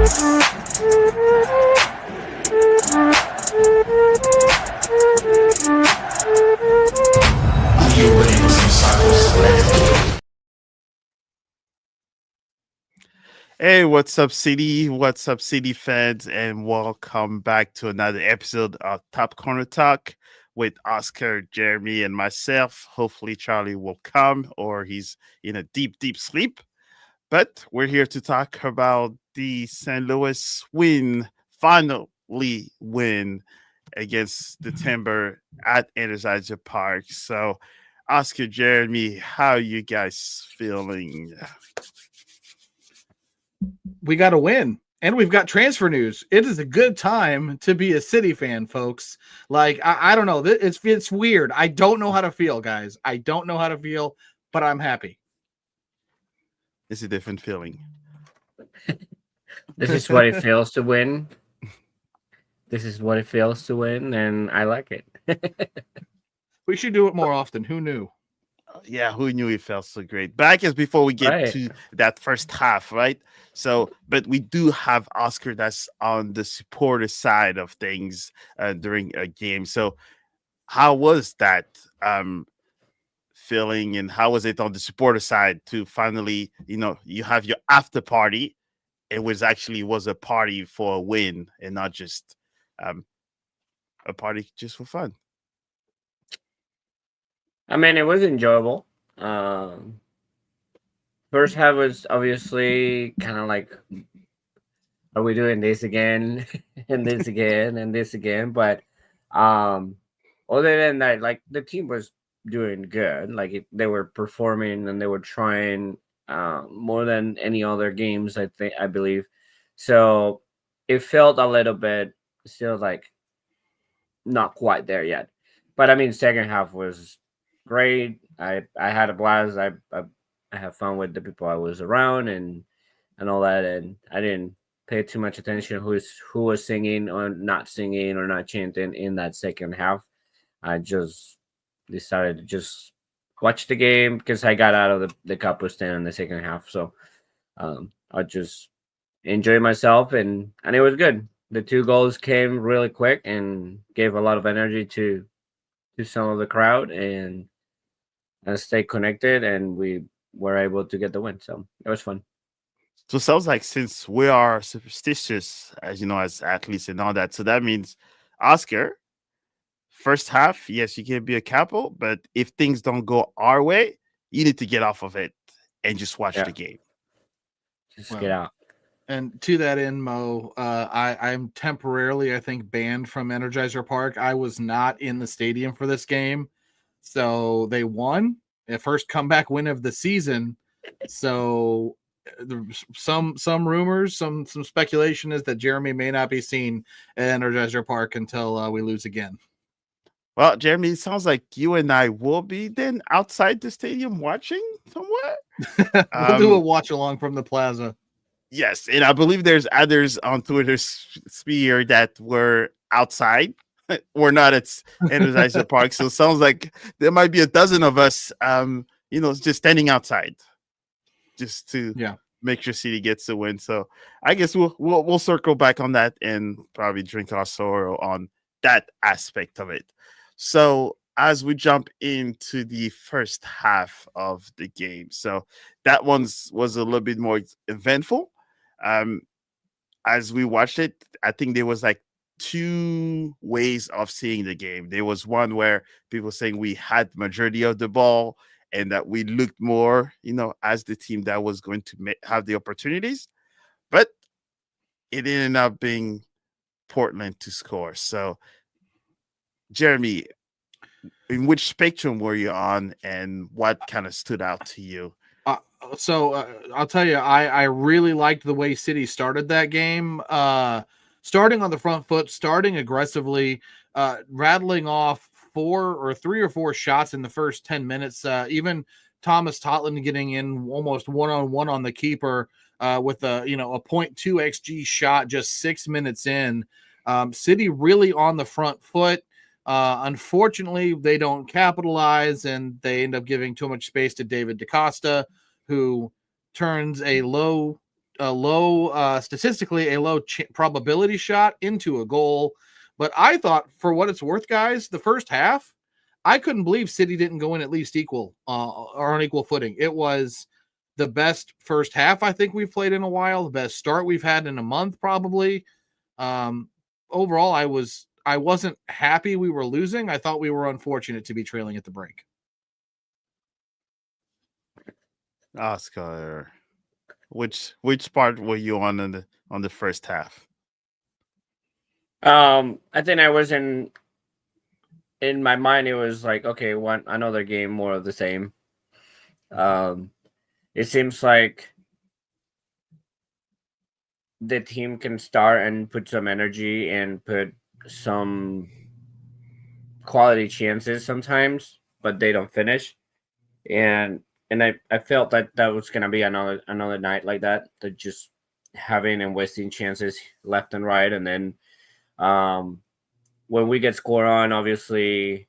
Hey, what's up, City? What's up, City fans? And welcome back to another episode of Top Corner Talk with Oscar, Jeremy, and myself. Hopefully, Charlie will come or he's in a deep, deep sleep. But we're here to talk about the St. Louis finally win against the Timber at Energizer Park. So, Oscar, Jeremy, how you guys feeling? We got to win. And we've got transfer news. It is a good time to be a City fan, folks. Like, I don't know. It's weird. I don't know how to feel, guys. I don't know how to feel, but I'm happy. It's a different feeling. This is what it feels to win. This is what it feels to win, and I like it. We should do it more often. Who knew? Yeah, who knew it felt so great? But I guess before we get Right. to that first half, right? So, but we do have Oscar that's on the supporter side of things during a game. So, how was that feeling, and how was it on the supporter side to finally, you have your after party? It was a party for a win and not just a party just for fun. I mean, it was enjoyable. First half was obviously kind of like, are we doing this again and this again and this again? But other than that, like the team was doing good. Like they were performing and they were trying more than any other games. I believe. So it felt a little bit still like not quite there yet. But I mean, second half was great. I had a blast. I had fun with the people I was around and all that, and I didn't pay too much attention who was singing or not singing or not chanting in that second half. I just decided to just watch the game because I got out of the Capo stand in the second half. So I just enjoyed myself and it was good. The 2 goals came really quick and gave a lot of energy to some of the crowd and stay connected, and we were able to get the win. So it was fun. So it sounds like since we are superstitious, as you know, as athletes and all that, so that means Oscar, first half, yes, you can be a capo, but if things don't go our way, you need to get off of it and just watch the game. Just get out. And to that end, Mo, I'm temporarily, I think, banned from Energizer Park. I was not in the stadium for this game. So they won a first comeback win of the season. So some rumors, some speculation is that Jeremy may not be seen at Energizer Park until we lose again. Well, Jeremy, it sounds like you and I will be then outside the stadium watching somewhat. We'll do a watch along from the plaza. Yes, and I believe there's others on Twitter sphere that were outside. We're not at Energizer Park, so it sounds like there might be a dozen of us, just standing outside, just to make sure City gets the win. So I guess we'll circle back on that and probably drink our sorrow on that aspect of it. So as we jump into the first half of the game, so that was a little bit more eventful. As we watched it, I think there was like 2 ways of seeing the game. There was one where people saying we had majority of the ball and that we looked more, as the team that was going to have the opportunities, but it ended up being Portland to score. So, Jeremy, in which spectrum were you on, and what kind of stood out to you? I'll tell you, I really liked the way City started that game. Starting on the front foot, starting aggressively, rattling off 3 or 4 shots in the first 10 minutes. Even Thomas Totland getting in almost one-on-one on the keeper with a 0.2 xG shot just 6 minutes in. City really on the front foot. Unfortunately, they don't capitalize, and they end up giving too much space to David DaCosta, who turns a low statistically a low probability shot into a goal. But I thought, for what it's worth, guys, the first half, I couldn't believe City didn't go in at least equal or on equal footing. It was the best first half I think we've played in a while, the best start we've had in a month probably. Overall, I wasn't happy we were losing. I thought we were unfortunate to be trailing at the break. Oscar, which part were you on the first half? I think I was in my mind. It was like, okay, another game, more of the same. It seems like the team can start and put some energy and put some quality chances sometimes, but they don't finish. And I felt that was gonna be another night like that just having and wasting chances left and right. And then when we get scored on, obviously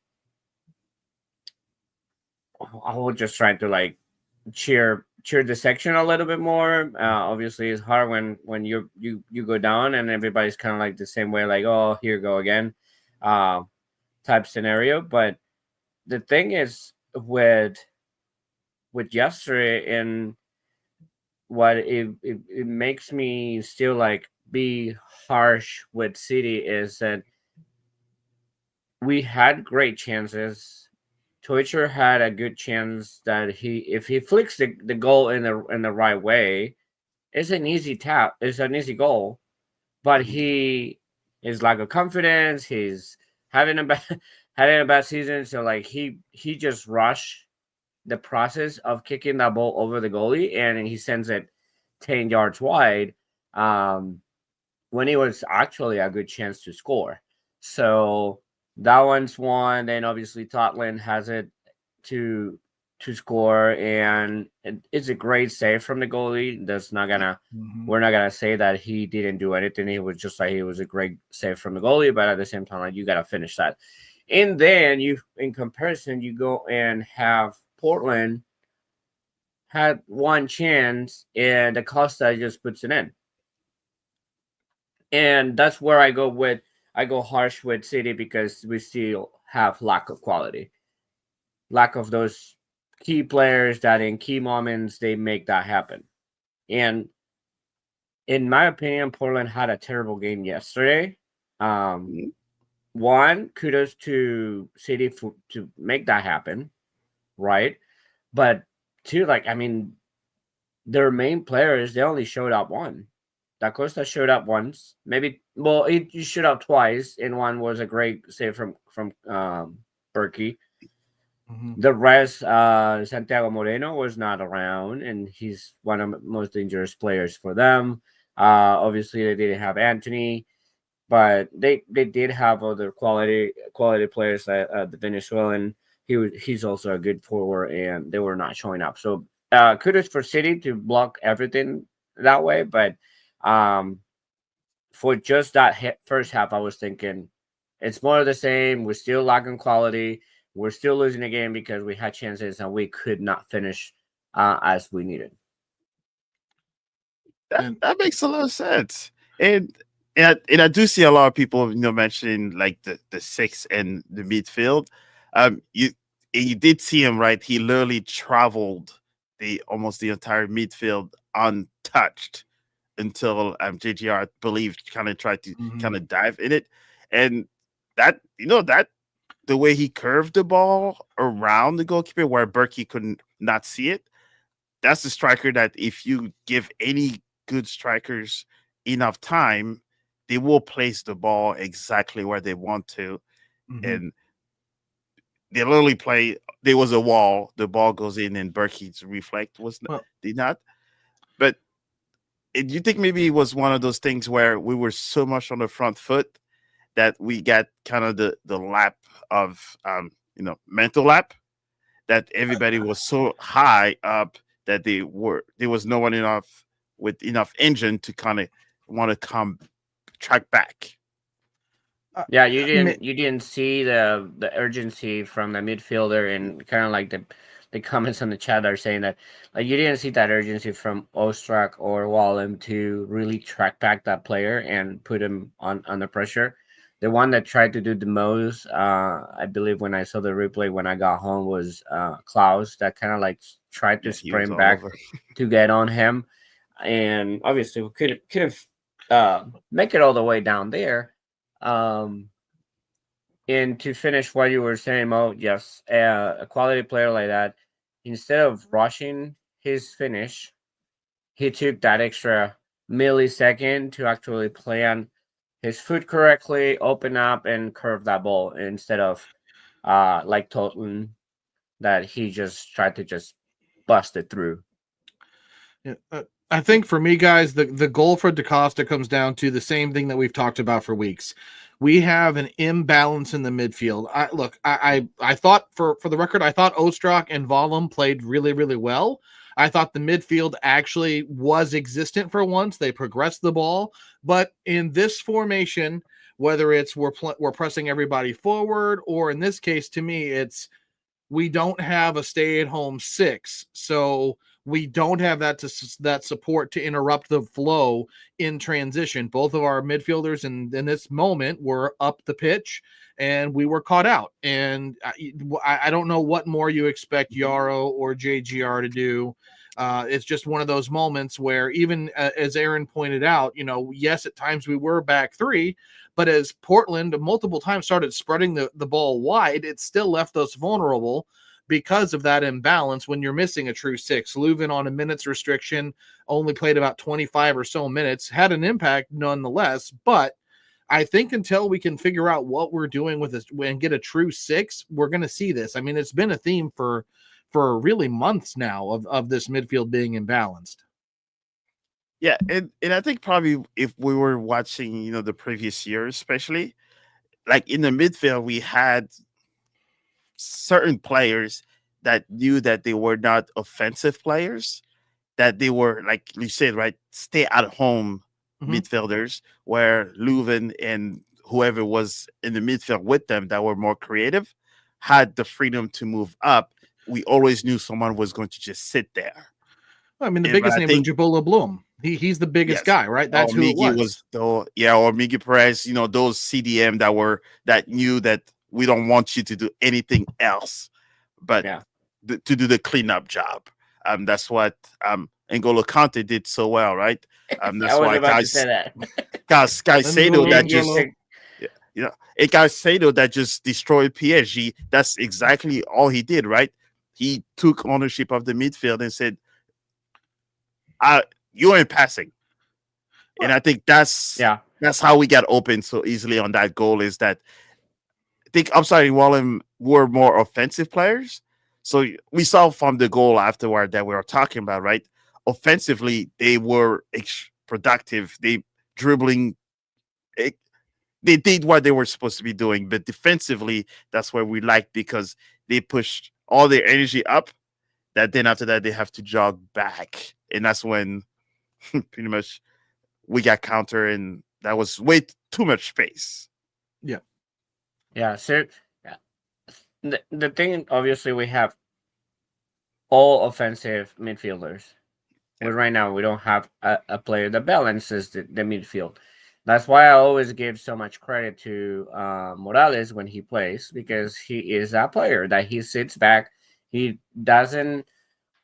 I was just trying to like cheer the section a little bit more. Obviously it's hard when you go down and everybody's kind of like the same way, like, oh, here you go again, type scenario. But the thing is with yesterday, and what it makes me still like be harsh with City is that we had great chances. Toicher had a good chance that if he flicks the goal in the right way, it's an easy tap. It's an easy goal. But his lack of confidence, he's having a bad having a bad season. So like he just rushed the process of kicking that ball over the goalie, and he sends it 10 yards wide, when it was actually a good chance to score. So that one's one. Then obviously Totland has it to score, and it's a great save from the goalie. That's not gonna we're not gonna say that he didn't do anything. He was just like, it was a great save from the goalie, but at the same time, like, you gotta finish that. And then in comparison, you go and have Portland had one chance and Acosta just puts it in. And that's where I go harsh with City, because we still have lack of quality. Lack of those key players that in key moments they make that happen. And in my opinion, Portland had a terrible game yesterday. One, kudos to City to make that happen, right? But two, like, I mean, their main players, they only showed up one. Da Costa showed up once, maybe. Well, he showed up twice, and one was a great save from Berkey. The rest, Santiago Moreno was not around, and he's one of the most dangerous players for them. Obviously, they didn't have Anthony, but they did have other quality players. The Venezuelan, he's also a good forward, and they were not showing up. So kudos for City to block everything that way. But for just that first half, I was thinking it's more of the same. We're still lacking quality. We're still losing the game because we had chances and we could not finish as we needed. That makes a lot of sense. And I do see a lot of people, mentioning like the six and the midfield. You did see him, right? He literally traveled almost the entire midfield untouched until JGR, I believe, kind of tried to kind of dive in it. And that the way he curved the ball around the goalkeeper where Berkey could not see it, that's the striker that if you give any good strikers enough time, they will place the ball exactly where they want to. And they literally play. There was a wall. The ball goes in, and Berkey's reflect did not. But do you think maybe it was one of those things where we were so much on the front foot that we got kind of the lap of mental lap, that everybody was so high up that there was no one with enough engine to kind of want to come track back. Yeah, you didn't see the urgency from the midfielder and kind of like the the comments on the chat are saying that like you didn't see that urgency from Ostrak or Wallem to really track back that player and put him on under pressure. The one that tried to do the most, I believe, when I saw the replay when I got home was Klaus, that kind of like tried to sprint back to get on him, and obviously we could have make it all the way down there. And to finish what you were saying, Mo, yes, a quality player like that, instead of rushing his finish, he took that extra millisecond to actually plan his foot correctly, open up, and curve that ball instead of like Tottenham, that he just tried to just bust it through. Yeah, I think for me, guys, the goal for DaCosta comes down to the same thing that we've talked about for weeks. We have an imbalance in the midfield. I thought for the record, I thought Ostrak and Volum played really, really well. I thought the midfield actually was existent for once. They progressed the ball, but in this formation, whether it's we're pressing everybody forward, or in this case, to me, it's we don't have a stay-at-home six, so we don't have that support to interrupt the flow in transition. Both of our midfielders in this moment were up the pitch, and we were caught out. And I don't know what more you expect Yarrow or JGR to do. It's just one of those moments where even as Aaron pointed out, yes, at times we were back three, but as Portland multiple times started spreading the ball wide, it still left us vulnerable because of that imbalance when you're missing a true six. Löwen on a minutes restriction only played about 25 or so minutes, had an impact nonetheless, but I think until we can figure out what we're doing with this and get a true six, we're going to see this. I mean, it's been a theme for really months now of this midfield being imbalanced. Yeah, and I think probably if we were watching, the previous year, especially, like in the midfield, we had certain players that knew that they were not offensive players, that they were, like you said, right, stay at home midfielders, where Löwen and whoever was in the midfield with them that were more creative had the freedom to move up. We always knew someone was going to just sit there. I mean, the biggest name was Jabola Bloom. He's the biggest guy, right? That's who it was. Or Miguel Perez, those CDM that knew that we don't want you to do anything else but to do the cleanup job. That's what N'Golo Kante did so well, right? That's why Caicedo that just Caicedo that just destroyed PSG. That's exactly all he did, right? He took ownership of the midfield and said, "You're in passing," and I think that's how we got open so easily on that goal. Is that I think Wallem were more offensive players, so we saw from the goal afterward that we were talking about, right? Offensively, they were productive. They dribbling. They did what they were supposed to be doing, but defensively, that's where we liked because they pushed all their energy up. That then after that they have to jog back, and that's when pretty much we got counter, and that was way too much space. So the thing, obviously, we have all offensive midfielders, but right now we don't have a player that balances the midfield. That's why I always give so much credit to Morales when he plays, because he is that player that he sits back. He doesn't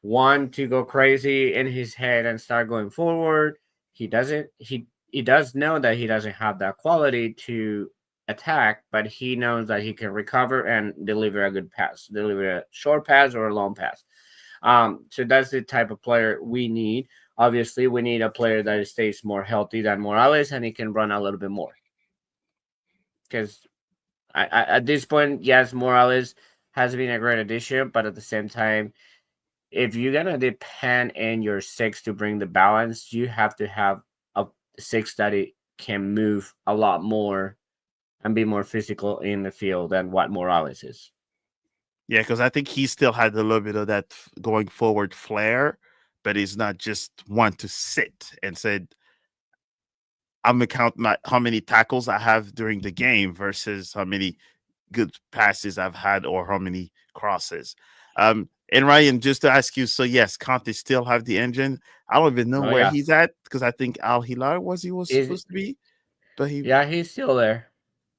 want to go crazy in his head and start going forward. He doesn't. He does know that he doesn't have that quality to attack, but he knows that he can recover and deliver a good pass, deliver a short pass or a long pass. So that's the type of player we need. Obviously, we need a player that stays more healthy than Morales, and he can run a little bit more. Because at this point, yes, Morales has been a great addition, but at the same time, if you're going to depend on your six to bring the balance, you have to have a six that it can move a lot more and be more physical in the field than what Morales is. Yeah, because I think he still had a little bit of that going forward flair, but he's not just one to sit and said, I'm going to count how many tackles I have during the game versus how many good passes I've had or how many crosses. And And Ryan, just to ask you, so yes, Conte still have the engine. I don't even know Oh where yeah, he's at because I think Al Hilal was is supposed to be, but yeah, he's still there.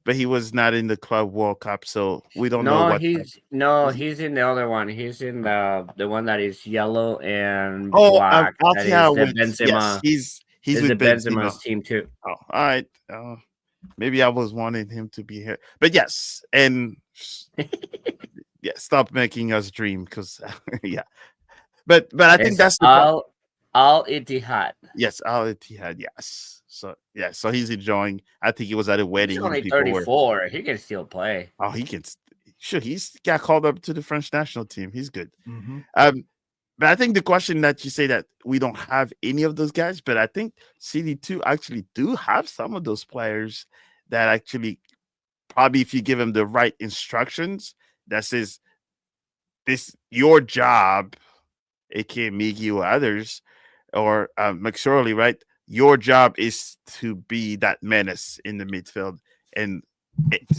he was not in the Club World Cup, so we don't know No, what. Is he? he's in the other one. He's in the one that is yellow and Oh, black. That is Altia the with yes, Benzema. he's Is the with Benzema's Benzema. team too. Oh, all right. Maybe I was wanting him to be here, but yes, and yeah, stop making us dream because yeah, but I think It's that's the problem. Al Ittihad. Yes, Al Ittihad. Yes, so yeah, so he's enjoying. I think he was at a He's wedding and only people were. 34. He can still play. Oh, he can. Sure, he's got called up to the French national team. He's good. Mm-hmm. But I think the question that you say that we don't have any of those guys, but I think CD2 actually do have some of those players that actually probably if you give them the right instructions that says this your job, aka Miggy or others, or McSorley, right? Your job is to be that menace in the midfield and it.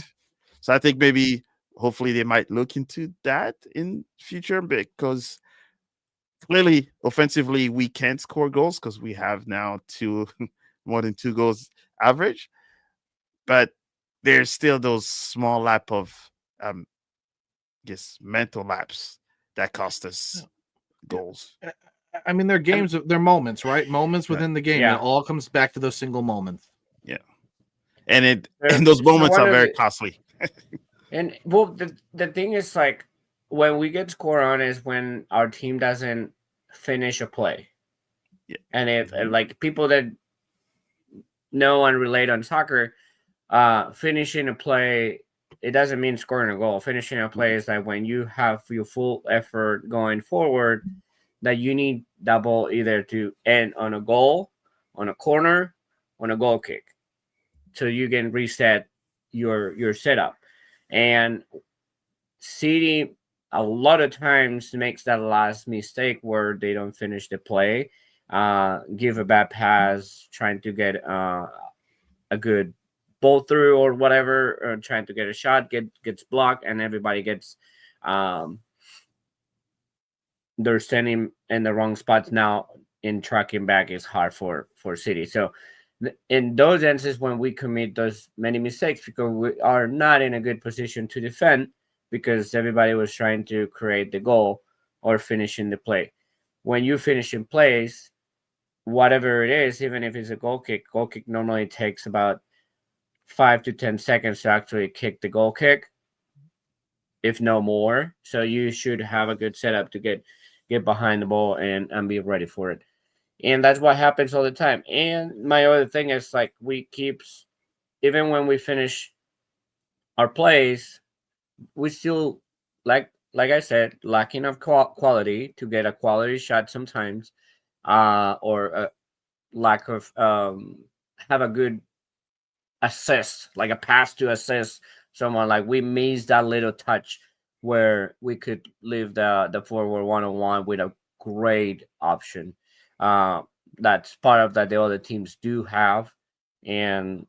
So I think maybe hopefully they might look into that in future because clearly offensively we can't score goals because we have now two more than 2 goals average, but there's still those small lap of guess mental laps that cost us goals. I mean, they're games, they're moments, right? Moments Right. within the game. Yeah. It all comes back to those single moments. Yeah. And There- those so moments one are of very the costly. and well the thing is like when we get score on is when our team doesn't finish a play. Yeah. And if like people that know and relate on soccer, finishing a play, it doesn't mean scoring a goal. Finishing a play is like when you have your full effort going forward, that you need that ball either to end on a goal, on a corner, on a goal kick, so you can reset your setup. And City a lot of times makes that last mistake where they don't finish the play, give a bad pass, trying to get a good ball through or whatever, or trying to get a shot, gets blocked, and everybody gets they're standing in the wrong spots now. In tracking back is hard for City. So in those instances when we commit those many mistakes because we are not in a good position to defend because everybody was trying to create the goal or finish in the play. When you finish in plays, whatever it is, even if it's a goal kick normally takes about 5 to 10 seconds to actually kick the goal kick, if no more. So you should have a good setup to get behind the ball and be ready for it. And that's what happens all the time. And my other thing is like we keeps, even when we finish our plays, we still like I said, lacking of quality to get a quality shot sometimes, or a lack of have a good assist, like a pass to assist someone. Like we missed that little touch where we could leave the forward 1-on-1 with a great option. That's part of that the other teams do have, and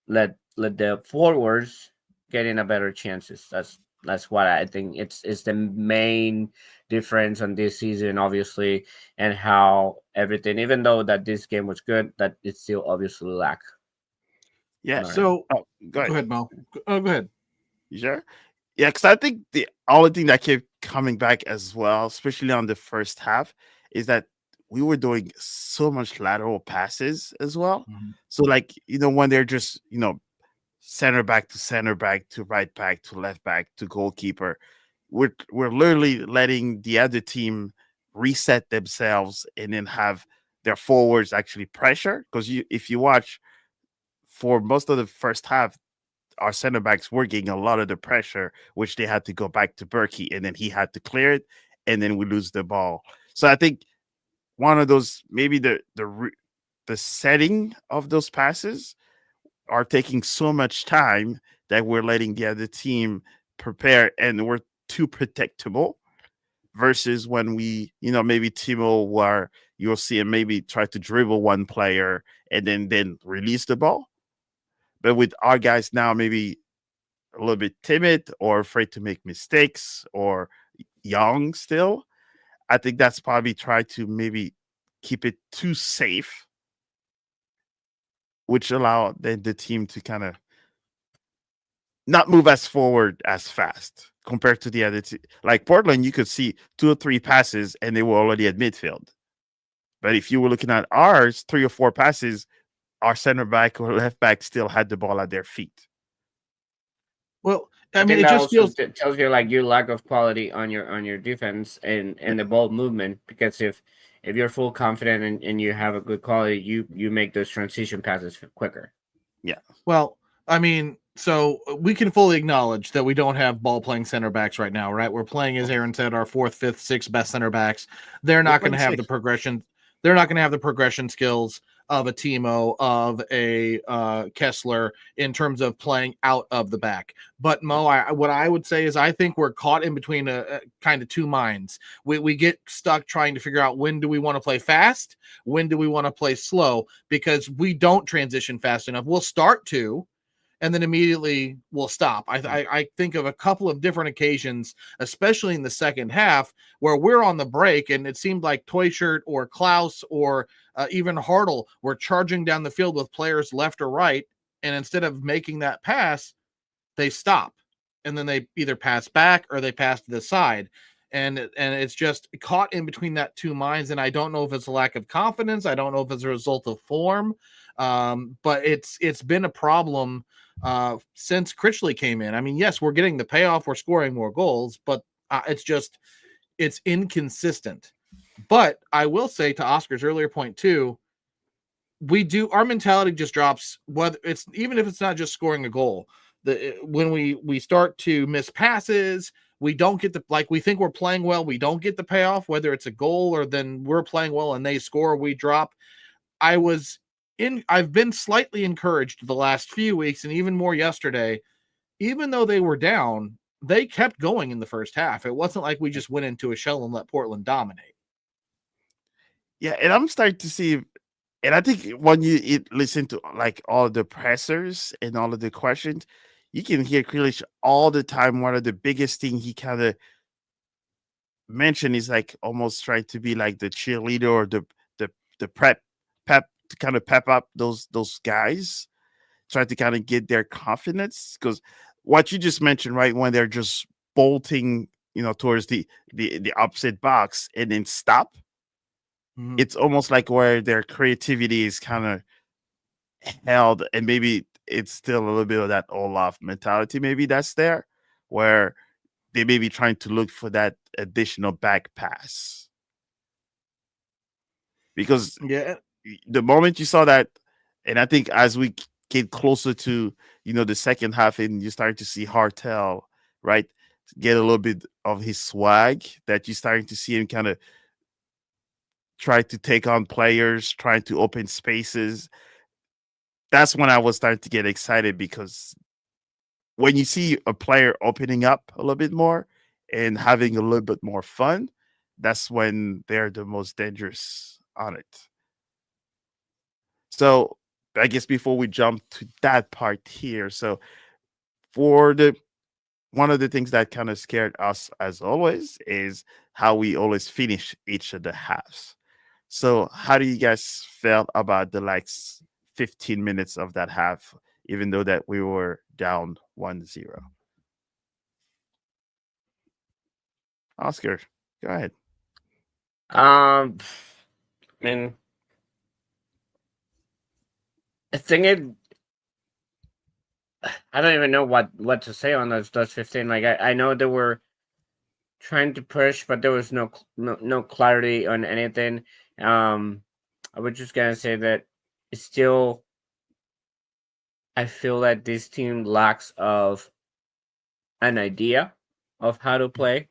let the forwards get in a better chances. That's what I think it's the main difference on this season, obviously, and how everything, even though that this game was good, that it still obviously lack. Yeah. So Go go ahead, Mo. Go ahead. You sure? Yeah, because I think the only thing that kept coming back as well, especially on the first half, is that we were doing so much lateral passes as well. Mhm. So, like, when they're just, center back to right back to left back to goalkeeper, we're literally letting the other team reset themselves and then have their forwards actually pressure. Because if you watch for most of the first half, our center backs were getting a lot of the pressure, which they had to go back to Berkey, and then he had to clear it, and then we lose the ball. So I think one of those, maybe the setting of those passes are taking so much time that we're letting the other team prepare, and we're too predictable. Versus when we, maybe Timo, where you'll see him maybe try to dribble one player and then release the ball. But with our guys now, maybe a little bit timid or afraid to make mistakes, or young still. I think that's probably try to maybe keep it too safe, which allow the team to kind of not move as forward as fast compared to the other two. Like Portland, you could see 2 or 3 passes and they were already at midfield. But if you were looking at ours, 3 or 4 passes, our center back or left back still had the ball at their feet. Well, I I mean, think it that just also feels tells you like your lack of quality on your defense and the ball movement. Because if you're full confident and you have a good quality, you make those transition passes quicker. Yeah. well. I mean, so we can fully acknowledge that we don't have ball playing center backs right now, right? We're playing, as Aaron said, our 4th, 5th, 6th best center backs. They're not going to have the progression. They're not going to have the progression skills of a Timo, of a Kessler in terms of playing out of the back. But Mo, what I would say is I think we're caught in between a kind of two minds. We get stuck trying to figure out when do we want to play fast, when do we want to play slow, because we don't transition fast enough. We'll start to, and then immediately we'll stop. I think of a couple of different occasions, especially in the second half, where we're on the break and it seemed like Toy Shirt or Klaus or even Hartle were charging down the field with players left or right. And instead of making that pass, they stop. And then they either pass back or they pass to the side. And it's just caught in between that two minds. And I don't know if it's a lack of confidence. I don't know if it's a result of form. But it's been a problem since Critchley came in. I mean, yes, we're getting the payoff, we're scoring more goals, but it's inconsistent. But I will say, to Oscar's earlier point too, our mentality just drops, whether it's even if it's not just scoring a goal. When we start to miss passes, we don't get we think we're playing well, we don't get the payoff, whether it's a goal or then we're playing well and they score, we drop. I've been slightly encouraged the last few weeks and even more yesterday. Even though they were down, they kept going in the first half. It wasn't like we just went into a shell and let Portland dominate. Yeah, and I'm starting to see, and I think when you listen to like all the pressers and all of the questions, you can hear Grealish all the time. One of the biggest thing he kind of mentioned is like almost trying to be like the cheerleader or the pep to kind of pep up those guys, try to kind of get their confidence, because what you just mentioned, right, when they're just bolting, towards the opposite box and then stop, it's almost like where their creativity is kind of held, and maybe it's still a little bit of that Olaf mentality maybe that's there, where they may be trying to look for that additional back pass. Because the moment you saw that, and I think as we get closer to, the second half and you start to see Hartel, right, get a little bit of his swag, that you're starting to see him kind of try to take on players, trying to open spaces. That's when I was starting to get excited, because when you see a player opening up a little bit more and having a little bit more fun, that's when they're the most dangerous on it. So I guess before we jump to that part here, so for one of the things that kind of scared us as always is how we always finish each of the halves. So how do you guys felt about the 15 minutes of that half, even though that we were down 1-0? Oscar, go ahead. I mean, I think I don't even know what to say on those 15. Like I know they were trying to push, but there was no clarity on anything. I was just gonna say that it's still, I feel that this team lacks of an idea of how to play.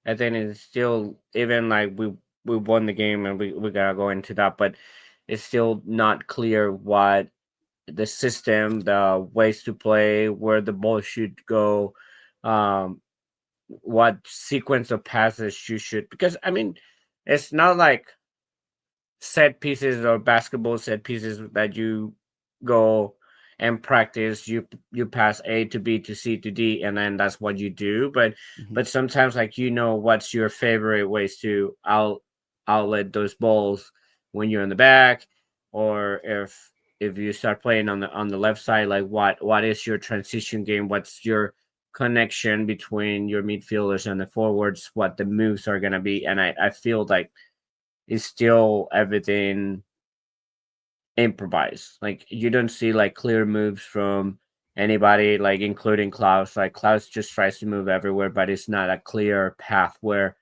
I think it's still, even like we won the game and we gotta go into that, but it's still not clear what the system, the ways to play, where the ball should go, what sequence of passes you should, because I mean, it's not like set pieces or basketball set pieces that you go and practice, you pass A to B to C to D, and then that's what you do. But sometimes, like, what's your favorite ways to outlet those balls when you're in the back, or if you start playing on the left side, like what is your transition game? What's your connection between your midfielders and the forwards? What the moves are gonna be? And I feel like it's still everything improvised. Like, you don't see like clear moves from anybody, like including Klaus. Like, Klaus just tries to move everywhere, but it's not a clear path where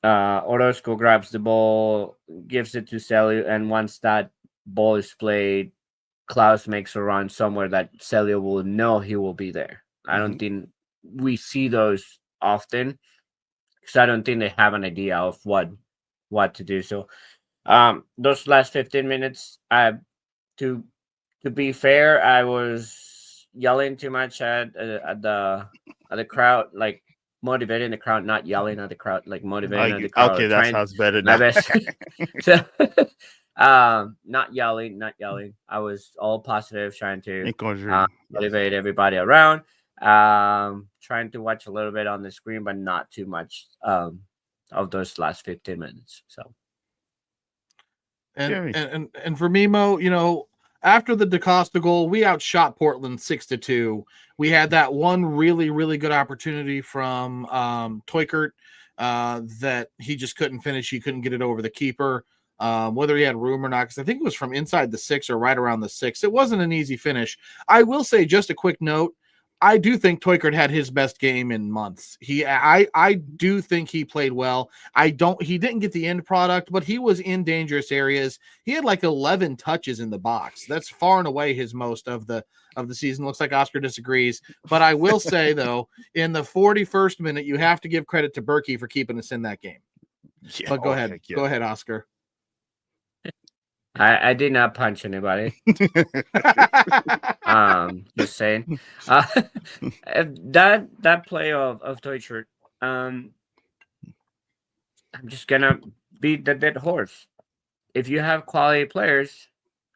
Orozco grabs the ball, gives it to Celio, and once that ball is played, Klaus makes a run somewhere that Celio will know he will be there. I don't think we see those often, because I don't think they have an idea of what to do. So those last 15 minutes, to be fair, I was yelling too much at the crowd, like motivating the crowd, not yelling at the crowd, like motivating the crowd. Okay, that sounds better my now. best. So not yelling. I was all positive, trying to motivate everybody around. Trying to watch a little bit on the screen, but not too much of those last 15 minutes. So and for Mimo, after the DaCosta goal, we outshot Portland 6-2. We had that one really, really good opportunity from Toykert that he just couldn't finish. He couldn't get it over the keeper, whether he had room or not, because I think it was from inside the 6 or right around the 6. It wasn't an easy finish. I will say, just a quick note, I do think Toykert had his best game in months. I do think he played well. He didn't get the end product, but he was in dangerous areas. He had like 11 touches in the box. That's far and away his most of the season. Looks like Oscar disagrees. But I will say, though, in the 41st minute, you have to give credit to Berkey for keeping us in that game. Yeah, but go ahead. Yeah. Go ahead, Oscar. I did not punch anybody. Just saying. That play of Toykert, I'm just gonna beat the dead horse. If you have quality players,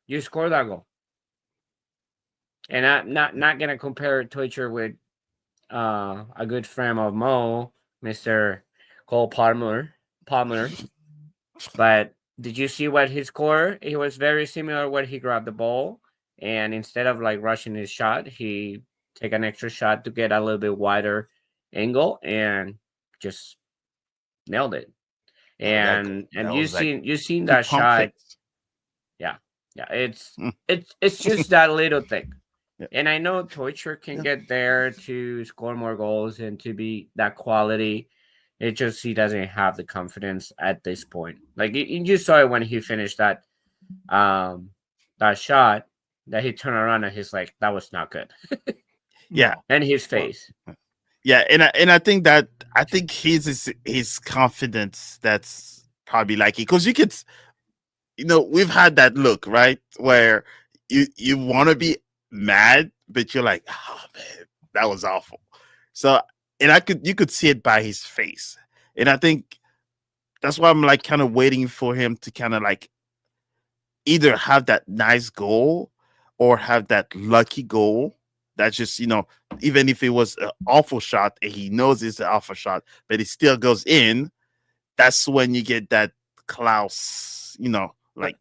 you score that goal. And I'm not gonna compare Toykert with a good friend of Mo, Mr. Cole Palmer. But did you see what he scored? It was very similar when he grabbed the ball, and instead of like rushing his shot, he take an extra shot to get a little bit wider angle and just nailed it. And you seen that shot. Yeah. It's just that little thing. Yeah. And I know Toykert can get there to score more goals and to be that quality. It just, he doesn't have the confidence at this point. Like, you just saw it when he finished that shot, that he turned around and he's like, that was not good. Yeah. And his face. Yeah, and I think his confidence that's probably like it, because you could, we've had that look, right, where you want to be mad, but you're like, oh man, that was awful. So, and you could see it by his face, and I think that's why I'm like kind of waiting for him to kind of like either have that nice goal or have that lucky goal. That's just, even if it was an awful shot and he knows it's an awful shot, but it still goes in, that's when you get that Klaus, like.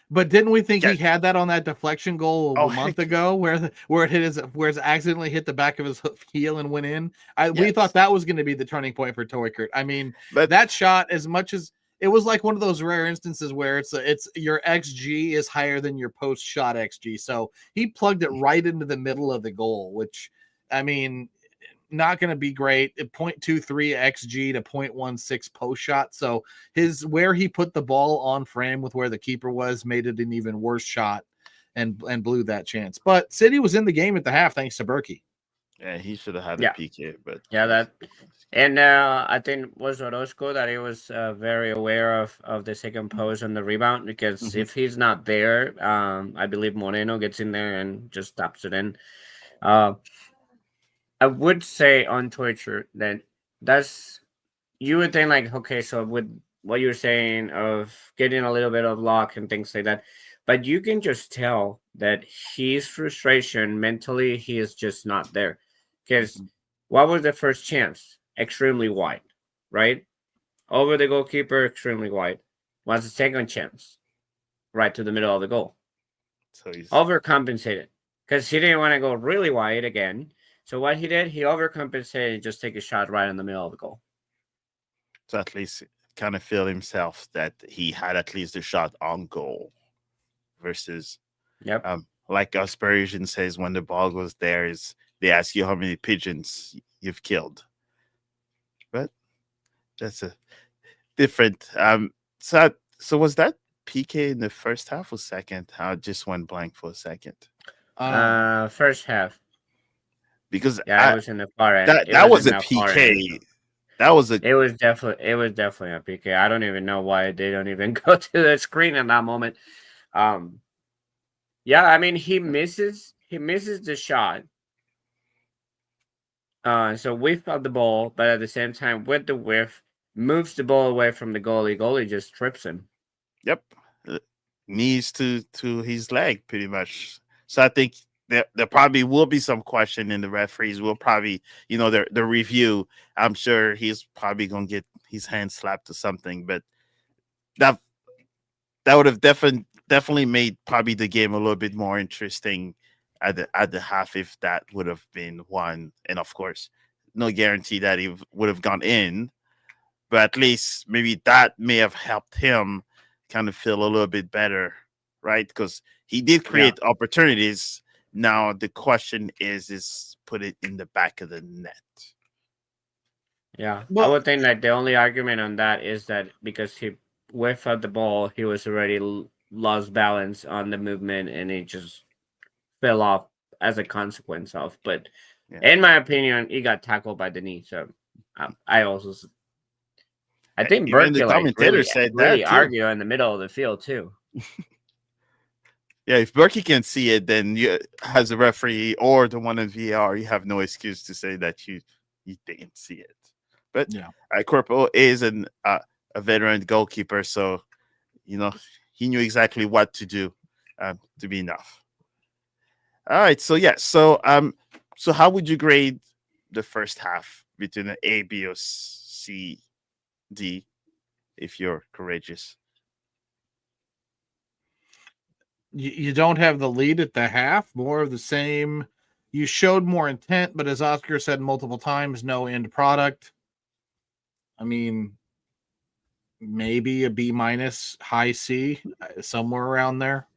But didn't we think he had that on that deflection goal a month ago, where it accidentally hit the back of his heel and went in? We thought that was going to be the turning point for Toykert. I mean, that shot, as much as it was like one of those rare instances where it's your XG is higher than your post shot XG. So he plugged it right into the middle of the goal, which, I mean, not going to be great. 0.23 XG to 0.16 post shot. So where he put the ball on frame with where the keeper was made it an even worse shot and blew that chance. But City was in the game at the half thanks to Berkey. Yeah, he should have had a PK, but and I think was Orozco that he was very aware of the second post on the rebound, because if he's not there, I believe Moreno gets in there and just taps it in. I would say on Twitter that you would think like, okay, so with what you're saying of getting a little bit of luck and things like that, but you can just tell that his frustration mentally, he is just not there. Because what was the first chance? Extremely wide, right? Over the goalkeeper, extremely wide. What's the second chance? Right to the middle of the goal. So he's Overcompensated because he didn't want to go really wide again. So what he did, he overcompensated and just take a shot right in the middle of the goal. so at least kind of feel himself that he had at least a shot on goal versus Yep. like us Parisian says, when the ball goes there, is they ask you how many pigeons you've killed. But that's a different. So was that PK in the first half or second? I just went blank for a second. First half. Because Yeah, it was in the far end. that was a PK. That was a. It was definitely a PK. I don't even know why they don't even go to the screen in that moment. Yeah, I mean he misses the shot. So whiff of the ball, but at the same time with the whiff, moves the ball away from the goalie. Goalie just trips him. Yep, knees to his leg, pretty much. So I think there probably will be some question in the referees. Will probably, the review. I'm sure he's probably gonna get his hand slapped or something. But that would have definitely made probably the game a little bit more interesting at the half if that would have been one. And of course, no guarantee that he would have gone in, but at least maybe that may have helped him kind of feel a little bit better, right? Because he did create opportunities. Now the question is put it in the back of the net. Yeah, well, I would think that the only argument on that is that because he whiffed out the ball, he was already lost balance on the movement, and it just fell off as a consequence of. But in my opinion, he got tackled by the knee. So I think Berkey really argue in the middle of the field too. Yeah, if Berkey can see it, then you, as a referee or the one in VAR, you have no excuse to say that you didn't see it. But Corporal is a veteran goalkeeper, so he knew exactly what to do to be enough. All right, so so how would you grade the first half between an A, B, or C, D, if you're courageous? You don't have the lead at the half, more of the same. You showed more intent, but as Oscar said multiple times, no end product. I mean, maybe a B minus, high C, somewhere around there.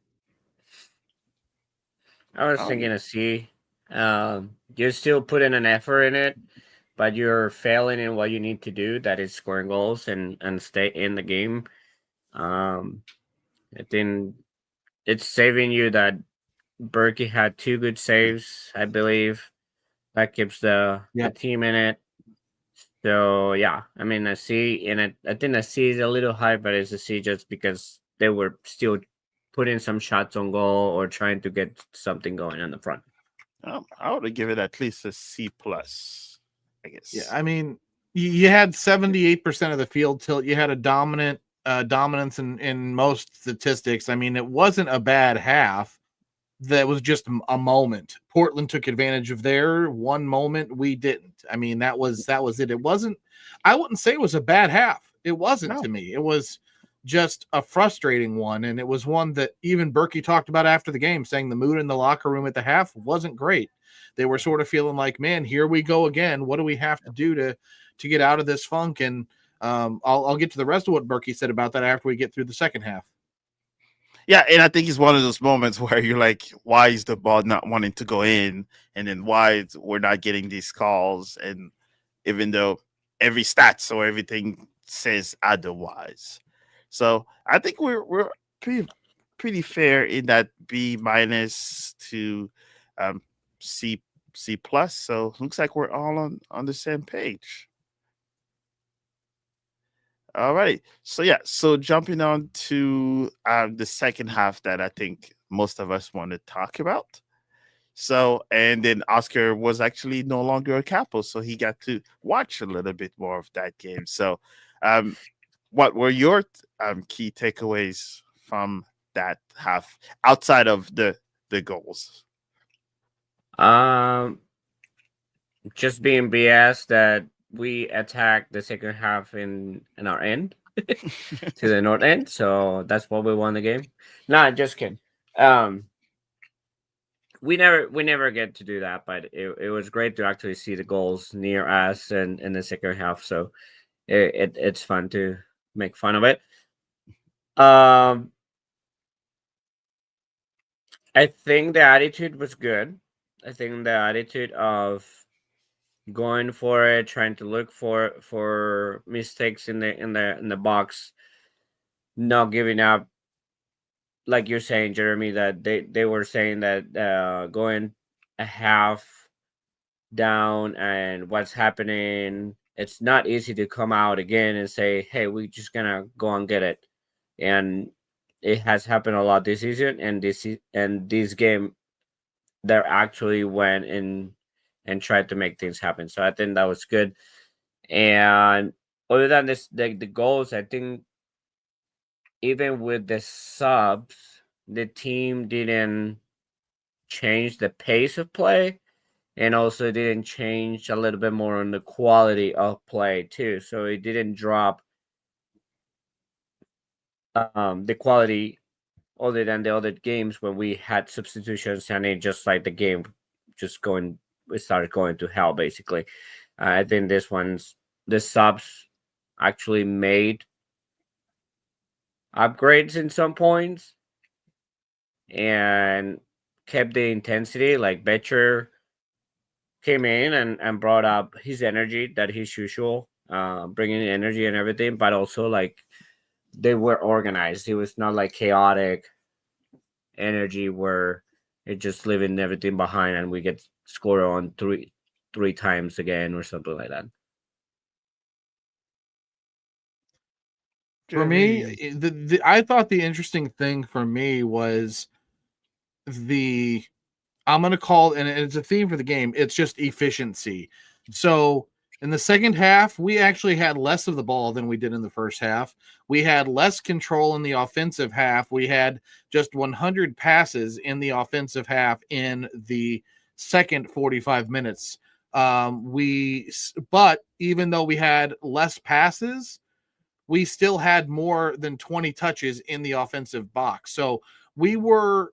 I was thinking a C. You're still putting an effort in it, but you're failing in what you need to do, that is scoring goals and stay in the game. I think it's saving you that Berkey had 2 good saves, I believe. That keeps the team in it. So yeah, I mean a C, and I think a C is a little high, but it's a C just because they were still putting some shots on goal or trying to get something going on the front. I would give it at least a C plus, I guess. Yeah, I mean, you had 78% of the field tilt. You had a dominance in most statistics. I mean, it wasn't a bad half. That was just a moment. Portland took advantage of their one moment. We didn't. I mean, that was it. It wasn't. I wouldn't say it was a bad half. It wasn't to me. It was just a frustrating one, and it was one that even Berkey talked about after the game, saying the mood in the locker room at the half wasn't great. They were sort of feeling like, man, here we go again. What do we have to do to get out of this funk? And I'll get to the rest of what Berkey said about that after we get through the second half. Yeah, and I think it's one of those moments where you're like, why is the ball not wanting to go in? And then why we're not getting these calls? And even though every stats or everything says otherwise. So I think we're pretty fair in that B minus to C plus. So looks like we're all on the same page. All right. So jumping on to the second half that I think most of us want to talk about. So, and then Oscar was actually no longer a capo, so he got to watch a little bit more of that game. So, what were your key takeaways from that half outside of the goals? Just being BS that we attacked the second half in our end to the north end, so that's what we won the game. Nah, just kidding. We never get to do that, but it was great to actually see the goals near us and in the second half. So it's fun to make fun of it. I think the attitude was good. I think the attitude of going for it, trying to look for mistakes in the box, not giving up. Like you're saying, Jeremy, that they were saying that going a half down and what's happening, it's not easy to come out again and say, hey, we're just gonna go and get it. And it has happened a lot this season, and this game they actually went in and tried to make things happen. So I think that was good. And other than this, the goals, I think even with the subs, the team didn't change the pace of play, and also didn't change a little bit more on the quality of play too. So it didn't drop the quality other than the other games when we had substitutions and it just like the game just going, we started going to hell basically. I think the subs actually made upgrades in some points and kept the intensity. Like Betcher came in and brought up his energy that he's usual, bringing energy and everything, but also like they were organized. It was not like chaotic energy where it just leaving everything behind and we get scored on three times again or something like that. For me, I thought the interesting thing for me was I'm going to call, and it's a theme for the game, it's just efficiency. So in the second half, we actually had less of the ball than we did in the first half. We had less control in the offensive half. We had just 100 passes in the offensive half in the second 45 minutes. But even though we had less passes, we still had more than 20 touches in the offensive box. So we were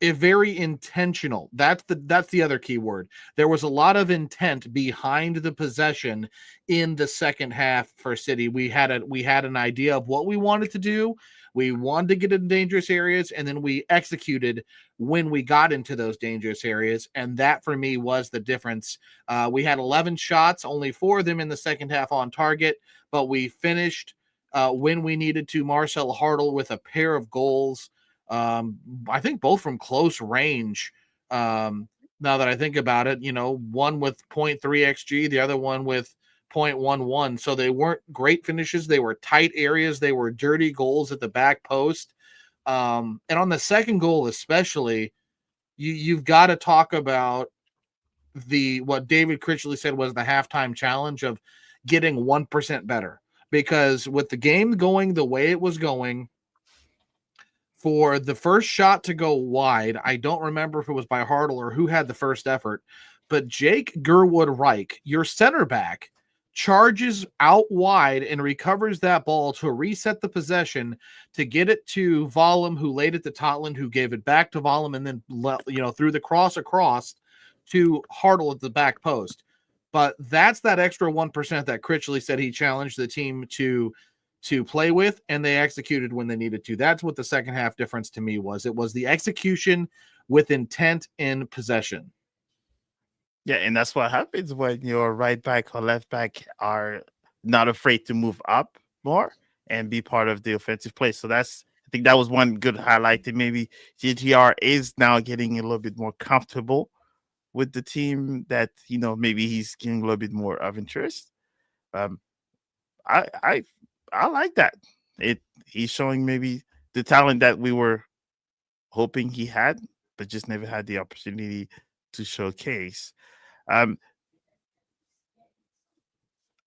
very intentional. That's the other key word. There was a lot of intent behind the possession in the second half for City. We had an idea of what we wanted to do. We wanted to get in dangerous areas, and then we executed when we got into those dangerous areas. And that for me was the difference. We had 11 shots, only 4 of them in the second half on target, but we finished when we needed to. Marcel Hartl with a pair of goals. I think both from close range. Now that I think about it, one with 0.3 xG, the other one with 0.11. So they weren't great finishes. They were tight areas. They were dirty goals at the back post. And on the second goal, especially, you've got to talk about what David Critchley said was the halftime challenge of getting 1% better. Because with the game going the way it was going, for the first shot to go wide, I don't remember if it was by Hartl or who had the first effort, but Jake Gerwood-Reich, your center back, charges out wide and recovers that ball to reset the possession to get it to Vollum, who laid it to Totland, who gave it back to Vollum, and then threw the cross across to Hartl at the back post. But that's that extra 1% that Critchley said he challenged the team to play with, and they executed when they needed to. That's what the second half difference to me was. It was the execution with intent in possession. Yeah, and that's what happens when your right back or left back are not afraid to move up more and be part of the offensive play. So I think that was one good highlight that maybe GTR is now getting a little bit more comfortable with the team, that maybe he's getting a little bit more of interest. I like that. He's showing maybe the talent that we were hoping he had, but just never had the opportunity to showcase.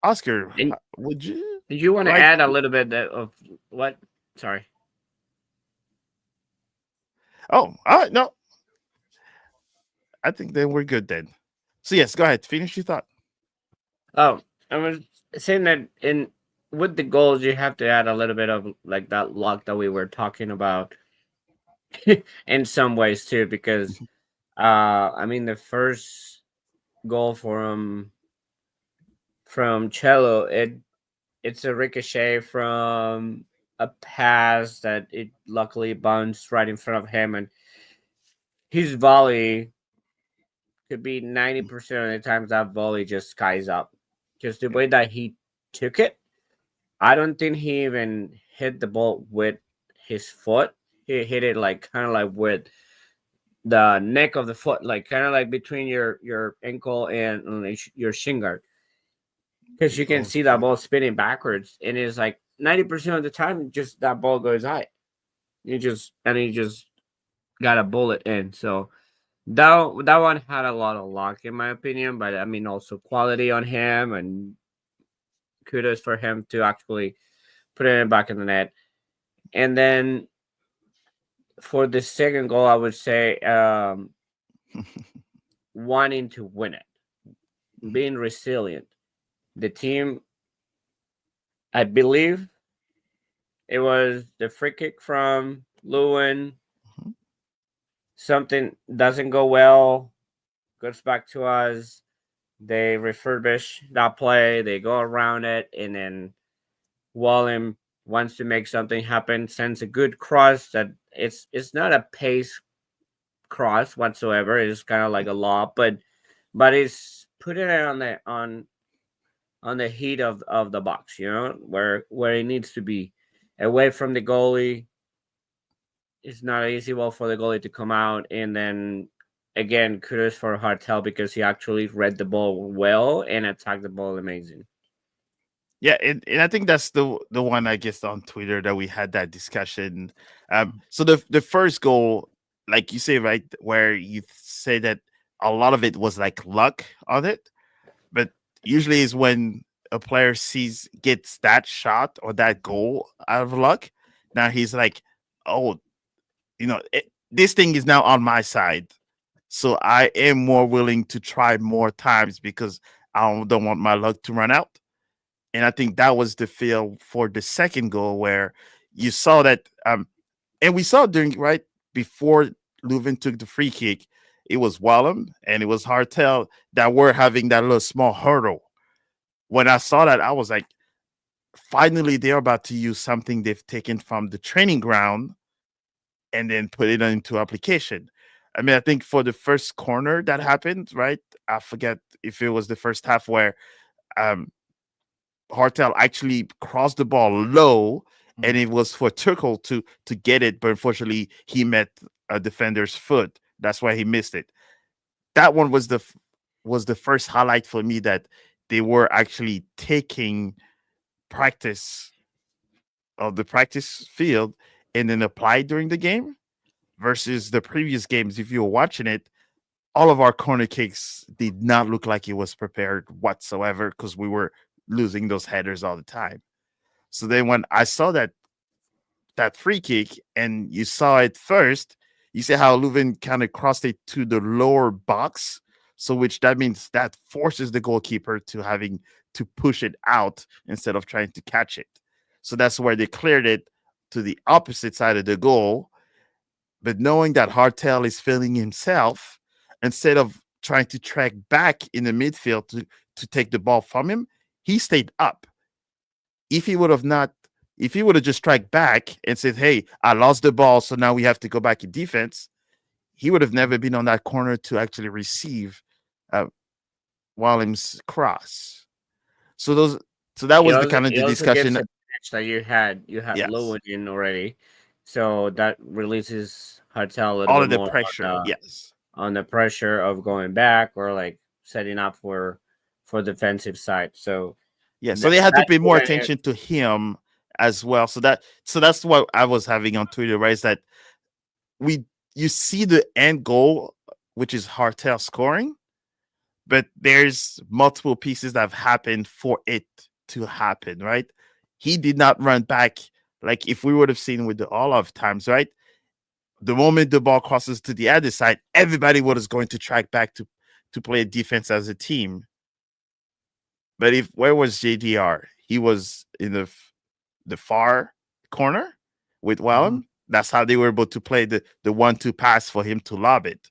Oscar, And would you? did you want to add a little bit of what? Sorry. Oh, all right. No, I think then we're good then. So yes, go ahead. Finish your thought. Oh, I was saying that in with the goals, you have to add a little bit of like that luck that we were talking about in some ways too, because I mean the first goal from Cello, it's a ricochet from a pass that it luckily bounced right in front of him, and his volley could be 90% of the times that volley just skies up. Just the way that he took it, I don't think he even hit the ball with his foot. He hit it like kind of like with the neck of the foot, like kind of like between your ankle and your shin guard, because you can see that ball spinning backwards, and it's like 90% of the time, just that ball goes high. You just got a bullet in. So that one had a lot of luck in my opinion, but I mean also quality on him, and kudos for him to actually put it back in the net. And then for the second goal, I would say wanting to win it, being resilient. The team, I believe it was the free kick from Löwen. Something doesn't go well, goes back to us. They refurbish that play, they go around it, and then Wallem wants to make something happen, sends a good cross that it's not a pace cross whatsoever. It's kind of like a lob, but it's putting it on the heat of the box, you know, where it needs to be, away from the goalie. It's not an easy ball for the goalie to come out, and then again, kudos for Hartel because he actually read the ball well and attacked the ball amazing. Yeah, and I think that's the one I guess on Twitter that we had that discussion. So the first goal, like you say, right, where you say that a lot of it was like luck on it, but usually is when a player gets that shot or that goal out of luck. Now he's like, oh, this thing is now on my side, so I am more willing to try more times because I don't want my luck to run out. And I think that was the feel for the second goal where you saw that, and we saw during right before Löwen took the free kick, it was Wallem and it was Hartel that were having that little small hurdle. When I saw that, I was like, finally, they're about to use something they've taken from the training ground and then put it into application. I mean, I think for the first corner that happened, right? I forget if it was the first half where um, Hartel actually crossed the ball low, and it was for Tuchel to get it, but unfortunately he met a defender's foot. That's why he missed it. That one was the first highlight for me that they were actually taking practice of the practice field and then applied during the game versus the previous games. If you were watching it, all of our corner kicks did not look like it was prepared whatsoever because we were losing those headers all the time. So then when I saw that free kick and you saw it first, you see how Löwen kind of crossed it to the lower box. So which that means that forces the goalkeeper to having to push it out instead of trying to catch it. So that's where they cleared it to the opposite side of the goal. But knowing that Hartel is feeling himself, instead of trying to track back in the midfield to take the ball from him, he stayed up. If he would have just tracked back and said, hey, I lost the ball, so now we have to go back in defense, he would have never been on that corner to actually receive Wallem's cross. So that was the kind of the discussion that you had yes. Löwen in already, so that releases Hartel a little all bit of the more pressure, yes, on the pressure of going back or like setting up for defensive side. So yeah, so they had to pay more attention to him as well. So that's what I was having on Twitter, right? Is that you see the end goal, which is Hartel scoring, but there's multiple pieces that have happened for it to happen, right? He did not run back like if we would have seen with the all of times, right? the moment the ball crosses to the other side, everybody was going to track back to play defense as a team. But where was JDR? He was in the far corner with Wallem. That's how they were able to play the 1-2 pass for him to lob it.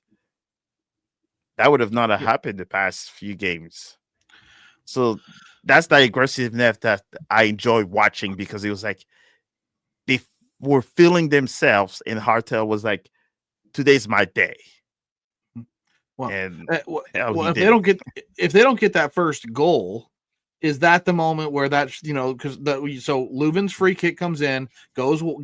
That would have not happened the past few games. So that's the aggressiveness that I enjoy watching, because it was like they were feeling themselves, and Hartel was like, today's my day. Well, And if they don't get that first goal, is that the moment where that's, because so Löwen's free kick comes in,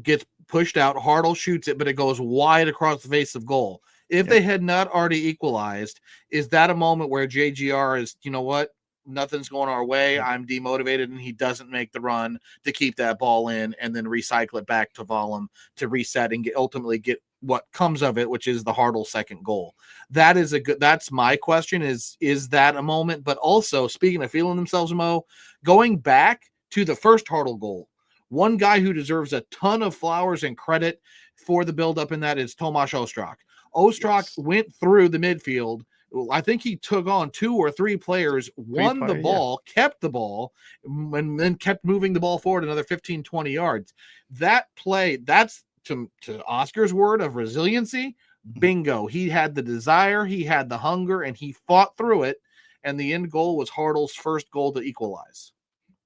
gets pushed out, Hartel shoots it, but it goes wide across the face of goal. If they had not already equalized, is that a moment where JGR is, you know what, nothing's going our way, I'm demotivated, and he doesn't make the run to keep that ball in and then recycle it back to Wallem to reset and ultimately get what comes of it, which is the Hartel second goal? That's my question, is that a moment? But also, speaking of feeling themselves, Mo, going back to the first Hartel goal, one guy who deserves a ton of flowers and credit for the buildup in that is Tomáš Ostrák. Ostrák went through the midfield. I think he took on 2 or 3 players, won the ball, kept the ball, and then kept moving the ball forward another 15, 20 yards. That play, that's to Oscar's word of resiliency. Bingo. He had the desire, he had the hunger, and he fought through it. And the end goal was Hartel's first goal to equalize.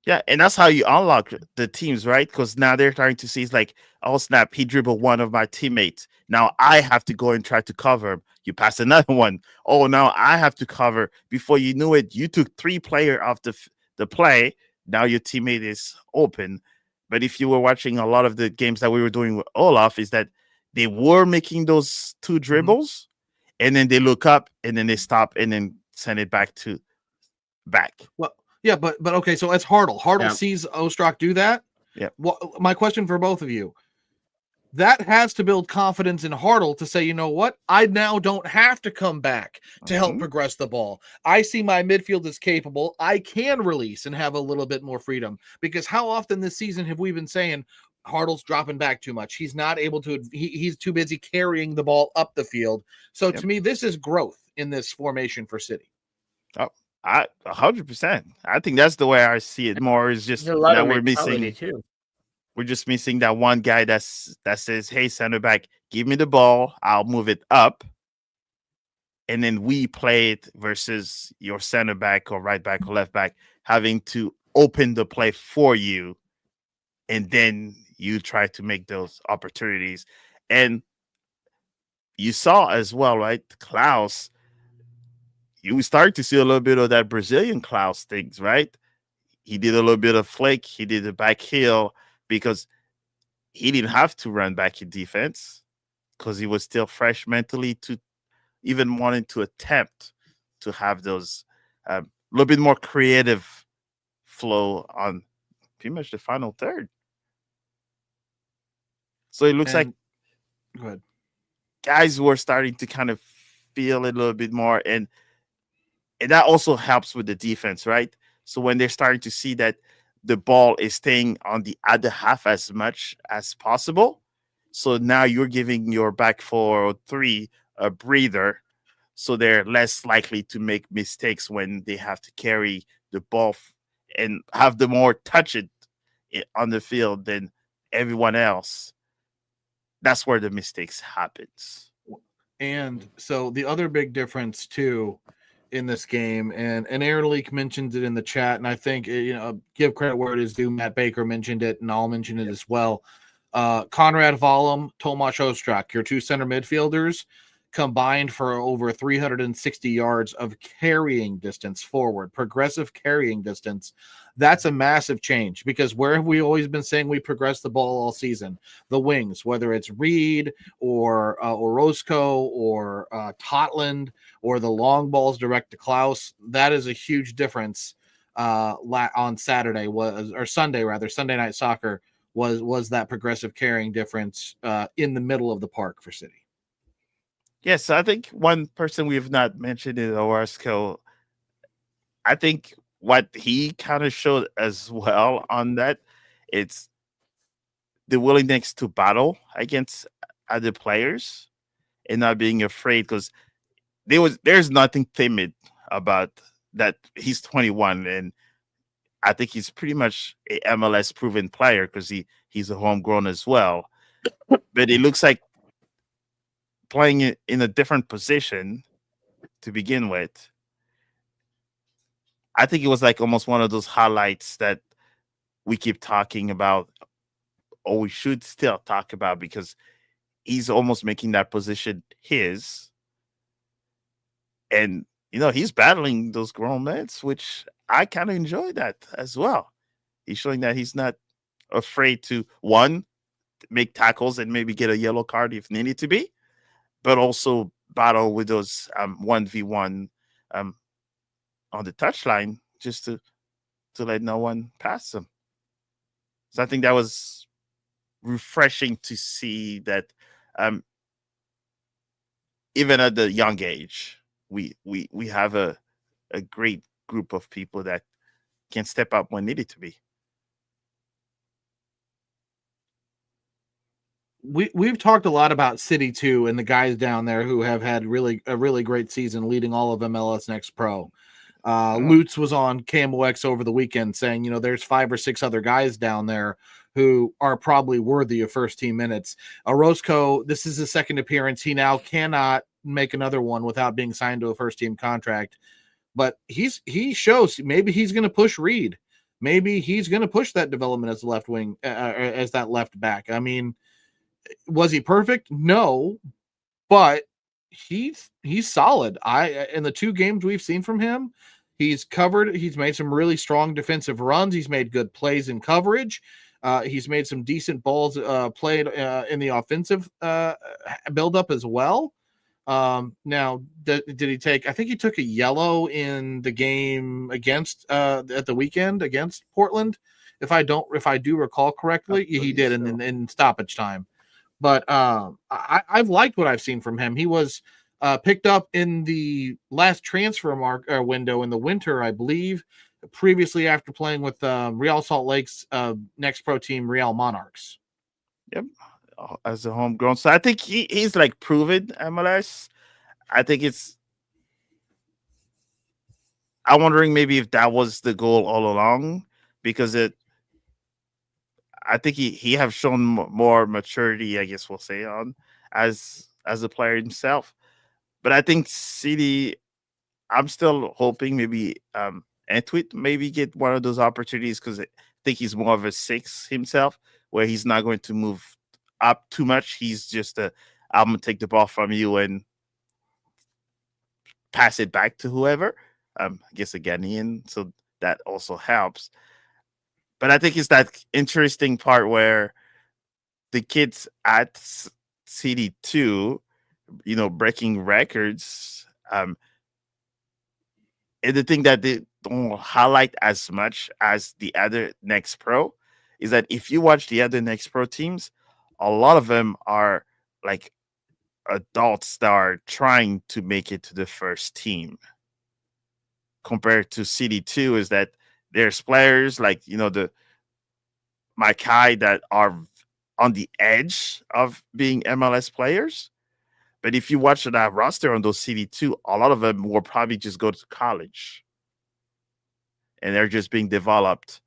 Yeah, and that's how you unlock the teams, right? Because now they're trying to see, it's like, oh snap, he dribbled one of my teammates. Now I have to go and try to cover him. You pass another one. Oh, now I have to cover. Before you knew it, you took 3 players off the play. Now your teammate is open. But if you were watching a lot of the games that we were doing with Olaf, is that they were making those 2 dribbles, and then they look up, and then they stop, and then send it back. Well, yeah, but okay, so it's Hartel. Hartel sees Ostrák do that. Yeah. Well, my question for both of you, that has to build confidence in Hartel to say, you know what, I now don't have to come back to help progress the ball. I see my midfield is capable. I can release and have a little bit more freedom. Because how often this season have we been saying Hartel's dropping back too much? He's not able to. He's too busy carrying the ball up the field. So to me, this is growth in this formation for City. 100%. I think that's the way I see it more. Is just a lot that of we're missing too. We're just missing that one guy that says, "Hey, center back, give me the ball. I'll move it up," and then we play it versus your center back or right back or left back having to open the play for you, and then you try to make those opportunities. And you saw as well, right, Klaus. You start to see a little bit of that Brazilian Klaus things, right? He did a little bit of flick. He did a back heel because he didn't have to run back in defense because he was still fresh mentally to even wanting to attempt to have those a little bit more creative flow on pretty much the final third. So it looks like guys were starting to kind of feel a little bit more, and that also helps with the defense, right? So when they're starting to see that the ball is staying on the other half as much as possible, so now you're giving your back 4 or 3 a breather, so they're less likely to make mistakes when they have to carry the ball and have the more touch it on the field than everyone else. That's where the mistakes happens. And so the other big difference too in this game, and Aaron Leak mentioned it in the chat, and I think, give credit where it is due. Matt Baker mentioned it, and I'll mention it as well. Konrad Wallem, Tomáš Ostrák, your 2 center midfielders, combined for over 360 yards of carrying distance forward, progressive carrying distance. That's a massive change, because where have we always been saying we progress the ball all season? The wings, whether it's Reed or Orozco or Totland, or the long balls direct to Klaus. That is a huge difference. On Sunday Night Soccer was that progressive carrying difference in the middle of the park for City. Yes, I think one person we've not mentioned is Orozco. I think what he kind of showed as well on that, it's the willingness to battle against other players and not being afraid, because there's nothing timid about that. He's 21, and I think he's pretty much a MLS proven player because he's a homegrown as well. But it looks like playing it in a different position to begin with. I think it was like almost one of those highlights that we keep talking about, or we should still talk about, because he's almost making that position his. And, he's battling those grown men, which I kind of enjoy that as well. He's showing that he's not afraid to, one, make tackles and maybe get a yellow card if needed to be, but also battle with those 1v1 on the touchline just to let no one pass him. So I think that was refreshing to see that even at the young age, we have a great group of people that can step up when needed to be. We've talked a lot about City 2 and the guys down there who have had a really great season leading all of MLS Next Pro. Lutz was on KMOX over the weekend saying, there's 5 or 6 other guys down there who are probably worthy of first team minutes. Orozco, this is his second appearance. He now cannot make another one without being signed to a first team contract. But he shows maybe he's going to push Reed. Maybe he's going to push that development as the left wing, as that left back. I mean, was he perfect? No, but he's solid. In the 2 games we've seen from him, he's made some really strong defensive runs. He's made good plays in coverage. He's made some decent balls played in the offensive buildup as well. Now, did he take? I think he took a yellow in the game against at the weekend against Portland. If I do recall correctly, he did in stoppage time. But I've liked what I've seen from him. He was picked up in the last transfer window in the winter, I believe, previously after playing with Real Salt Lake's next pro team, Real Monarchs. Yep, as a homegrown. So I think he's like proven MLS. I think I'm wondering maybe if that was the goal all along, because I think he have shown more maturity, I guess we'll say, on as a player himself. But I think City, I'm still hoping maybe Antwit maybe get one of those opportunities, because I think he's more of a 6 himself, where he's not going to move up too much. He's just I'm gonna take the ball from you and pass it back to whoever. I guess a Ghanaian, so that also helps. But I think it's that interesting part where the kids at City 2, breaking records. And the thing that they don't highlight as much as the other Next Pro is that if you watch the other Next Pro teams, a lot of them are like adults that are trying to make it to the first team. Compared to City 2, is that there's players like, the Makai that are on the edge of being MLS players. But if you watch that roster on those City 2, a lot of them will probably just go to college. And they're just being developed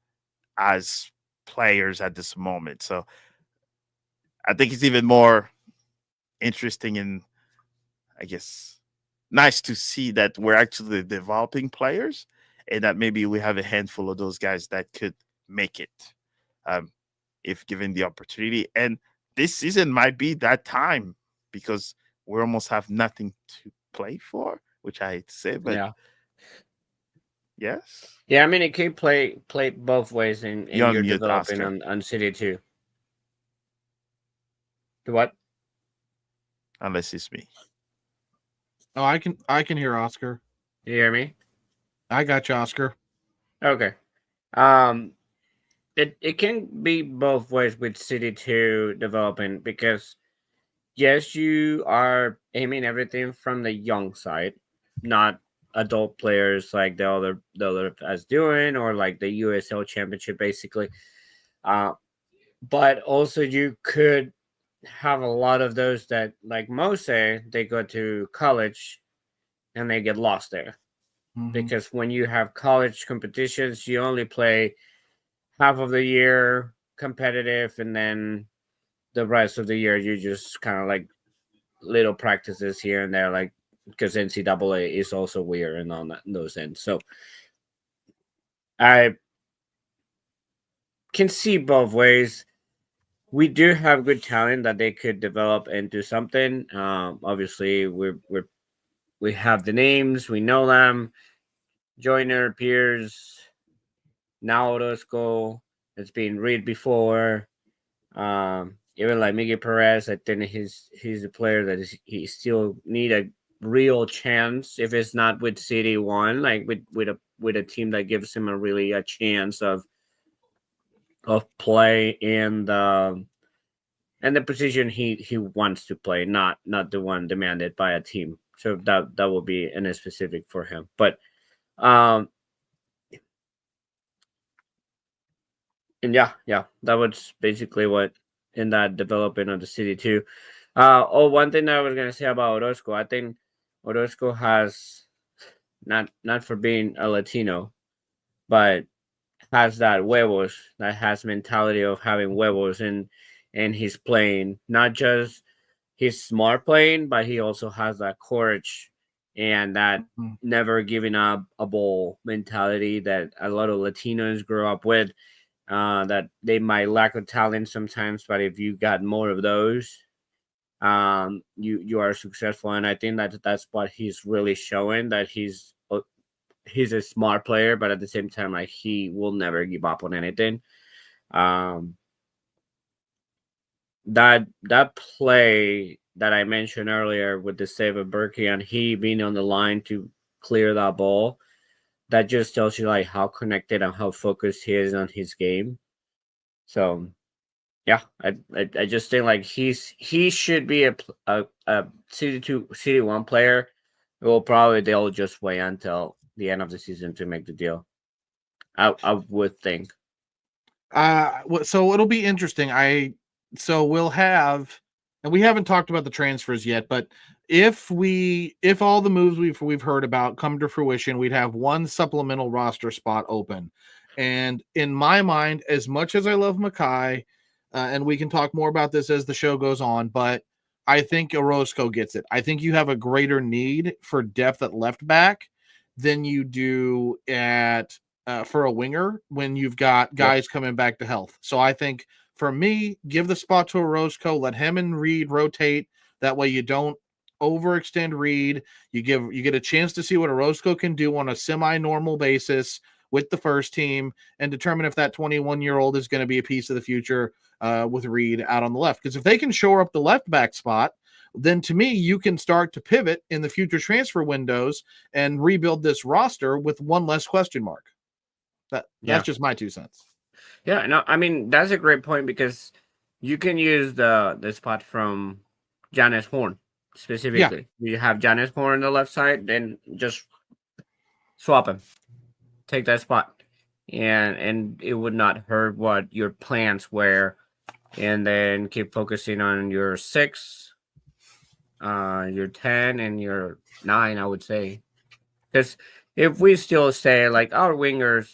as players at this moment. So I think it's even more interesting and, I guess, nice to see that we're actually developing players, and that maybe we have a handful of those guys that could make it if given the opportunity. And this season might be that time, because we almost have nothing to play for, which I hate to say, but yeah. Yes. Yeah, I mean, it can play both ways in You're on your mute, developing Oscar. on City 2. The what? Unless it's me. Oh, I can hear Oscar. You hear me? I got you, Oscar. Okay. It can be both ways with City 2 developing, because yes, you are aiming everything from the young side, not adult players like the other guys doing, or like the USL Championship, basically. But also you could have a lot of those that, like Mose, they go to college and they get lost there. Because when you have college competitions, you only play half of the year competitive, and then the rest of the year you just kind of like little practices here and there, like because NCAA is also weird and on those ends. So I can see both ways. We do have good talent that they could develop into something. Obviously, we have the names, we know them. Joyner, Pierce, now Orozco. It's been read before. Even like Miguel Perez, I think he's a player that he still need a real chance. If it's not with City One, like with a team that gives him a chance of play in the position he wants to play, not the one demanded by a team. So that will be in a specific for him. But and yeah, that was basically what in that development of the city too. One thing that I was gonna say about Orozco, I think Orozco has not for being a Latino, but has that huevos, that has mentality of having huevos and he's playing, not just he's smart playing, but he also has that courage and that never giving up a ball mentality that a lot of Latinos grow up with. That they might lack of talent sometimes, but if you got more of those, you are successful. And I think that's what he's really showing, that he's a smart player, but at the same time, like he will never give up on anything. That play that I mentioned earlier with the save of Berkey and he being on the line to clear that ball, that just tells you like how connected and how focused he is on his game. So yeah, I just think like he should be a City One player. Well, probably they'll just wait until the end of the season to make the deal. I would think. So it'll be interesting. We'll have, and we haven't talked about the transfers yet, but if all the moves we've heard about come to fruition, we'd have one supplemental roster spot open. And in my mind, as much as I love Mackay, and we can talk more about this as the show goes on, but I think Orozco gets it. I think you have a greater need for depth at left back than you do at for a winger when you've got guys coming back to health. So I think for me, give the spot to Orozco, let him and Reed rotate. That way you don't overextend Reed. You get a chance to see what Orozco can do on a semi-normal basis with the first team and determine if that 21-year-old is going to be a piece of the future with Reed out on the left. Because if they can shore up the left back spot, then to me, you can start to pivot in the future transfer windows and rebuild this roster with one less question mark. That's just my 2 cents. Yeah, no, I mean that's a great point because you can use the spot from Janis Horn specifically. Yeah. You have Janis Horn on the left side, then just swap him, take that spot, and it would not hurt what your plans were, and then keep focusing on your 6, your 10, and your 9. I would say, because if we still say like our wingers.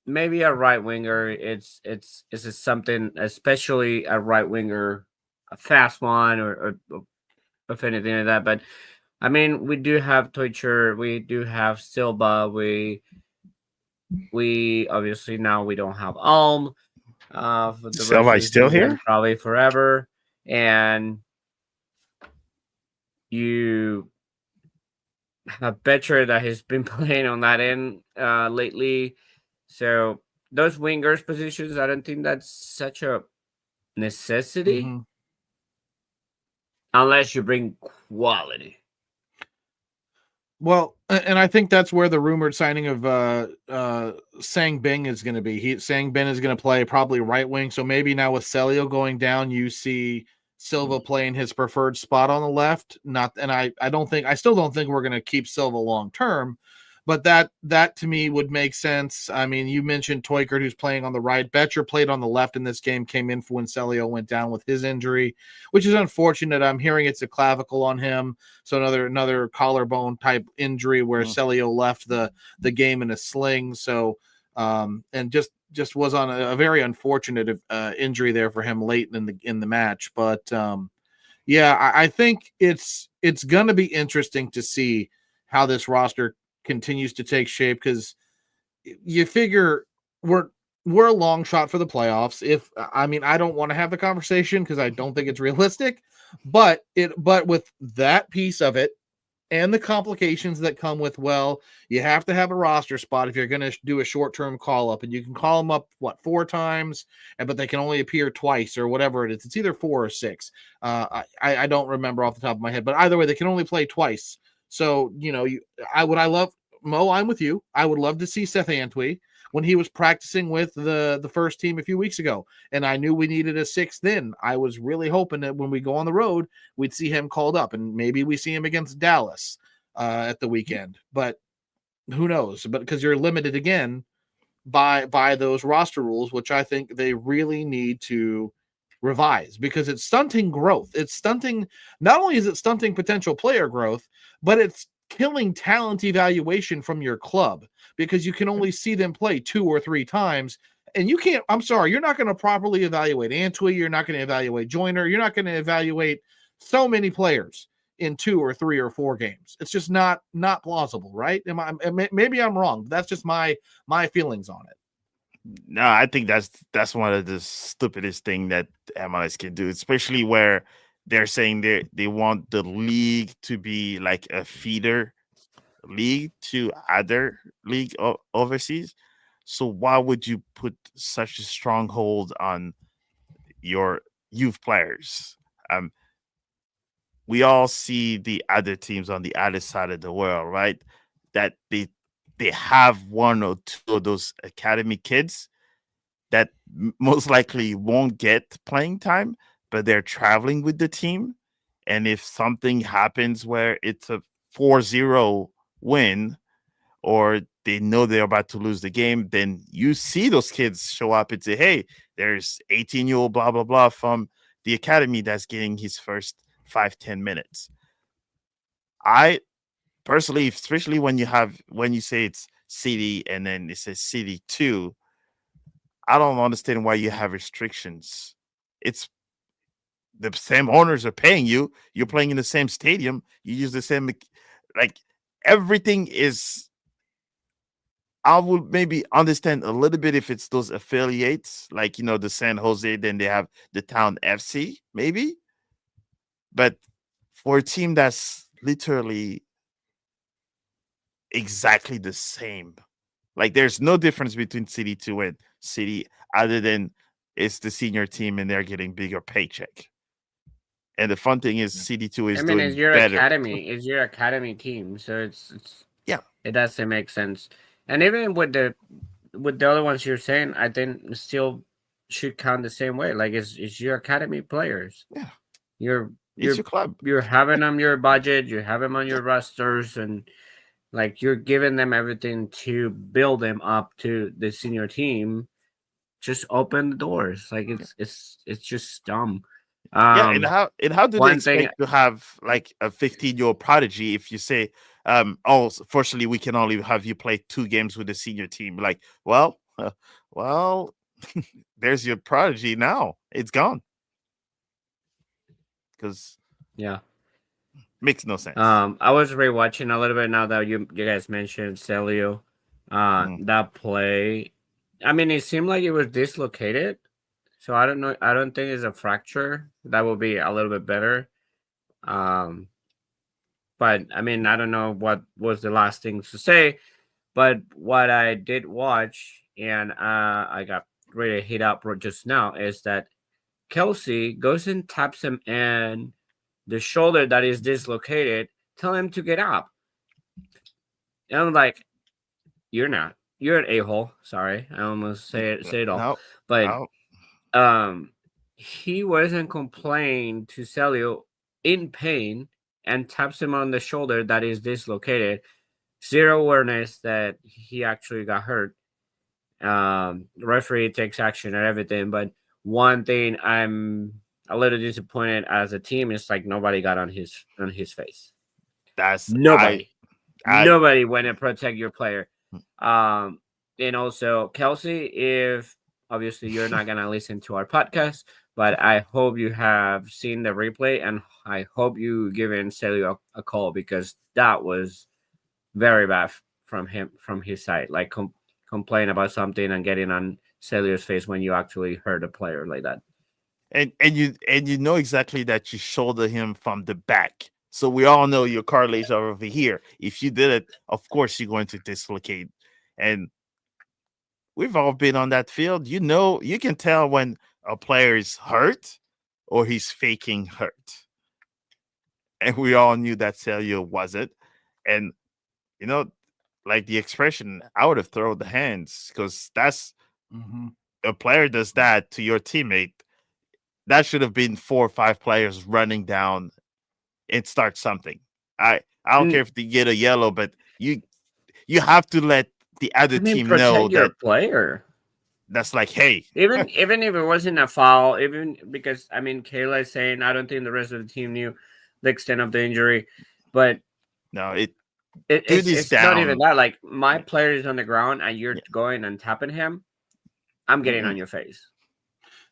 Maybe a right winger. It's something, especially a right winger, a fast one, or if anything like that. But I mean, we do have Teucher, we do have Silva, we obviously now we don't have Alm. For the Silva is still here, probably forever, and you have Betcher that has been playing on that end lately. So those wingers positions, I don't think that's such a necessity unless you bring quality. Well, and I think that's where the rumored signing of Sang Bing is going to be. Sang Bing is going to play probably right wing. So maybe now with Celio going down, you see Silva playing his preferred spot on the left. I still don't think we're going to keep Silva long term. But that to me would make sense. I mean, you mentioned Toykert, who's playing on the right. Betcher played on the left in this game, came in for when Celio went down with his injury, which is unfortunate. I'm hearing it's a clavicle on him, so another collarbone type injury where Celio left the game in a sling. So and just was on a very unfortunate injury there for him late in the match. But yeah, I think it's going to be interesting to see how this roster continues to take shape, because you figure we're a long shot for the playoffs. I don't want to have the conversation because I don't think it's realistic, but with that piece of it and the complications that come with, well, you have to have a roster spot if you're going to do a short-term call-up, and you can call them up, 4 times, but they can only appear twice or whatever it is. It's either 4 or 6. I don't remember off the top of my head, but either way, they can only play twice. So, Mo, I'm with you. I would love to see Seth Antwi when he was practicing with the first team a few weeks ago, and I knew we needed a 6th then. I was really hoping that when we go on the road, we'd see him called up, and maybe we see him against Dallas at the weekend. But who knows? But because you're limited again by those roster rules, which I think they really need to revise, because it's stunting growth. It's stunting. Not only is it stunting potential player growth, but it's killing talent evaluation from your club, because you can only see them play 2 or 3 times, and you can't. I'm sorry, you're not going to properly evaluate Antwi. You're not going to evaluate Joyner. You're not going to evaluate so many players in 2 or 3 or 4 games. It's just not plausible, right? Maybe I'm wrong, but that's just my feelings on it. No, I think that's one of the stupidest thing that MLS can do, especially where they're saying they want the league to be like a feeder league to other league overseas. So why would you put such a stronghold on your youth players? We all see the other teams on the other side of the world, right? That they have 1 or 2 of those academy kids that most likely won't get playing time, but they're traveling with the team. And if something happens where it's a 4-0 win, or they know they're about to lose the game, then you see those kids show up and say, hey, there's 18-year-old blah, blah, blah from the academy that's getting his first 5-10 minutes. I personally, especially when you say it's City and then it says City 2, I don't understand why you have restrictions. It's the same owners are paying you. You're playing in the same stadium. You use the same, like, everything is. I would maybe understand a little bit if it's those affiliates, like, the San Jose, then they have the Town FC, maybe. But for a team that's literally exactly the same, like, there's no difference between City 2 and City other than it's the senior team and they're getting bigger paycheck. And the fun thing is City 2 is doing it's your better. academy. It's your academy team, so it's Yeah. It doesn't make sense. And even with the other ones you're saying, I think it still should count the same way. Like it's your academy players. Yeah. It's your club. You're having on your budget. You have them on your rosters, and like you're giving them everything to build them up to the senior team. Just open the doors. Like it's just dumb. And how do they expect to have like a 15-year-old prodigy if you say, fortunately we can only have you play 2 games with the senior team? Like, well, there's your prodigy now. It's gone. Because makes no sense. I was rewatching a little bit now that you guys mentioned Celio. That play, I mean, it seemed like it was dislocated. So I don't know. I don't think it's a fracture. That will be a little bit better. But I mean, I don't know what was the last thing to say. But what I did watch, and I got really hit up just now, is that Kelsey goes and taps him in the shoulder that is dislocated. Tell him to get up. And I'm like, you're not. You're an a-hole. Sorry, I almost say it all. No, but he wasn't complaining to Celio in pain and taps him on the shoulder that is dislocated. zero awareness that he actually got hurt. The referee takes action and everything, but one thing I'm a little disappointed as a team is like nobody got on his face. That's Nobody. I Nobody went and protect your player. And also Kelsey, if obviously you're not gonna listen to our podcast, but I hope you have seen the replay and I hope you given Celio a call because that was very bad from his side. Like complain about something and getting on Celio's face when you actually hurt a player like that. and you know exactly that you shoulder him from the back. So we all know your cartilage are over here. If you did it, of course you're going to dislocate. And we've all been on that field. You know, you can tell when a player is hurt or he's faking hurt. And we all knew that Celio wasn't. And you know, like the expression, I would have thrown the hands because that's a player does that to your teammate. That should have been 4 or 5 players running down and start something. I don't care if they get a yellow, but you have to let the other team know protect your that player. That's like, hey, even if it wasn't a foul, even because I mean Kayla is saying I don't think the rest of the team knew the extent of the injury, but no, it's not even that. Like my player is on the ground and you're going and tapping him, I'm getting on your face.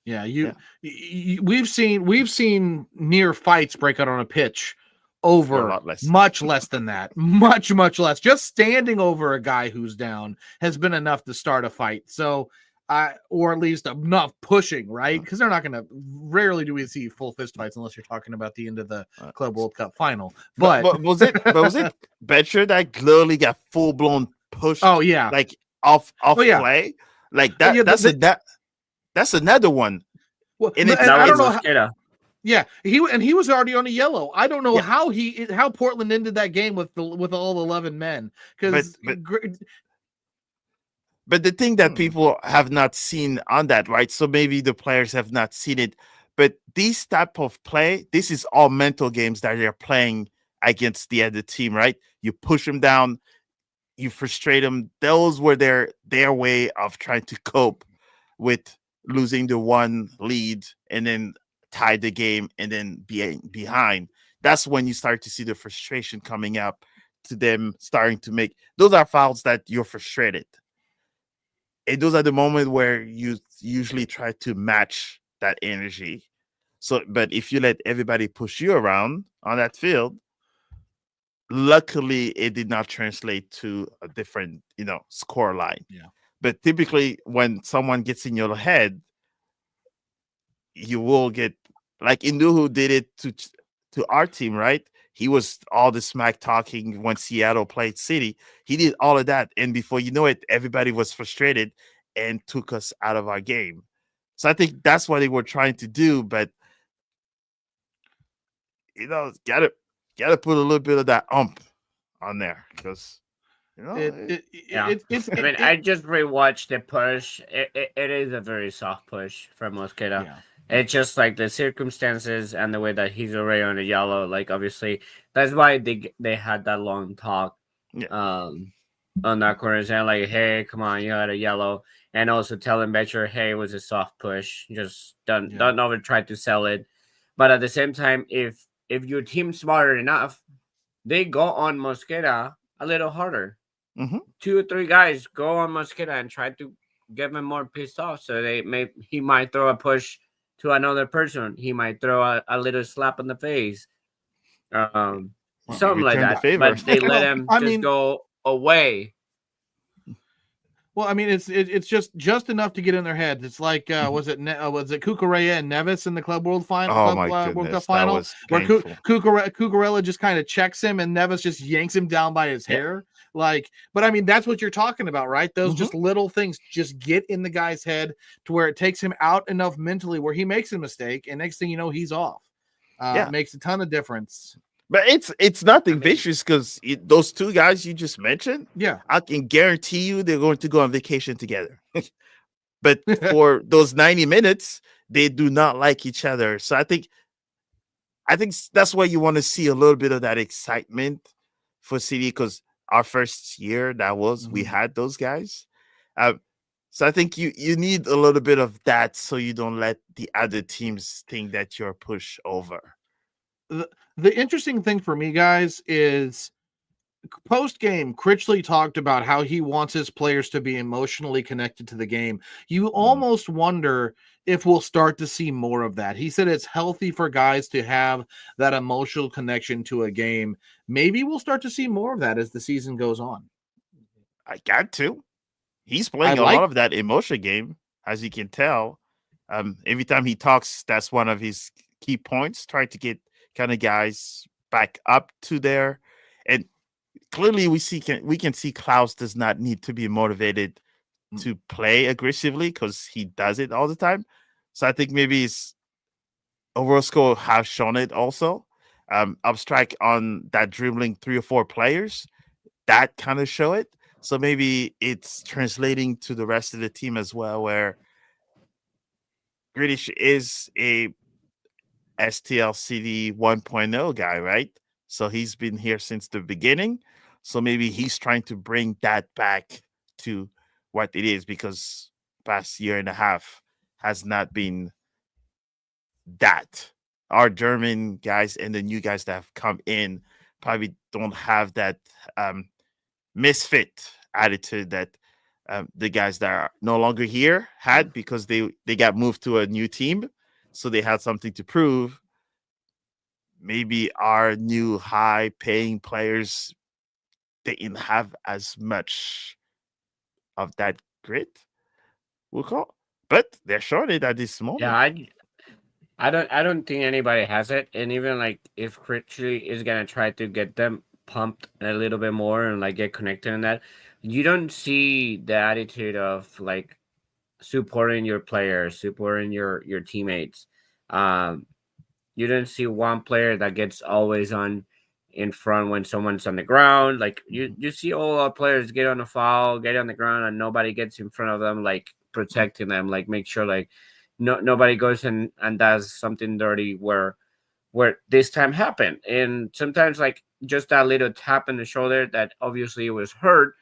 Yeah, we've seen near fights break out on a pitch over much less than that. Much less. Just standing over a guy who's down has been enough to start a fight. So or at least enough pushing, right? Because they're not going to. Rarely do we see full fist fights unless you're talking about the end of the Club World Cup final. But was it Betcher that clearly got full blown pushed? Oh yeah, like off play, like that. Yeah, that's another one. Well, and I don't know how. Yeah, he was already on a yellow. I don't know how Portland ended that game with all 11 men because. But the thing that people have not seen on that, right? So maybe the players have not seen it, but these type of play, this is all mental games that they're playing against the other team, right? You push them down, you frustrate them. Those were their way of trying to cope with losing the one lead and then tie the game and then being behind. That's when you start to see the frustration coming up to them starting to make. Those are fouls that you're frustrated. And those are the moments where you usually try to match that energy. So, but if you let everybody push you around on that field, luckily it did not translate to a different, score line. Yeah. But typically when someone gets in your head, you will get like Induhu did it to our team, right? He was all the smack talking when Seattle played City. He did all of that. And before you know it, everybody was frustrated and took us out of our game. So I think that's what they were trying to do. But, gotta put a little bit of that on there because, I just rewatched the push. It is a very soft push from Mosqueda. Yeah. It's just like the circumstances and the way that he's already on the yellow. Like obviously, that's why they had that long talk on that corner saying like, "Hey, come on, you had a yellow," and also telling Betcher, "Hey, it was a soft push. Just don't over try to sell it." But at the same time, if your team's smarter enough, they go on Mosqueda a little harder. 2 or 3 guys go on Mosqueda and try to get him more pissed off. So he might throw a push to another person. He might throw a little slap in the face, something like that. But they let him go away. Well, I mean, it's just enough to get in their head. It's like was it Cucurella and Neves in the Club World Final? Oh my goodness, World Cup final, where Cucurella just kind of checks him and Neves just yanks him down by his hair. But I mean, that's what you're talking about, right? Those just little things just get in the guy's head to where it takes him out enough mentally where he makes a mistake, and next thing you know, he's off. It makes a ton of difference. But it's nothing vicious because those 2 guys you just mentioned, I can guarantee you they're going to go on vacation together. But for those 90 minutes, they do not like each other. So I think that's why you want to see a little bit of that excitement for City because our first year that was we had those guys. So I think you need a little bit of that so you don't let the other teams think that you're push over. The interesting thing for me, guys, is post game, Critchley talked about how he wants his players to be emotionally connected to the game. You almost wonder if we'll start to see more of that. He said it's healthy for guys to have that emotional connection to a game. Maybe we'll start to see more of that as the season goes on. I got to. He's I playing a like lot of that emotion game, as you can tell. Every time he talks, that's one of his key points, trying to get kind of guys back up to there. And clearly we can see Klaus does not need to be motivated to play aggressively because he does it all the time. So I think maybe his overall score have shown it also. Upstrike on that dribbling 3 or 4 players, that kind of show it. So maybe it's translating to the rest of the team as well, where British is a STL City 1.0 guy, right? So he's been here since the beginning. So maybe he's trying to bring that back to what it is, because past year and a half has not been that. Our German guys and the new guys that have come in probably don't have that misfit attitude that the guys that are no longer here had, because they got moved to a new team, so they had something to prove. Maybe our new high paying players didn't have as much of that grit, we'll call, but they're showing it at this moment. Yeah, I don't think anybody has it. And even like if Critchley is gonna try to get them pumped a little bit more and like get connected in that, you don't see the attitude of like supporting your players, supporting your teammates. Um, you don't see one player that gets always on in front when someone's on the ground. Like you see all our players get on a foul, get on the ground, and nobody gets in front of them, like protecting them, like make sure like nobody goes and does something dirty where this time happened. And sometimes like just that little tap on the shoulder that obviously it was hurt,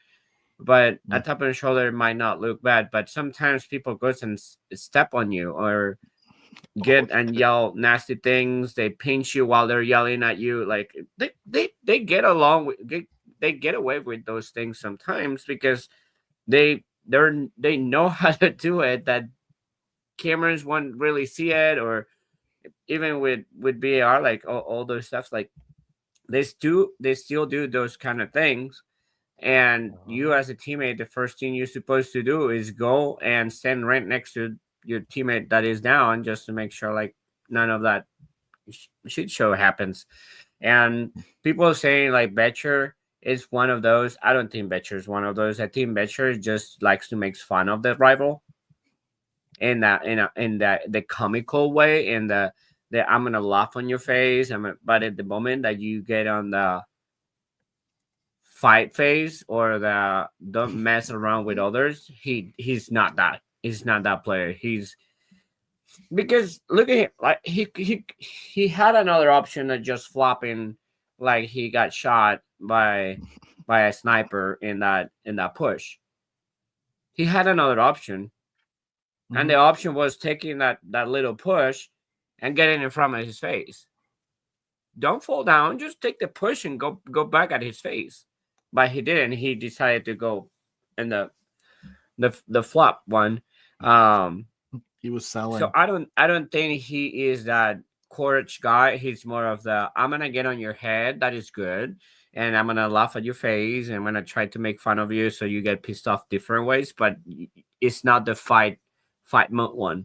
but a tap on the shoulder might not look bad. But sometimes people goes and step on you or get and yell nasty things. They pinch you while they're yelling at you. Like they get along with they get away with those things sometimes because they know how to do it, that cameras won't really see it, or even with VAR, like all those stuff, like they still do those kind of things. And you as a teammate, the first thing you're supposed to do is go and stand right next to your teammate that is down, just to make sure like none of that shit show happens. And people saying like Betcher is one of those. I don't think Betcher is one of those. I think Betcher just likes to make fun of the rival in that in that the comical way, in the I'm gonna laugh on your face. But at the moment that you get on the fight phase or the don't mess around with others, he's not that. He's not that player. He's because look at him, like he had another option of just flopping, like he got shot by a sniper in that push. He had another option, and the option was taking that little push and getting in front of his face. Don't fall down, just take the push and go back at his face. But he didn't. He decided to go in the flop one. He was selling. So I don't think he is that courage guy. He's more of the I'm gonna get on your head. That is good, and I'm gonna laugh at your face, and I'm gonna try to make fun of you so you get pissed off different ways. But it's not the fight mode one.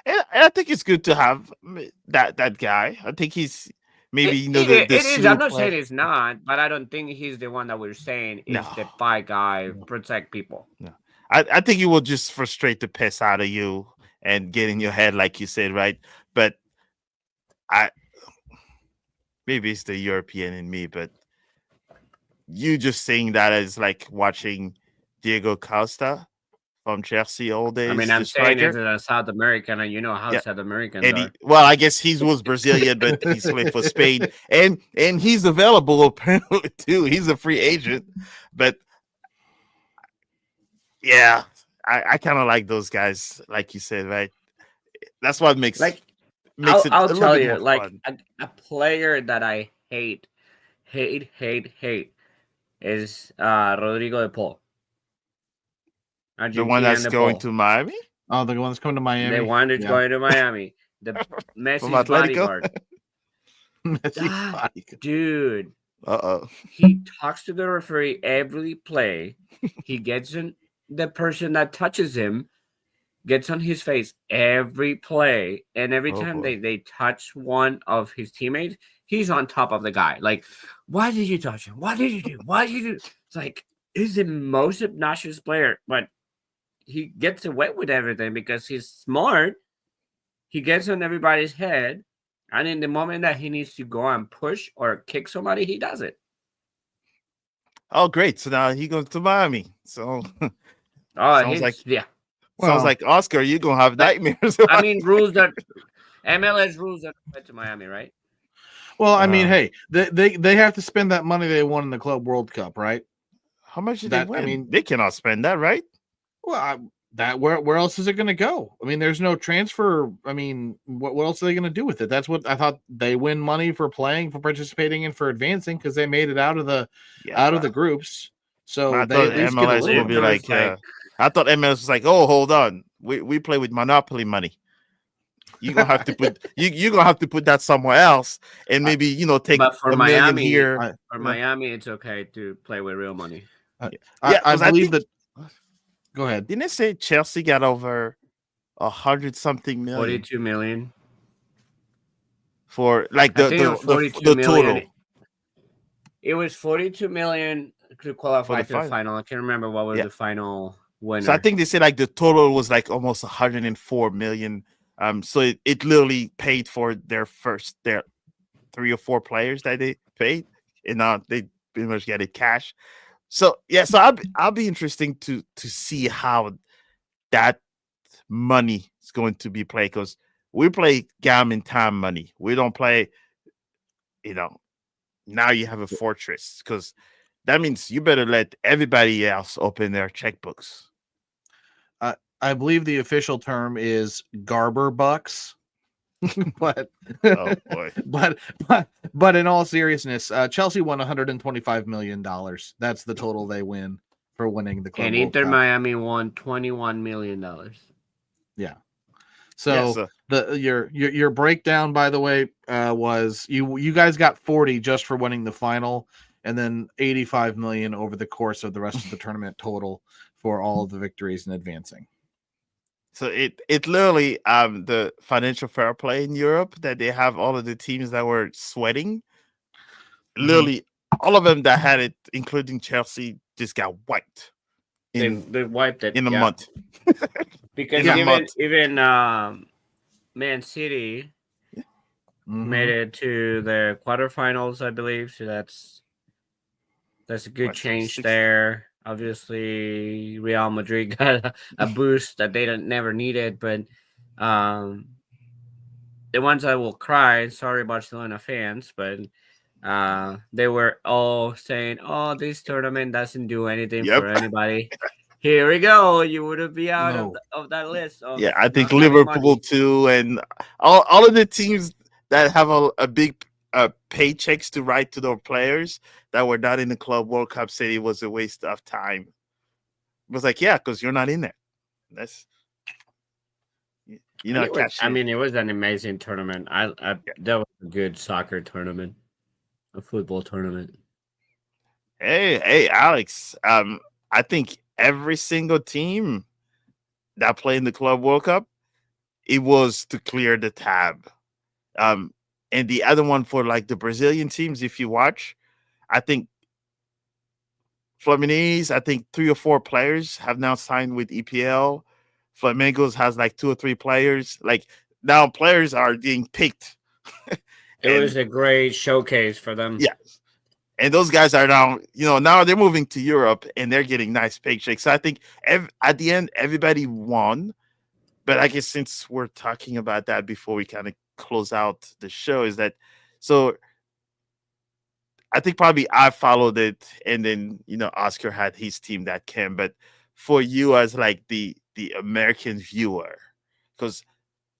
And I think it's good to have that guy. I think he's maybe the It is. I'm not saying play. it's not, but I don't think he's the one that we're saying is No. the fight guy, protect people. No. I think he will just frustrate the piss out of you and get in your head, like you said, right? But I maybe it's the European in me, but you just saying that as like watching Diego Costa from Chelsea all days. I mean, I'm saying it's a South American, and you know how South Americans are. Well, I guess he was Brazilian, but he's played for Spain, and he's available apparently too. He's a free agent, but yeah, I kind of like those guys, like you said, right? That's what makes like. Makes I'll tell you, like fun. a player that I hate is Rodrigo de Paul. The one that's going to Miami? Oh, the one that's coming to Miami. The one that's going to Miami. The Messi's bodyguard. Messi's bodyguard. Dude. Uh-oh. He talks to the referee every play. He gets in the person that touches him, gets on his face every play, and every time they touch one of his teammates, he's on top of the guy. Like, why did you touch him? What did you do? Why did you do? It's like, he's the most obnoxious player, but he gets away with everything because he's smart. He gets on everybody's head, and in the moment that he needs to go and push or kick somebody, he does it. Oh, great. So now he goes to Miami. So sounds like sounds like Oscar, you're gonna have nightmares. I mean, rules that MLS rules that apply to Miami, right? Well, I mean, hey, they have to spend that money they won in the Club World Cup, right? How much did they win? I mean, they cannot spend that, right? Well, where else is it going to go? I mean, there's no transfer. I mean, what else are they going to do with it? That's what I thought. They win money for playing, for participating, and for advancing because they made it out of the groups. So I thought MLS would be like. I thought MLS was like, oh, hold on, we play with Monopoly money. You're gonna have to put you're gonna have to put that somewhere else, and maybe take for Miami here. For Miami, it's okay to play with real money. I believe that. Go ahead. Didn't it say Chelsea got over 100-something million? 42 million for like the total. It was 42 million to qualify to the final. I can't remember what was the final winner. So I think they said like the total was like almost 104 million. So it literally paid for their 3 or 4 players that they paid, and now they pretty much get it cash. So I'll be interesting to see how that money is going to be played, because we play game time money. We don't play, now you have a fortress, because that means you better let everybody else open their checkbooks. I believe the official term is Garber bucks. but oh boy. but in all seriousness, Chelsea won $125 million. That's the total they win for winning the Club and World Inter Cup. Miami won $21 million. Yeah. So your breakdown, by the way, was you guys got 40 just for winning the final, and then 85 million over the course of the rest of the tournament total for all of the victories and advancing. So it literally the financial fair play in Europe, that they have all of the teams that were sweating. Literally all of them that had it, including Chelsea, just got wiped. They wiped it in a month. Because even Man City made it to the quarterfinals, I believe. So that's a good change there. Obviously, Real Madrid got a boost that they never needed, but the ones that will cry, sorry, Barcelona fans, but they were all saying, "Oh, this tournament doesn't do anything for anybody." Here we go. You wouldn't be out of that list. I think Liverpool too, and all of the teams that have a big paychecks to write to their players that were not in the Club World Cup said it was a waste of time. It was like, because you're not in there. That's I mean, it was an amazing tournament. That was a good soccer tournament, a football tournament. Hey, Alex. I think every single team that played in the Club World Cup, it was to clear the tab. And the other one for like the Brazilian teams, if you watch, I think Fluminense, 3 or 4 players have now signed with EPL. Flamengo's has like 2 or 3 players. Like now players are being picked. It was a great showcase for them. Yeah. And those guys are now, now they're moving to Europe and they're getting nice paychecks. So I think at the end, everybody won. But I guess since we're talking about that before we kind of close out the show, is that so I think probably I followed it, and then Oscar had his team that came. But for you as like the American viewer, because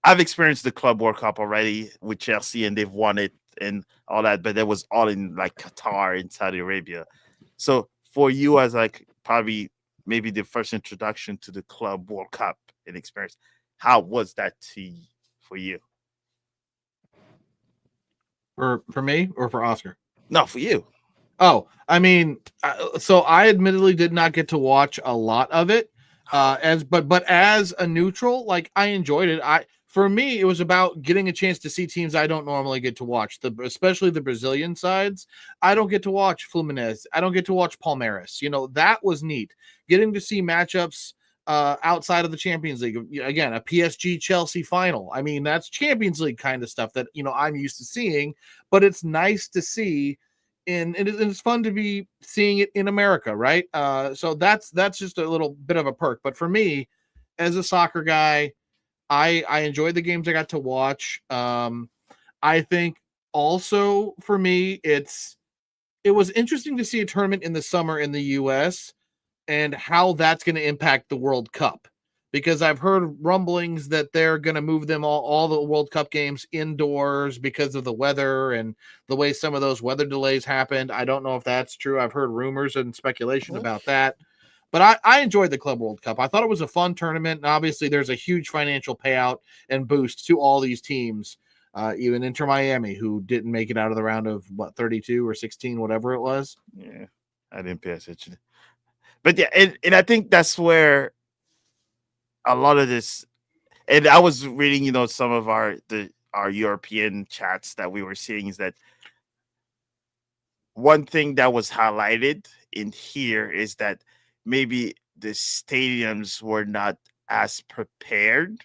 I've experienced the Club World Cup already with Chelsea, and they've won it and all that, but that was all in like Qatar and Saudi Arabia. So for you as like probably maybe the first introduction to the Club World Cup and experience, how was that for you? For me or for Oscar? No, for you. Oh, I mean, so I admittedly did not get to watch a lot of it. But as a neutral, like I enjoyed it. For me, it was about getting a chance to see teams I don't normally get to watch, especially the Brazilian sides. I don't get to watch Fluminense. I don't get to watch Palmeiras. That was neat. Getting to see matchups outside of the Champions League. Again, a PSG Chelsea final. I mean, that's Champions League kind of stuff that I'm used to seeing, but it's nice to see. And it's fun to be seeing it in America, right? So that's just a little bit of a perk. But for me, as a soccer guy, I enjoyed the games I got to watch. I think also for me, it was interesting to see a tournament in the summer in the US and how that's going to impact the World Cup. Because I've heard rumblings that they're going to move them all the World Cup games indoors because of the weather and the way some of those weather delays happened. I don't know if that's true. I've heard rumors and speculation about that. But I enjoyed the Club World Cup. I thought it was a fun tournament. And obviously, there's a huge financial payout and boost to all these teams, even Inter Miami, who didn't make it out of the round of, 32 or 16, whatever it was. Yeah, I didn't pay attention. But yeah, and I think that's where a lot of this, and I was reading, some of our European chats that we were seeing, is that one thing that was highlighted in here is that maybe the stadiums were not as prepared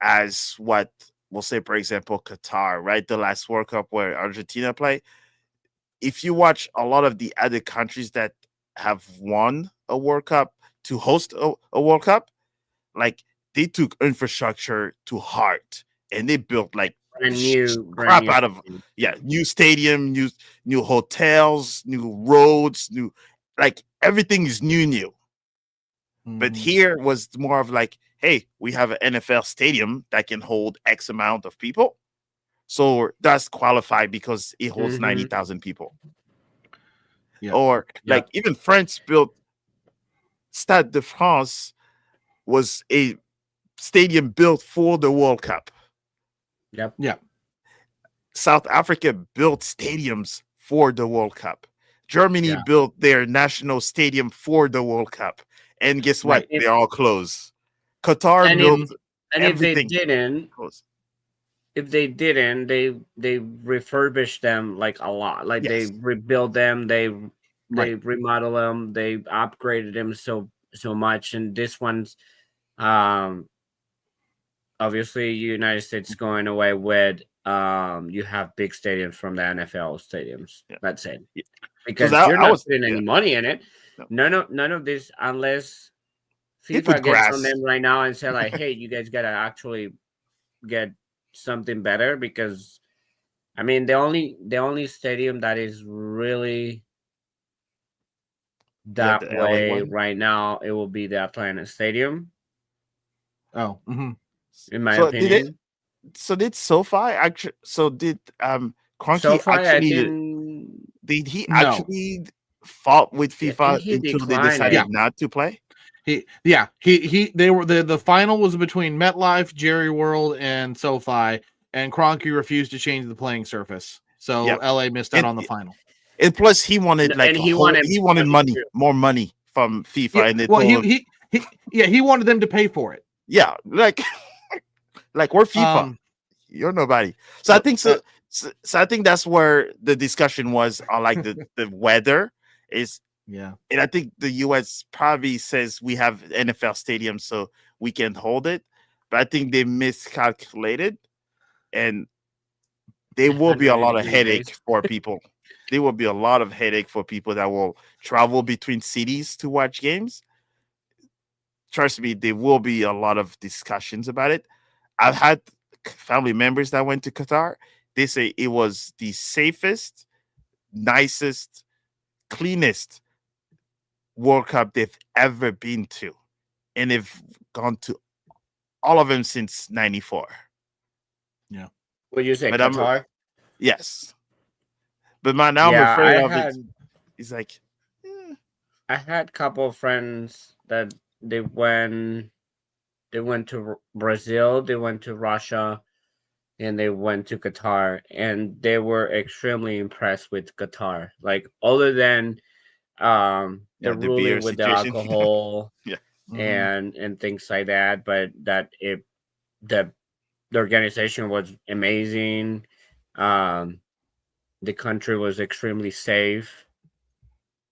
as what we'll say, for example, Qatar, right? The last World Cup where Argentina played. If you watch a lot of the other countries that have won a World Cup to host a World Cup, like they took infrastructure to heart and they built like crap out of new stadium, new hotels, new roads, new, like everything is new. But here was more of like, hey, we have an NFL stadium that can hold X amount of people, so that's qualified because it holds 90,000 people. Yeah. Or like even France built Stade de France was a stadium built for the World Cup. Yep. Yeah. South Africa built stadiums for the World Cup. Germany built their national stadium for the World Cup. And guess what? They're all closed. Qatar built everything. If they didn't, they refurbished them like a lot. Like they rebuilt them, they remodel them, they upgraded them so much. And this one's obviously United States going away with you have big stadiums from the NFL stadiums. That's it. Yeah. Because you're not putting any money in it. No. None of this, unless FIFA gets on them right now and say like, hey, you guys gotta actually get something better. Because I mean the only stadium that is really that way right now, it will be the Atlanta Stadium. Oh, in my opinion. Did SoFi actually? So did Kroenke actually? Did he actually fought with FIFA until they decided not to play? They were the final was between MetLife, Jerry World, and SoFi, and Kroenke refused to change the playing surface, so LA missed out on the final. And plus, he wanted he wanted money, more money from FIFA. He wanted them to pay for it. Yeah, like we're FIFA, you're nobody. So I think so I think that's where the discussion was on like the weather is. Yeah. And I think the US probably says we have NFL stadium so we can hold it. But I think they miscalculated and there will be a lot of headache for people. there will be a lot of headache for people that will travel between cities to watch games. Trust me, there will be a lot of discussions about it. I've had family members that went to Qatar. They say it was the safest, nicest, cleanest World Cup they've ever been to. And they've gone to all of them since 94. Yeah. Would you say But Qatar? yes. But now I'm Yeah, afraid of it. It's like, I had a couple of friends that they went to Brazil, they went to Russia, and they went to Qatar, and they were extremely impressed with Qatar. Like, other than the the beer ruling with the situation. alcohol Yeah. and things like that, but that the organization was amazing. The country was extremely safe.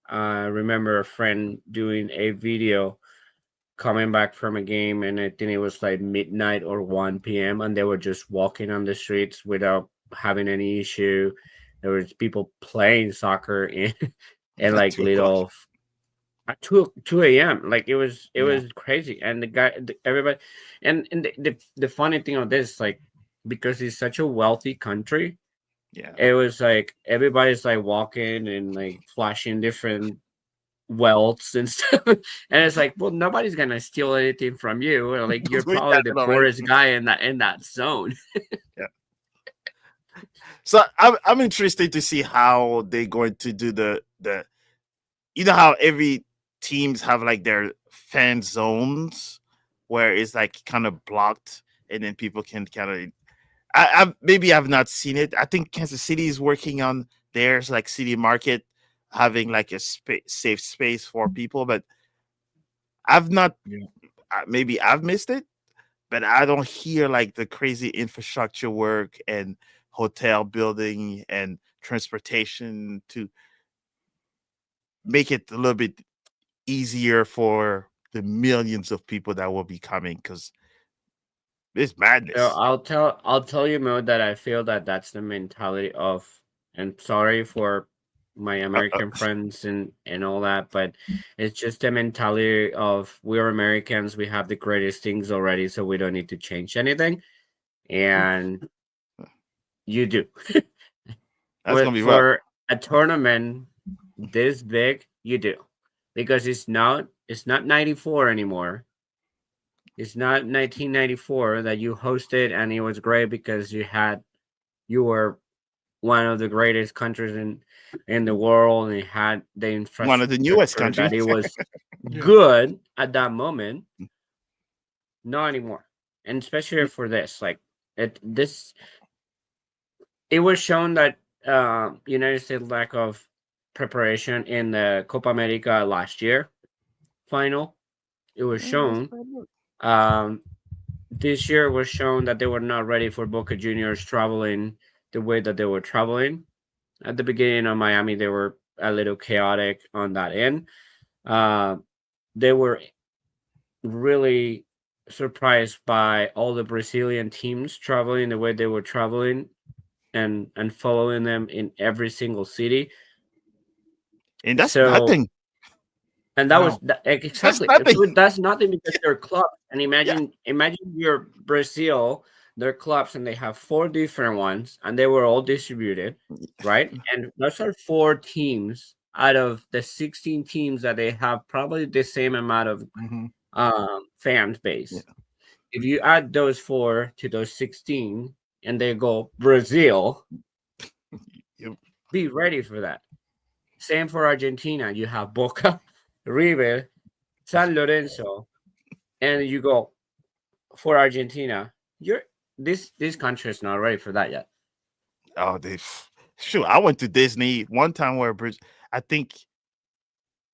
I remember a friend doing a video coming back from a game, and I think it was like midnight or 1 p.m., and they were just walking on the streets without having any issue. There was people playing soccer in and At like 2 o'clock. little at 2 a.m. Like, it was crazy. And the guy, everybody, and the funny thing of this, like, because it's such a wealthy country, Yeah. it was like everybody's like walking and like flashing different wealths and stuff. And it's like, well, nobody's gonna steal anything from you. Or, like, you're We probably had the it already. poorest guy in that zone. Yeah. So I'm interested to see how they're going to do the you know how every teams have like their fan zones where it's like kind of blocked and then people can kind of I've not seen it. I think Kansas City is working on theirs, like City Market, having like a safe space for people, but I've not. Yeah. Maybe I've missed it, but I don't hear like the crazy infrastructure work and hotel building and transportation to make it a little bit easier for the millions of people that will be coming because it's So madness. I'll tell you, Mo, that I feel that that's the mentality of, and sorry for my American friends and all that, but it's just the mentality of, we're Americans, we have the greatest things already, so we don't need to change anything. And you do. That's gonna be rough. For a tournament this big, you do, because it's not 94 anymore. It's not 1994 that you hosted and it was great because you were one of the greatest countries in the world, and it had the One of the newest infrastructure that countries. it was Yeah. good at that moment. Not anymore, and especially for this, like, it was shown that United States lack of preparation in the Copa America last year final. It was shown. This year was shown that they were not ready for Boca Juniors traveling the way that they were traveling. At the beginning of Miami, they were a little chaotic on that end. They were really surprised by all the Brazilian teams traveling the way they were traveling and following them in every single city. And that's So, nothing. and that No. was exactly That's nothing. so that's nothing, because they're clubs. And Yeah. imagine you're Brazil, they're clubs, and they have 4 different ones, and they were all distributed, right? And those are 4 teams out of the 16 teams that they have, probably the same amount of fan base. Yeah. If you add those 4 to those 16 and they go Brazil, Yep. be ready for that. Same for Argentina. You have Boca, River, San Lorenzo, and you go for Argentina. This country is not ready for that yet. Oh, shoot. I went to Disney one time where I think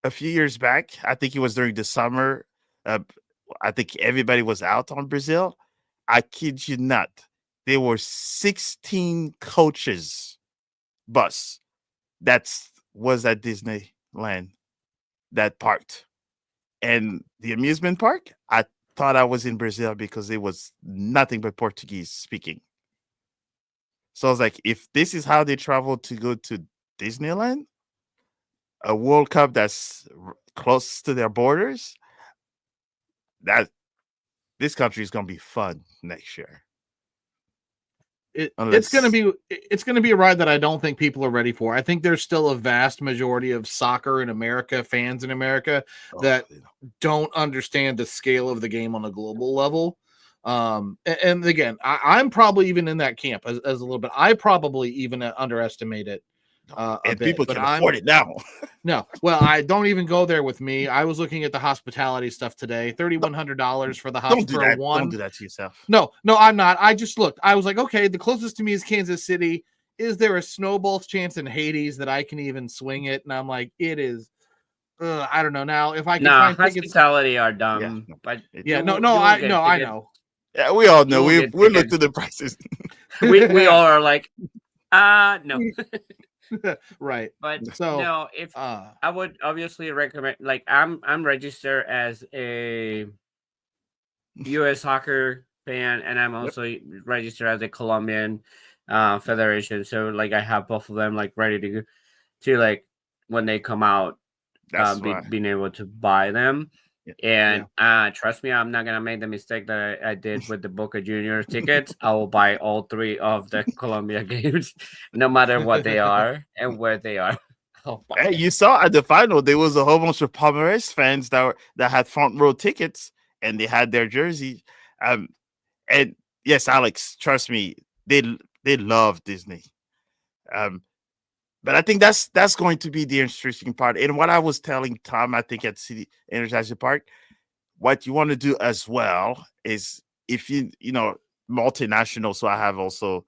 a few years back, I think it was during the summer. I think everybody was out on Brazil. I kid you not. There were 16 coaches bus that was at Disneyland that parked. And the amusement park, I thought I was in Brazil because it was nothing but Portuguese speaking. So I was like, if this is how they travel to go to Disneyland, a World Cup that's close to their borders, that this country is going to be fun next year. It's going to be a ride that I don't think people are ready for. I think there's still a vast majority of soccer in America, fans in America, that don't understand the scale of the game on a global level. And again, I'm probably even in that camp as a little bit. I probably even underestimate it. And people can afford it now. No, well, I don't even go there with me. I was looking at the hospitality stuff today. $3,100 for the hospital. Don't do that to yourself. No, I'm not. I just looked. I was like, okay, the closest to me is Kansas City. Is there a snowball's chance in Hades that I can even swing it? And I'm like, it is. I don't know. Now, if I can find hospitality tickets, are dumb. But I know. Yeah, we all know. We looked at the prices. we all are like, no. Right. But so no, if I would obviously recommend, like, I'm registered as a U.S. soccer fan, and I'm also registered as a Colombian federation. So like I have both of them like ready to go to, like, when they come out, being able to buy them. And trust me, I'm not gonna make the mistake that I did with the Boca Juniors tickets. I will buy all 3 of the Colombia games, no matter what they are and where they are. Hey, you saw at the final there was a whole bunch of Palmeiras fans that had front row tickets and they had their jersey. And yes, Alex, trust me, they love Disney. But I think that's going to be the interesting part. And what I was telling Tom, I think at City Energizer Park, what you want to do as well is, if you multinational. So I have also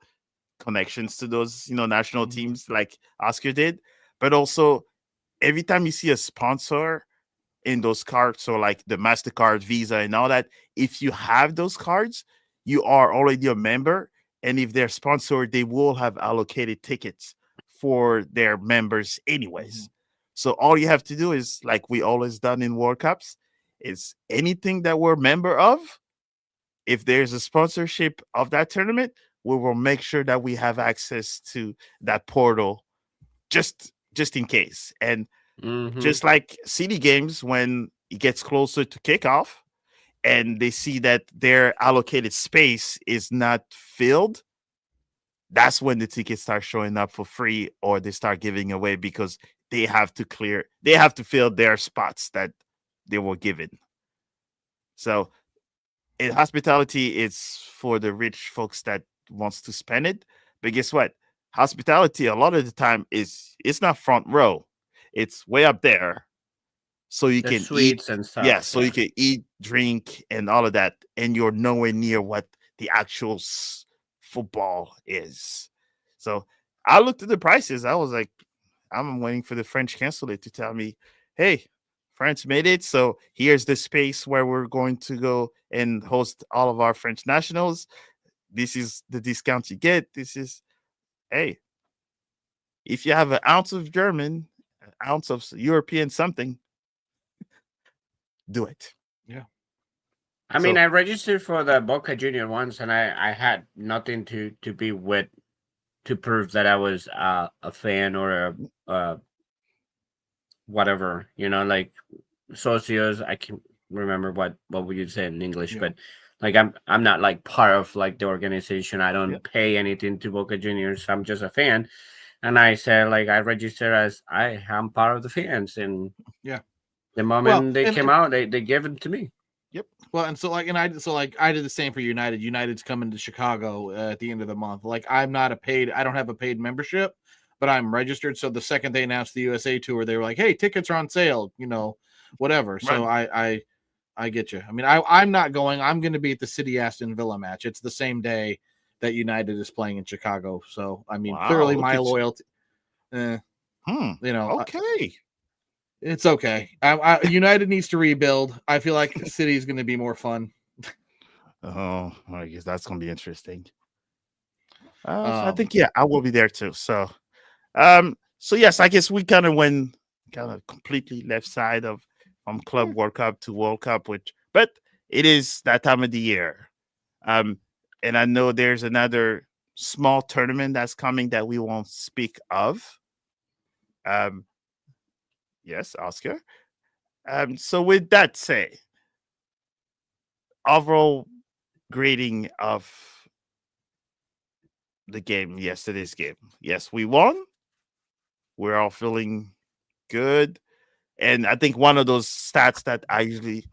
connections to those national teams like Oscar did, but also every time you see a sponsor in those cards, so like the MasterCard, Visa, and all that, if you have those cards, you are already a member, and if they're sponsored, they will have allocated tickets for their members anyways. So all you have to do is, like we always done in World Cups, is anything that we're a member of, if there's a sponsorship of that tournament, we will make sure that we have access to that portal just in case. And just like City Games, when it gets closer to kickoff and they see that their allocated space is not filled, that's when the tickets start showing up for free, or they start giving away, because they have to fill their spots that they were given. So in hospitality, it's for the rich folks that wants to spend it. But guess what? Hospitality, a lot of the time, it's not front row. It's way up there. So you can eat and stuff. Yeah, so you can eat, drink, and all of that, and you're nowhere near what the actual football is. So I looked at the prices. I was like, I'm waiting for the French chancellor to tell me, hey, France made it. So here's the space where we're going to go and host all of our French nationals. This is the discount you get. Hey, if you have an ounce of German, an ounce of European something, do it. Yeah. I mean, I registered for the Boca Junior once, and I had nothing to be with to prove that I was a fan or a whatever, like socios. I can't remember what would you say in English, but like I'm not like part of like the organization. I don't pay anything to Boca Juniors. I'm just a fan, and I said, like, I register as I am part of the fans, and the moment they came out, they gave it to me. Yep. Well, and so I did the same for United. United's coming to Chicago at the end of the month. Like, I don't have a paid membership, but I'm registered. So the second they announced the USA tour, they were like, hey, tickets are on sale, whatever. Right. So I get you. I mean, I'm not going. I'm going to be at the City Aston Villa match. It's the same day that United is playing in Chicago. So, I mean, clearly my loyalty. Okay. It's okay. United needs to rebuild. I feel like City is going to be more fun. Oh, I guess that's going to be interesting. So I think I will be there too. So, yes, I guess we kind of went completely left side from Club World Cup to World Cup, but it is that time of the year. And I know there's another small tournament that's coming that we won't speak of. Um, yes, Oscar. So with that say, overall grading of the game, yesterday's game. Yes, we won. We're all feeling good. And I think one of those stats that I usually,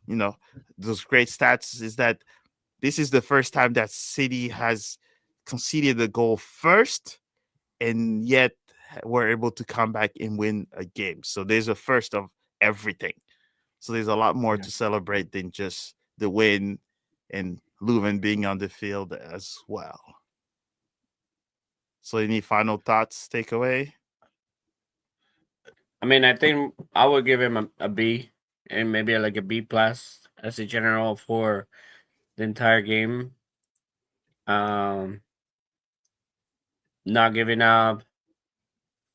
those great stats is that this is the first time that City has conceded the goal first, and yet we're able to come back and win a game. So there's a first of everything. So there's a lot more to celebrate than just the win and Löwen being on the field as well. So any final thoughts, takeaway? I mean, I think I would give him a B and maybe like a B plus as a general for the entire game. Not giving up,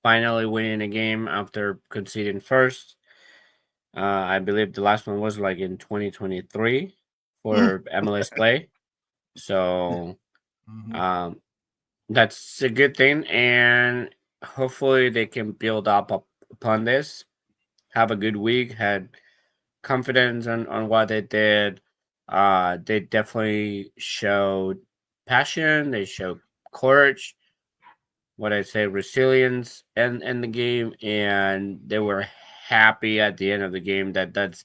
finally winning a game after conceding first. I believe the last one was like in 2023 for MLS play. So that's a good thing, and hopefully they can build up upon this. Have a good week. Had confidence on what they did. They definitely showed passion. They showed courage. What I say, resilience, and the game, and they were happy at the end of the game. That's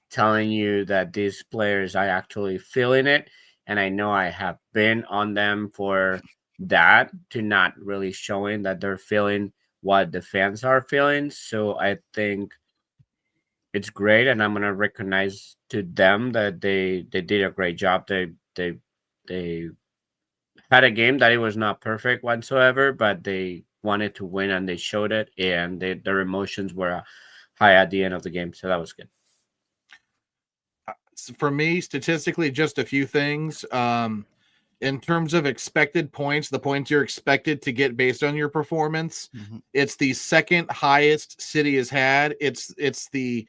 telling you that these players are actually feeling it, and I know I have been on them for that to not really showing that they're feeling what the fans are feeling. So I think it's great, and I'm gonna recognize to them that they did a great job. They had a game that it was not perfect whatsoever, but they wanted to win and they showed it, and their emotions were high at the end of the game. So that was good. For me, statistically, just a few things. In terms of expected points, the points you're expected to get based on your performance, it's the second highest City has had. It's the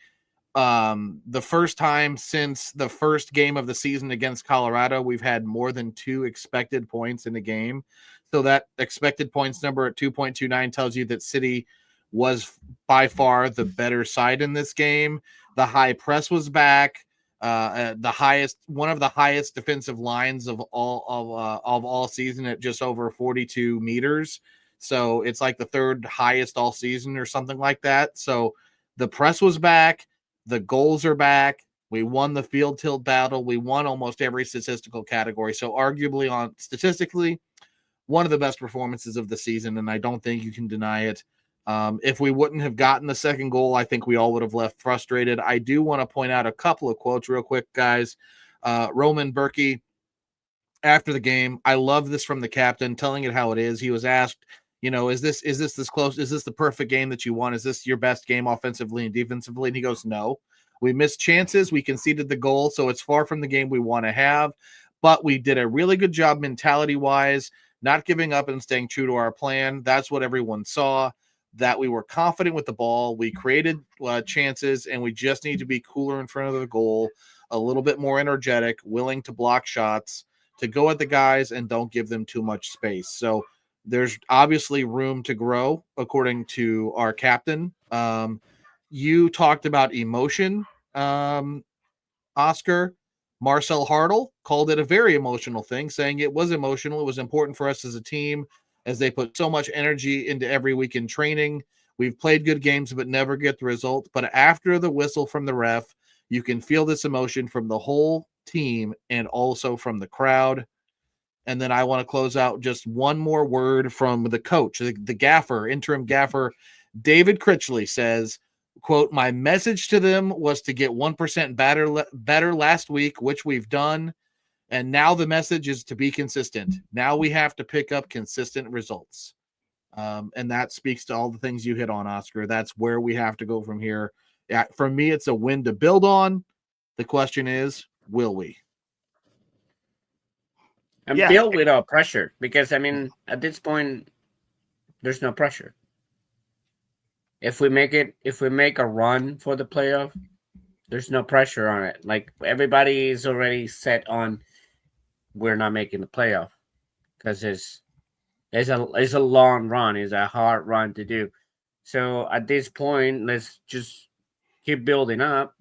first time since the first game of the season against Colorado we've had more than 2 expected points in a game. So that expected points number at 2.29 tells you that City was by far the better side in this game. The high press was back. One of the highest defensive lines of all season at just over 42 meters. So it's like the third highest all season or something like that. So the press was back. The goals are back. We won the field tilt battle. We won almost every statistical category. So arguably statistically, one of the best performances of the season, and I don't think you can deny it. If we wouldn't have gotten the second goal, I think we all would have left frustrated. I do want to point out a couple of quotes real quick, guys. Roman Berkey, after the game, I love this from the captain, telling it how it is. He was asked, is this close? Is this the perfect game that you want? Is this your best game offensively and defensively? And he goes, no. We missed chances. We conceded the goal, so it's far from the game we want to have. But we did a really good job mentality-wise, not giving up and staying true to our plan. That's what everyone saw, that we were confident with the ball. We created chances, and we just need to be cooler in front of the goal, a little bit more energetic, willing to block shots, to go at the guys and don't give them too much space. So there's obviously room to grow, according to our captain. You talked about emotion, Oscar. Marcel Hartl called it a very emotional thing, saying it was emotional. It was important for us as a team, as they put so much energy into every week in training. We've played good games, but never get the result. But after the whistle from the ref, you can feel this emotion from the whole team and also from the crowd. And then I want to close out just one more word from the coach, the gaffer, interim gaffer, David Critchley says, quote, my message to them was to get 1% better last week, which we've done. And now the message is to be consistent. Now we have to pick up consistent results. And that speaks to all the things you hit on, Oscar. That's where we have to go from here. For me, it's a win to build on. The question is, will we? And build without pressure, because I mean, at this point, there's no pressure. If we make a run for the playoff, there's no pressure on it. Like, everybody is already set on we're not making the playoff, because it's a long run, it's a hard run to do. So at this point, let's just keep building up,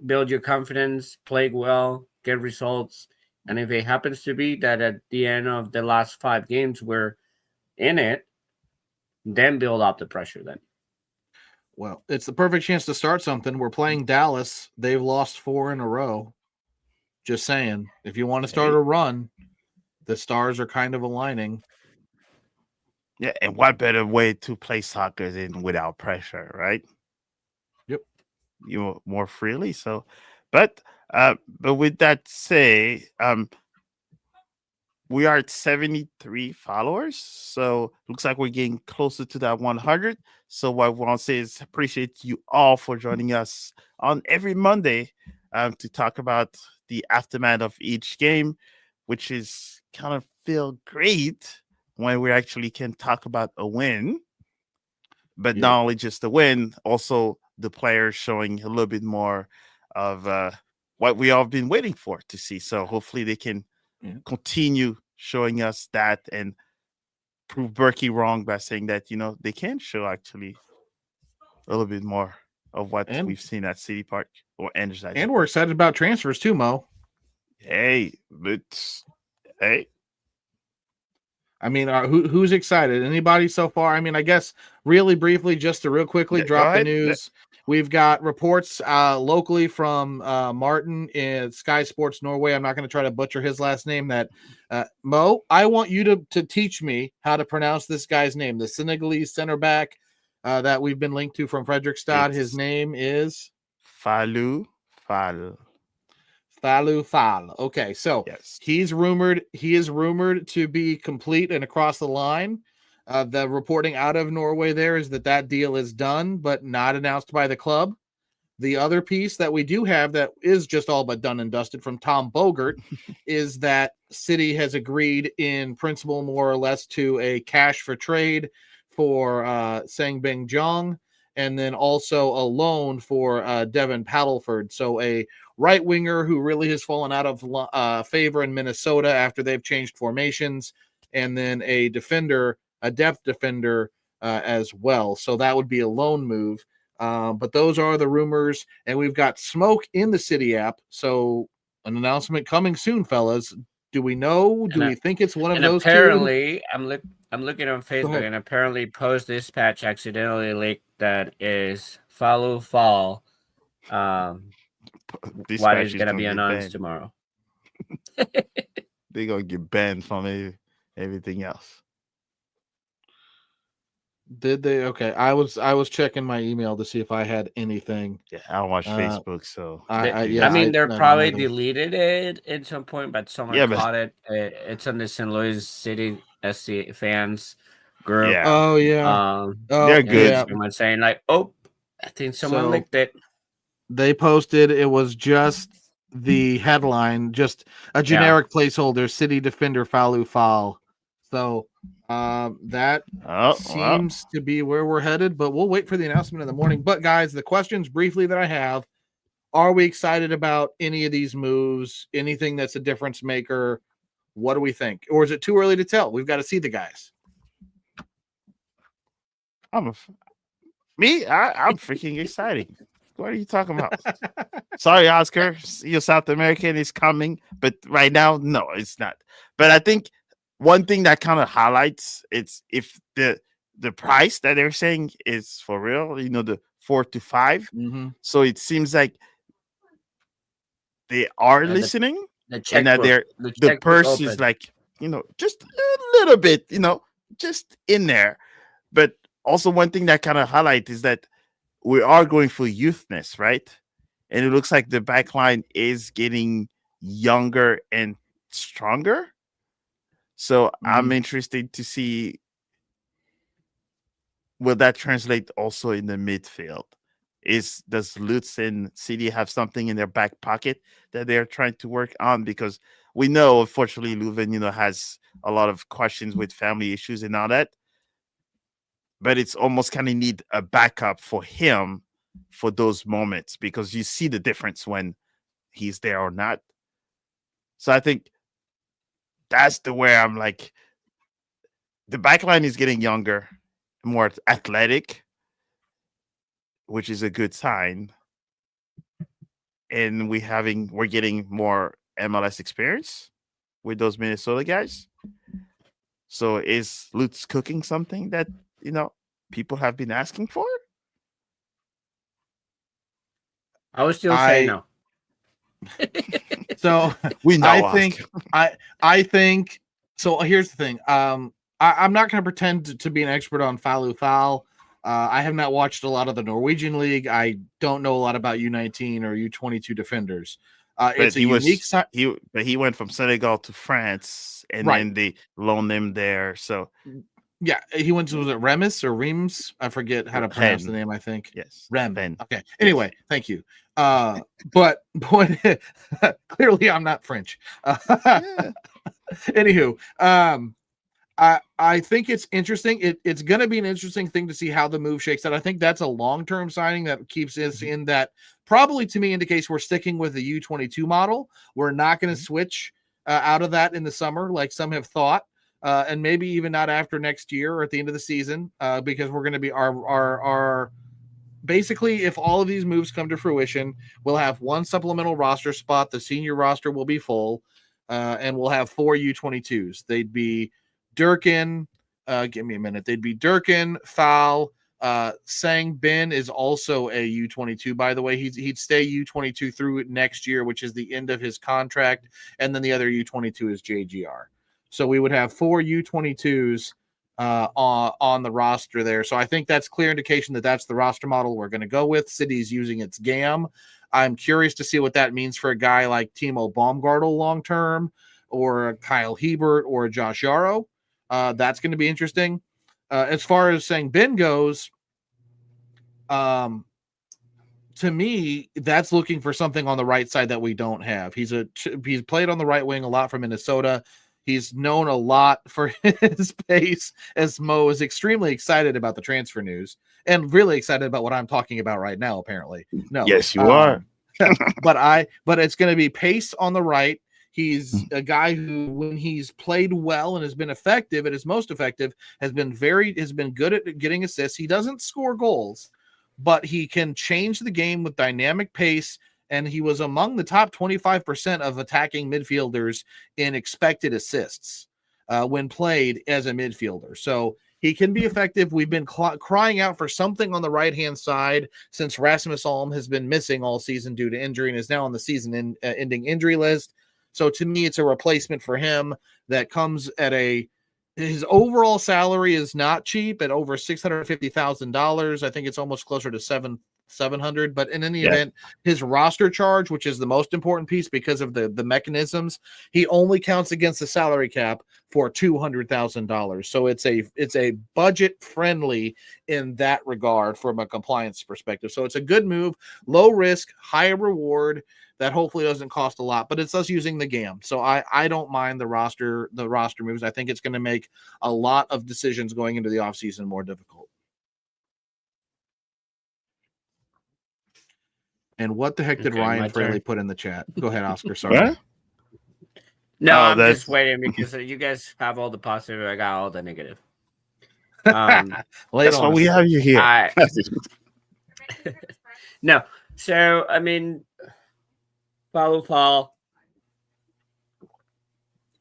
build your confidence, play well, get results. And if it happens to be that at the end of the last 5 games we're in it, then build up the pressure then. Well, it's the perfect chance to start something. We're playing Dallas. They've lost 4 in a row. Just saying. If you want to start a run, the stars are kind of aligning. Yeah, and what better way to play soccer than without pressure, right? Yep. You know, more freely. So, but with that say, we are at 73 followers, so looks like we're getting closer to that 100. So what I want to say is appreciate you all for joining us on every Monday to talk about the aftermath of each game, which is kind of feel great when we actually can talk about a win, but not only just the win, also the players showing a little bit more of what we all have been waiting for to see. So hopefully they can continue showing us that and prove Berkey wrong by saying that, you know, they can show actually a little bit more of what we've seen at City Park or Energizer. And we're excited about transfers too, Mo. Hey. I mean, who's excited? Anybody so far? I mean, I guess really briefly, just to real quickly drop the news. We've got reports locally from Martin in Sky Sports Norway. I'm not going to try to butcher his last name. That Mo, I want you to teach me how to pronounce this guy's name. The Senegalese center back that we've been linked to from Fredrikstad. His name is Fallou Fall. Okay, so he is rumored to be complete and across the line. The reporting out of Norway there is that deal is done, but not announced by the club. The other piece that we do have that is just all but done and dusted from Tom Bogert is that City has agreed in principle, more or less, to a cash for trade for Sang Beng Jong, and then also a loan for Devin Paddleford. So a right winger who really has fallen out of favor in Minnesota after they've changed formations, and then a depth defender as well. So that would be a loan move. But those are the rumors, and we've got smoke in the City app. So an announcement coming soon, fellas. Do we know? Do we think it's one of those apparently, two? I'm looking on Facebook, and apparently Post Dispatch accidentally leaked that is Falou Fall. What is going to be announced tomorrow? They're going to get banned from everything else. Did they? Okay, I was checking my email to see if I had anything. Yeah, I don't watch Facebook, so I mean, they're probably deleted it at some point, but someone caught it. It's on the St. Louis City SC fans group. Yeah. Oh yeah. They're good. Yeah. Someone saying like, "Oh, I think someone licked it." They posted it was just the headline, just a generic placeholder: City defender Falou Fall. So that seems to be where we're headed, but we'll wait for the announcement in the morning. But guys, the questions briefly that I have: are we excited about any of these moves? Anything that's a difference maker? What do we think? Or is it too early to tell? We've got to see the guys. I'm freaking excited. What are you talking about? Sorry, Oscar. Your South American is coming, but right now, no, it's not. But I think one thing that kind of highlights it's if the price that they're saying is for real, you know, the 4 to 5. Mm-hmm. So it seems like they are listening, and that the purse is like, you know, just a little bit, you know, just in there. But also one thing that kind of highlights is that we are going for youthness, right? And it looks like the back line is getting younger and stronger. So I'm interested to see, will that translate also in the midfield? Does Lutz and City have something in their back pocket that they're trying to work on? Because we know, unfortunately, Löwen, you know, has a lot of questions with family issues and all that. But it's almost kind of need a backup for him for those moments, because you see the difference when he's there or not. So I think that's the way I'm like, the back line is getting younger, more athletic, which is a good sign. And we're getting more MLS experience with those Minnesota guys. So is Lutz cooking something that people have been asking for? I would still say no. So we know. I think so. Here's the thing. I'm not going to pretend to be an expert on Falu Fal. I have not watched a lot of the Norwegian league. I don't know a lot about U19 or U22 defenders. It's a unique. He went from Senegal to France, and then they loaned him there. So yeah, he went to, was it Remis or Reims? I forget how to pronounce the name. I think yes, Rem. Okay. Anyway, thank you. But clearly I'm not French. Anywho, I think it's interesting. It's going to be an interesting thing to see how the move shakes out. I think that's a long-term signing that keeps us in that. Probably to me indicates we're sticking with the U22 model. We're not going to switch out of that in the summer like some have thought, and maybe even not after next year or at the end of the season, because we're going to be our basically, if all of these moves come to fruition, we'll have one supplemental roster spot. The senior roster will be full, and we'll have 4 U22s. They'd be Durkin, give me a minute. They'd be Durkin, Foul, Sang Bin is also a U22, by the way. He'd stay U22 through next year, which is the end of his contract, and then the other U22 is JGR. So we would have 4 U22s on the roster there. So I think that's clear indication that that's the roster model we're going to go with. City's using its GAM. I'm curious to see what that means for a guy like Timo Baumgartel long term, or Kyle Hebert, or Josh Yarrow. That's going to be interesting. As far as saying Ben goes, to me, that's looking for something on the right side that we don't have. He's played on the right wing a lot for Minnesota. He's known a lot for his pace, as Mo is extremely excited about the transfer news and really excited about what I'm talking about right now, apparently. No. Yes, you are. but it's going to be pace on the right. He's a guy who, when he's played well and has been effective, at his most effective, has been good at getting assists. He doesn't score goals, but he can change the game with dynamic pace. And he was among the top 25% of attacking midfielders in expected assists when played as a midfielder. So he can be effective. We've been crying out for something on the right-hand side since Rasmus Alm has been missing all season due to injury and is now on the season-ending injury list. So to me, it's a replacement for him that comes at his overall salary is not cheap at over $650,000. I think it's almost closer to 700, but in any event, his roster charge, which is the most important piece because of the mechanisms, he only counts against the salary cap for $200,000. So it's a budget friendly in that regard from a compliance perspective. So it's a good move, low risk, high reward, that hopefully doesn't cost a lot, but it's us using the GAM. So I don't mind the roster moves. I think it's going to make a lot of decisions going into the offseason more difficult. And what the heck did Ryan Fraley put in the chat? Go ahead, Oscar. Sorry. What? No, I'm just waiting because you guys have all the positive. I got all the negative. That's why we have you here. No. So, I mean, Paul,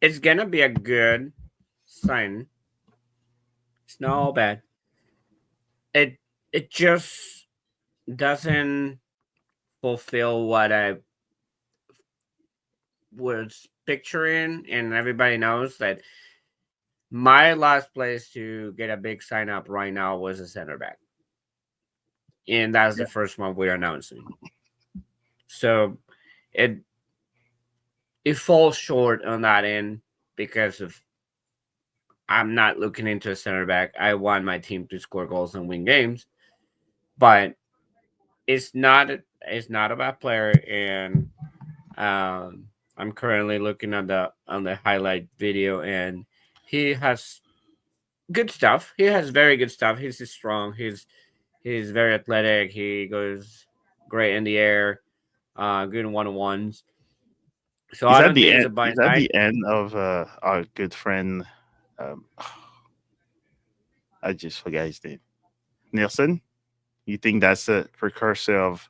it's going to be a good sign. It's not all bad. It just doesn't fulfill what I was picturing, and everybody knows that my last place to get a big sign up right now was a center back, and that's the first one we're announcing. So it falls short on that end because of I'm not looking into a center back. I want my team to score goals and win games, but it's not a bad player, and I'm currently looking on the highlight video, and he has good stuff. He has very good stuff. He's strong. He's very athletic. He goes great in the air. Good in one-on-ones. So is that the end of our good friend? I just forgot his name. Nielsen. You think that's a precursor of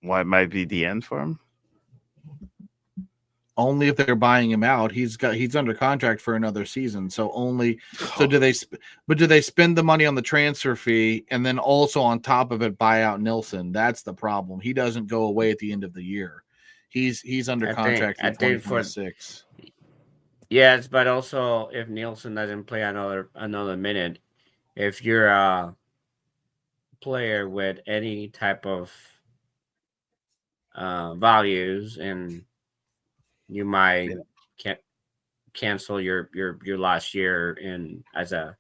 what might be the end for him? Only if they're buying him out. He's under contract for another season. So do they spend the money on the transfer fee and then also on top of it buy out Nilsson? That's the problem. He doesn't go away at the end of the year. He's under contract through 2026. Yes, but also if Nielsen doesn't play another minute, if you're a player with any type of values, and you might cancel your last year in as a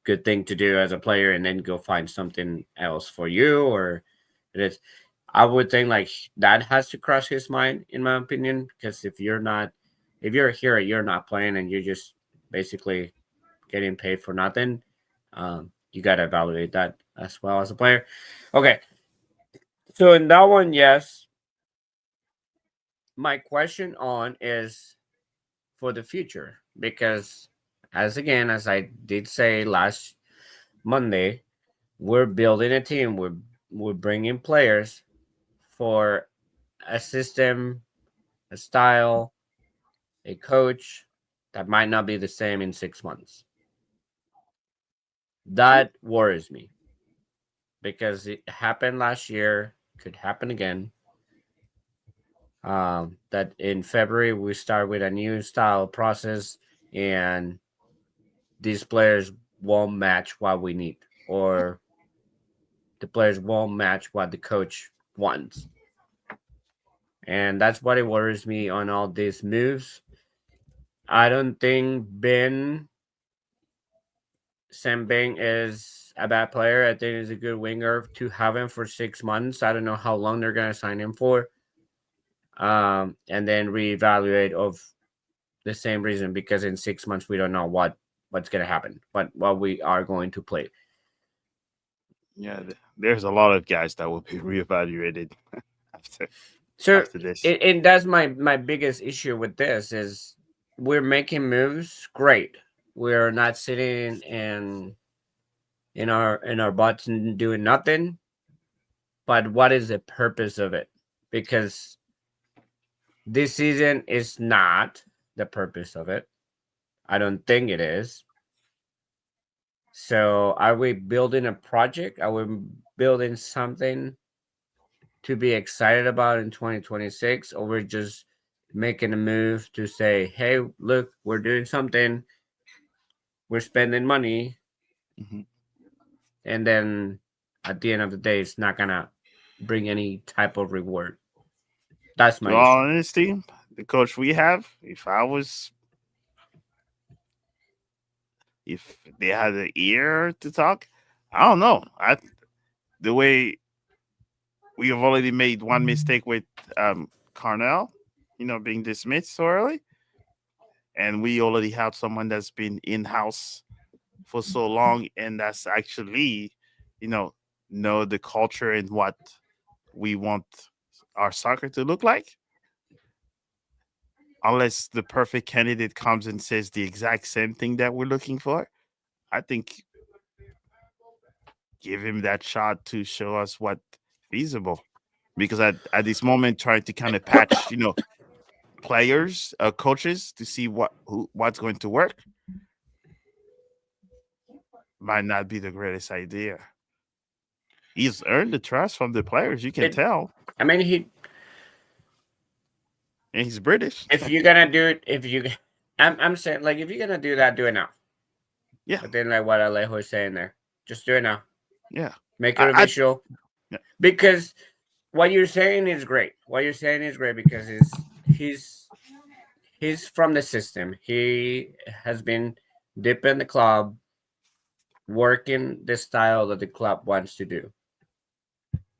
good thing to do as a player, and then go find something else for you, or it is. I would think like that has to cross his mind, in my opinion, because if you're here, you're not playing, and you're just basically getting paid for nothing. You got to evaluate that as well as a player. Okay. So in that one, yes. My question on is for the future, because as I did say last Monday, we're building a team. We're bringing players for a system, a style, a coach that might not be the same in 6 months. That worries me because it happened last year, could happen again. That in February we start with a new style process, and these players won't match what we need, or the players won't match what the coach wants. And that's what it worries me on all these moves. I don't think Sam Bing is a bad player. I think he's a good winger to have him for 6 months. I don't know how long they're going to sign him for. And then reevaluate of the same reason, because in 6 months we don't know what's going to happen, but what we are going to play. Yeah, there's a lot of guys that will be reevaluated after this. And that's my biggest issue with this is we're making moves. Great. We're not sitting in our butts and doing nothing. But what is the purpose of it? Because this season is not the purpose of it. I don't think it is. So are we building a project? Are we building something to be excited about in 2026? Or we're just making a move to say, hey, look, we're doing something. We're spending money. Mm-hmm. And then at the end of the day, it's not going to bring any type of reward. That's my issue. Honesty, the coach we have, if they had an ear to talk, I don't know. The way we have already made one mistake with Carnell, being dismissed so early, and we already have someone that's been in house for so long, and that's actually, know the culture and what we want our soccer to look like. Unless the perfect candidate comes and says the exact same thing that we're looking for, I think give him that shot to show us what feasible. Because at this moment, trying to kind of patch, players, coaches to see what's going to work might not be the greatest idea. He's earned the trust from the players, you can tell. I mean, and he's British. If you're gonna do it, I'm saying, like, if you're gonna do that, do it now. Yeah. I think like what Alejo is saying there. Just do it now. Yeah. Make it official. Yeah. Because what you're saying is great. Because he's from the system. He has been deep in the club, working the style that the club wants to do.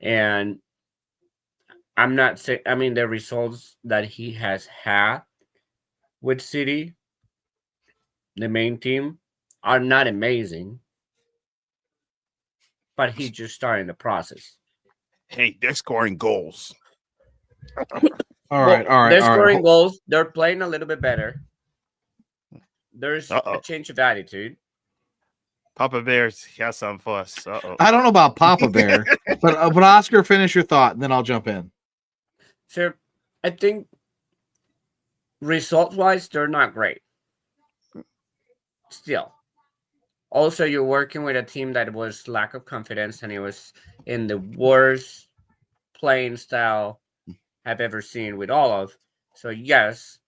And I'm not saying, I mean, the results that he has had with City, the main team, are not amazing, but he's just starting the process. Hey, they're scoring goals. All right. They're scoring goals. They're playing a little bit better. There's a change of attitude. Papa Bears has some for us. I don't know about Papa Bear, but Oscar, finish your thought, and then I'll jump in. Sure. I think results-wise, they're not great. Still. Also, you're working with a team that was lack of confidence, and it was in the worst playing style I've ever seen with all of. So, yes,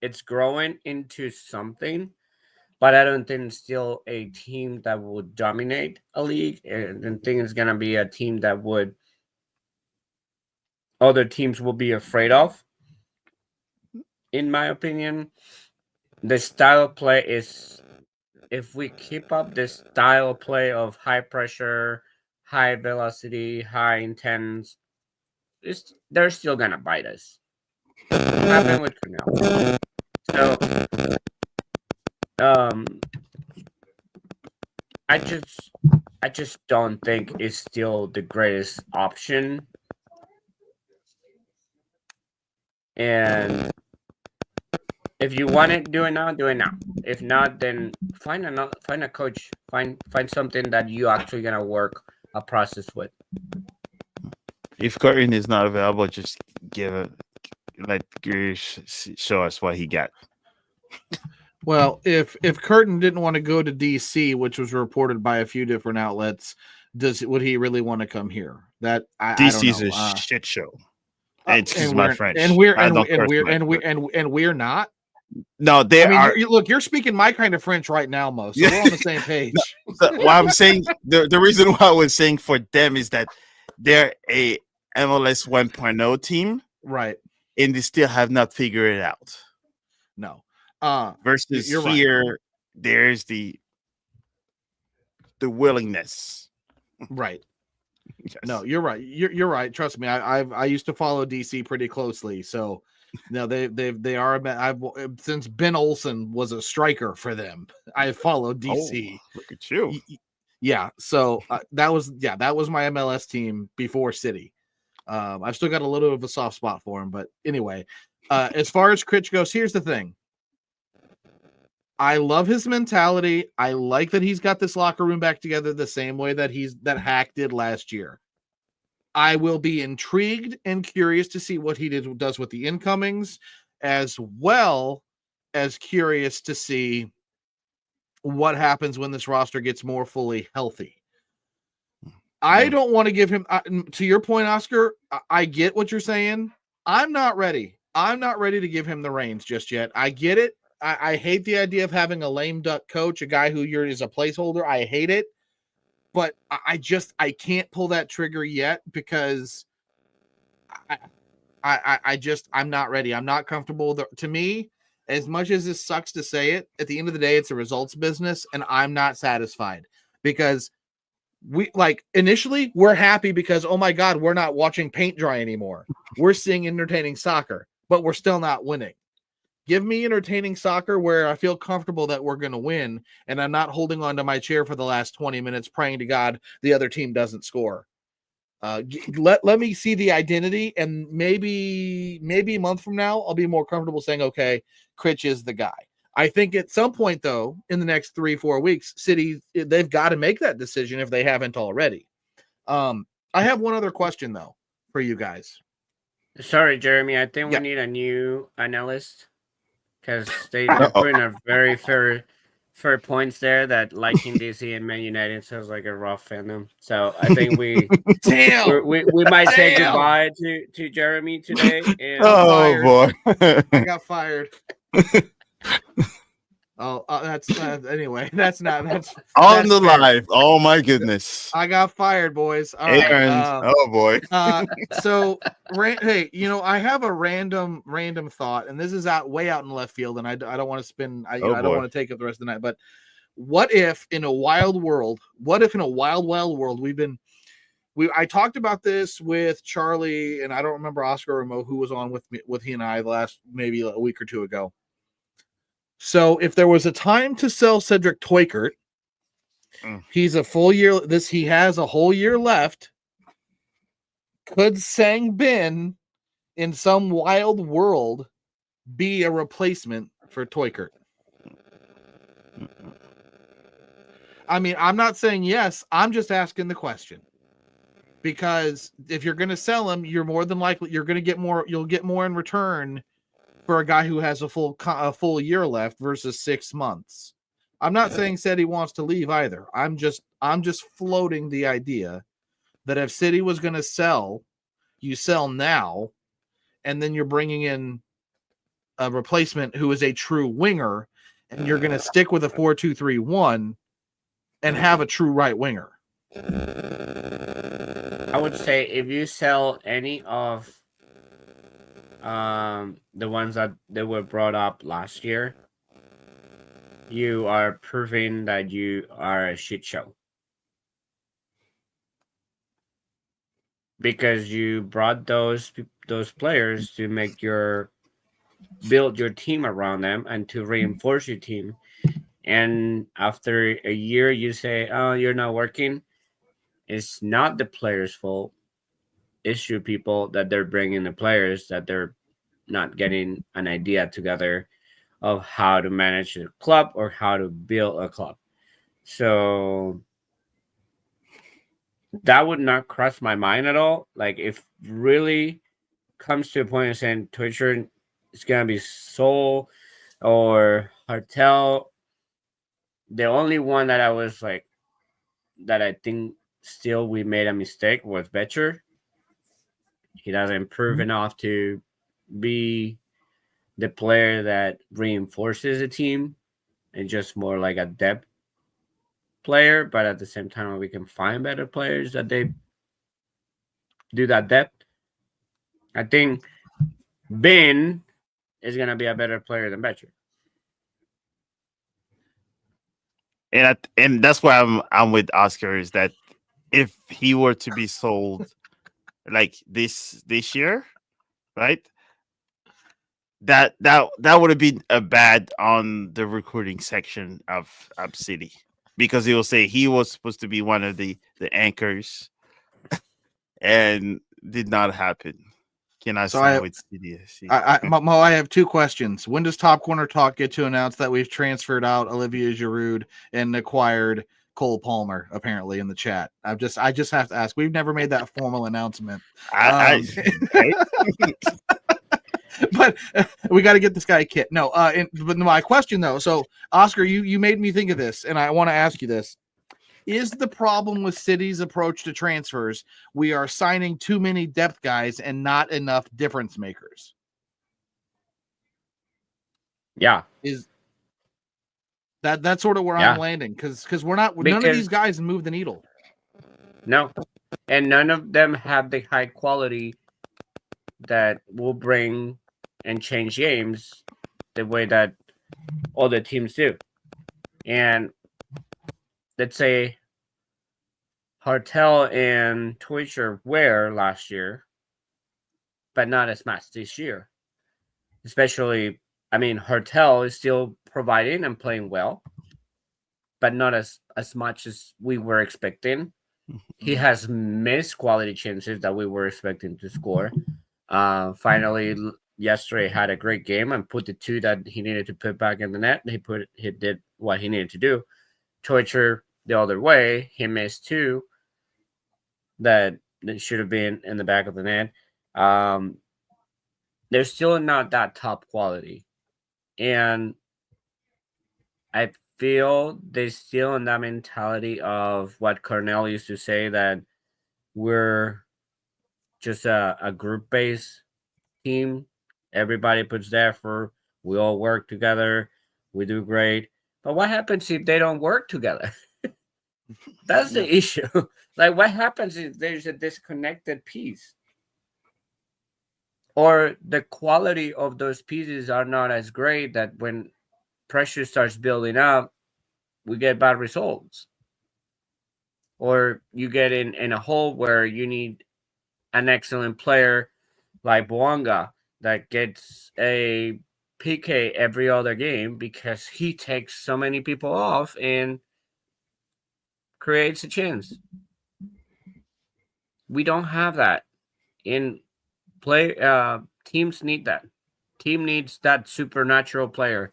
it's growing into something, but I don't think it's still a team that would dominate a league. And I think it's going to be a team that other teams will be afraid of. In my opinion, the style of play is, if we keep up this style of play of high pressure, high velocity, high intense, they're still going to bite us. What happened with Cornell? So, I just don't think it's still the greatest option. And if you want it, do it now. Do it now. If not, then find a coach. Find something that you actually gonna work a process with. If Curtin is not available, just let Girish show us what he got. Well, if Curtin didn't want to go to DC, which was reported by a few different outlets, would he really want to come here? That DC's I don't know. a shit show. Excuse my French. And we're not. No, they are. You're speaking my kind of French right now, Mo. So we're on the same page. What I'm saying, the reason why I was saying for them is that they're a MLS 1.0 team, right? And they still have not figured it out. No. Versus here, right. There's the willingness. Right. Yes. No, you're right. You're right. Trust me. I used to follow DC pretty closely. So no, they are. I've since Ben Olsen was a striker for them. I followed DC. Oh, look at you. Yeah. So that was my MLS team before City. I've still got a little bit of a soft spot for him, but anyway, as far as Critch goes, here's the thing. I love his mentality. I like that he's got this locker room back together the same way that Hack did last year. I will be intrigued and curious to see what he does with the incomings, as well as curious to see what happens when this roster gets more fully healthy. I don't want to give him, to your point, Oscar, I get what you're saying. I'm not ready. I'm not ready to give him the reins just yet. I get it. I hate the idea of having a lame duck coach, a guy who is a placeholder. I hate it, but I can't pull that trigger yet because I'm not ready. I'm not comfortable. To me, as much as this sucks to say it, at the end of the day, it's a results business, and I'm not satisfied because initially we're happy because, oh my God, we're not watching paint dry anymore. We're seeing entertaining soccer, but we're still not winning. Give me entertaining soccer where I feel comfortable that we're going to win, and I'm not holding on to my chair for the last 20 minutes praying to God the other team doesn't score. Let me see the identity, and maybe a month from now, I'll be more comfortable saying, okay, Critch is the guy. I think at some point, though, in the next 3-4 weeks, City, they've got to make that decision if they haven't already. I have one other question, though, for you guys. Sorry, Jeremy. I think we need a new analyst. Because they're putting a very fair points there that liking DC and Man United sounds like a rough fandom. So I think we might say goodbye to Jeremy today. And boy, I got fired. That's anyway. That's on the live. Oh my goodness! I got fired, boys. All right. Oh boy. So, hey, I have a random thought, and this is way out in left field, and I don't want to spin. I don't want to take up the rest of the night. But what if in a wild world? What if in a wild world I talked about this with Charlie, and I don't remember Oscar or Mo who was on with he and I last maybe a week or two ago. So if there was a time to sell Cedric Toykert, he's a full year. He has a whole year left. Could Sang Bin, in some wild world, be a replacement for Toykert? I mean, I'm not saying yes. I'm just asking the question. Because if you're going to sell him, you're more than likely you're going to get more. You'll get more in return for a guy who has a full year left versus 6 months. I'm not saying City wants to leave either. I'm just floating the idea that if City was going to sell, you sell now, and then you're bringing in a replacement who is a true winger, and you're going to stick with a 4-2-3-1 and have a true right winger. I would say if you sell any of the ones that they were brought up last year, you are proving that you are a shit show. Because you brought those players to build your team around them and to reinforce your team. And after a year, you say, "Oh, you're not working." It's not the players' fault. It's your people that they're bringing the players that they're not getting an idea together of how to manage a club or how to build a club. So that would not cross my mind at all. Like if really comes to a point of saying Twitcher is gonna be Soul or Hartel, the only one that I was like that I think still we made a mistake was Betcher. He doesn't prove enough to be the player that reinforces a team and just more like a depth player, but at the same time we can find better players that they do that depth. I think Ben is gonna be a better player than Betcher. And that's why I'm with Oscar, is that if he were to be sold like this year, right? That would have been a bad on the recruiting section of City, because he will say he was supposed to be one of the anchors and did not happen. Cannot So stand with City SC. I have two questions. When does Top Corner Talk get to announce that we've transferred out Olivier Giroud and acquired Cole Palmer? Apparently in the chat, I just have to ask. We've never made that formal announcement. But we got to get this guy a kit. No, but my question though. So Oscar, you made me think of this, and I want to ask you this. Is the problem with City's approach to transfers we are signing too many depth guys and not enough difference makers? Yeah. Is that's sort of where I'm landing, because none of these guys move the needle. No. And none of them have the high quality that will bring and change games the way that other teams do. And let's say Hartel and Twitcher were last year, but not as much this year. Especially, I mean, Hartel is still providing and playing well, but not as much as we were expecting. He has missed quality chances that we were expecting to score. Finally, yesterday had a great game and put the two that he needed to put back in the net. He did what he needed to do. Twitcher the other way, he missed two that should have been in the back of the net. They're still not that top quality. And I feel they're still in that mentality of what Cornell used to say, that we're just a group-based team. Everybody puts the effort. We all work together. We do great. But what happens if they don't work together? That's the issue. Like, what happens if there's a disconnected piece? Or the quality of those pieces are not as great that when pressure starts building up, we get bad results. Or you get in a hole where you need an excellent player like Boanga that gets a PK every other game because he takes so many people off and creates a chance. We don't have that. In play, teams need that. Team needs that supernatural player.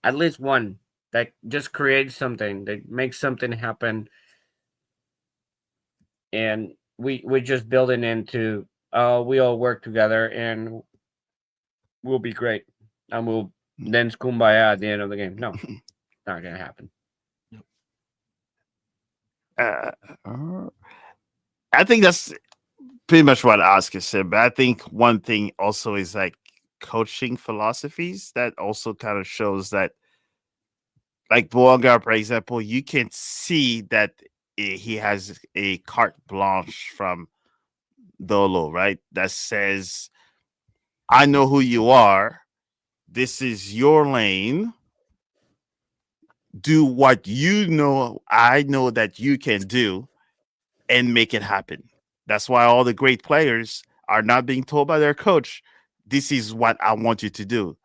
At least one that just create something, that makes something happen, and we just building into we all work together and we'll be great, and we'll then kumbaya at the end of the game. No, not gonna happen. Uh, uh, I think that's pretty much what Oscar said. But I think one thing also is like coaching philosophies that also kind of shows that, like Boanga, for example, you can see that he has a carte blanche from Dolo, right? That says, I know who you are. This is your lane. Do what you know, I know that you can do, and make it happen. That's why all the great players are not being told by their coach, this is what I want you to do.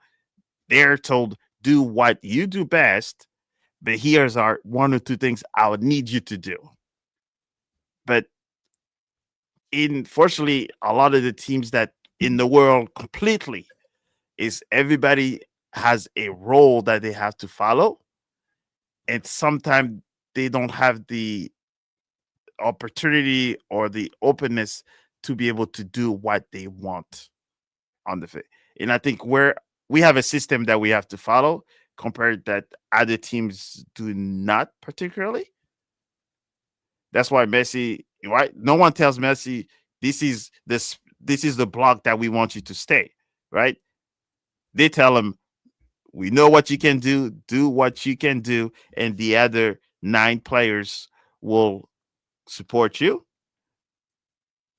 They're told, do what you do best, but here's our one or two things I would need you to do. But unfortunately, a lot of the teams that in the world completely is everybody has a role that they have to follow. And sometimes they don't have the opportunity or the openness to be able to do what they want on the field. And I think we have a system that we have to follow compared that other teams do not particularly. That's why Messi, right? No one tells Messi this is the block that we want you to stay, right? They tell him, we know what you can do what you can do, and the other 9 players will support you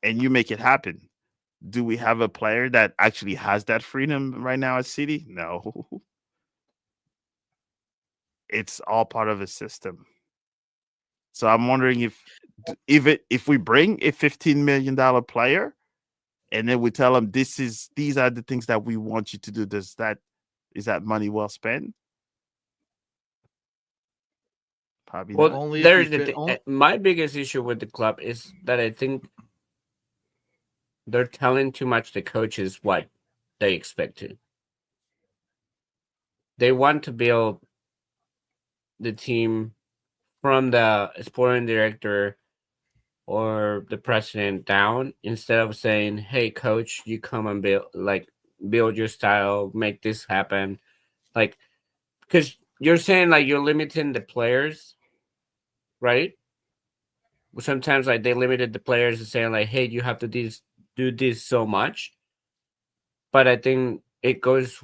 and you make it happen. Do we have a player that actually has that freedom right now at City? No. It's all part of a system. So I'm wondering if we bring a $15 million player and then we tell them these are the things that we want you to do, is that money well spent? Probably Well, not. Only if you there's the fit. my biggest issue with the club is that I think they're telling too much the coaches what they expect to. They want to build the team from the sporting director or the president down, instead of saying, "Hey, coach, you come and build your style, make this happen." Like, because you're saying like you're limiting the players, right? Sometimes like they limited the players and saying like, "Hey, you have to do this so much." But I think it goes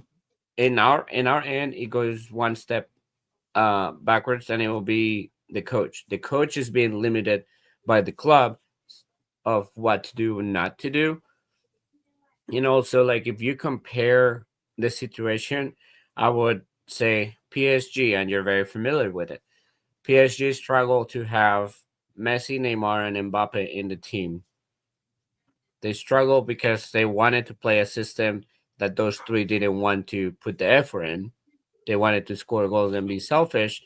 in our end, it goes one step backwards, and it will be the coach. The coach is being limited by the club of what to do and not to do. And also, like, if you compare the situation, I would say PSG, and you're very familiar with it. PSG struggle to have Messi, Neymar, and Mbappe in the team. They struggle because they wanted to play a system that those three didn't want to put the effort in. They wanted to score goals and be selfish.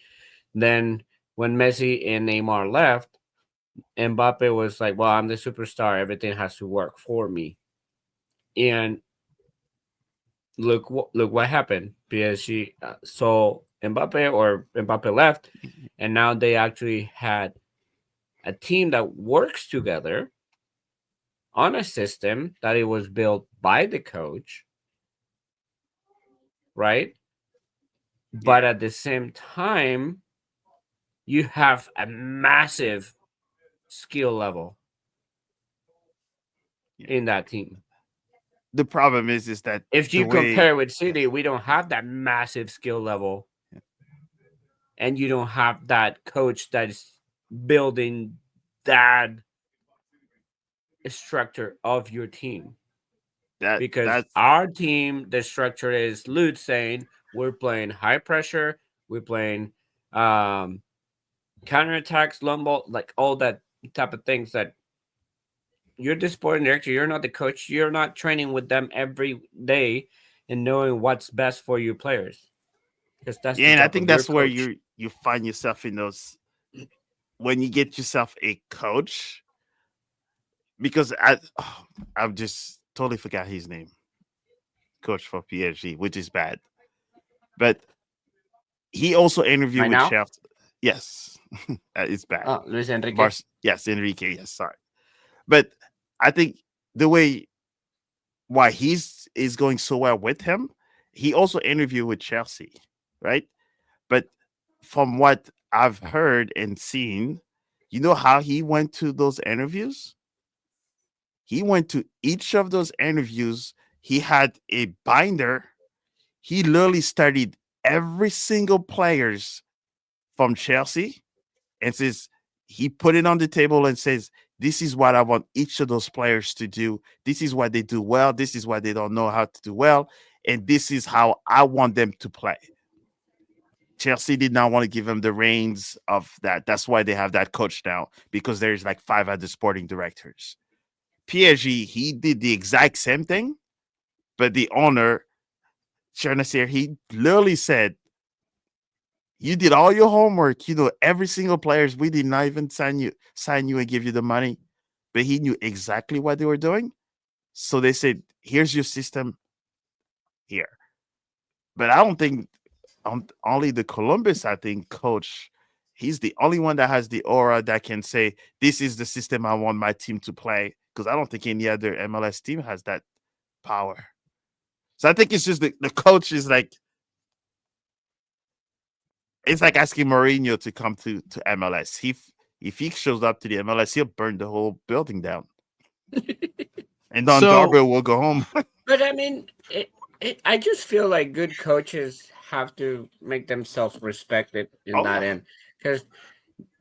Then when Messi and Neymar left, Mbappe was like, "Well, I'm the superstar. Everything has to work for me." And look what happened. PSG saw Mbappe, or Mbappe left, and now they actually had a team that works together on a system that it was built by the coach, right? But Yeah. at the same time, you have a massive skill level Yeah. in that team. The problem is that If the you way compare with City, we don't have that massive skill level, and you don't have that coach that is building that structure of your team. Because that's our team, the structure is Lute saying we're playing high pressure, we're playing counterattacks, long ball, like all that type of things. That you're the sporting director, you're not the coach, you're not training with them every day and knowing what's best for your players, because that's yeah, the and I job think of your that's where coach. you find yourself in those when you get yourself a coach, because I've just totally forgot his name, coach for PSG, which is bad. But he also interviewed Right with now? Chelsea. Yes, it's bad. Oh, Luis Enrique. Yes, Enrique. Yes, sorry, but I think the way why is going so well with him, he also interviewed with Chelsea, right? But from what I've heard and seen, you know how he went to those interviews? He went to each of those interviews. He had a binder. He literally studied every single players from Chelsea and says he put it on the table and says, this is what I want each of those players to do. This is what they do well. This is what they don't know how to do well. And this is how I want them to play. Chelsea did not want to give him the reins of that. That's why they have that coach now, because there's like 5 other sporting directors. PSG, he did the exact same thing, but the owner, Chernassir, he literally said, you did all your homework. You know, every single players, we did not even sign you and give you the money. But he knew exactly what they were doing. So they said, here's your system here. But I don't think only the Columbus, I think, coach, he's the only one that has the aura that can say, this is the system I want my team to play. Because I don't think any other MLS team has that power. So I think it's just the coach is like, it's like asking Mourinho to come to MLS. If he shows up to the MLS, he'll burn the whole building down. And Don Garber will go home. But I mean, I just feel like good coaches have to make themselves respected in that end. Because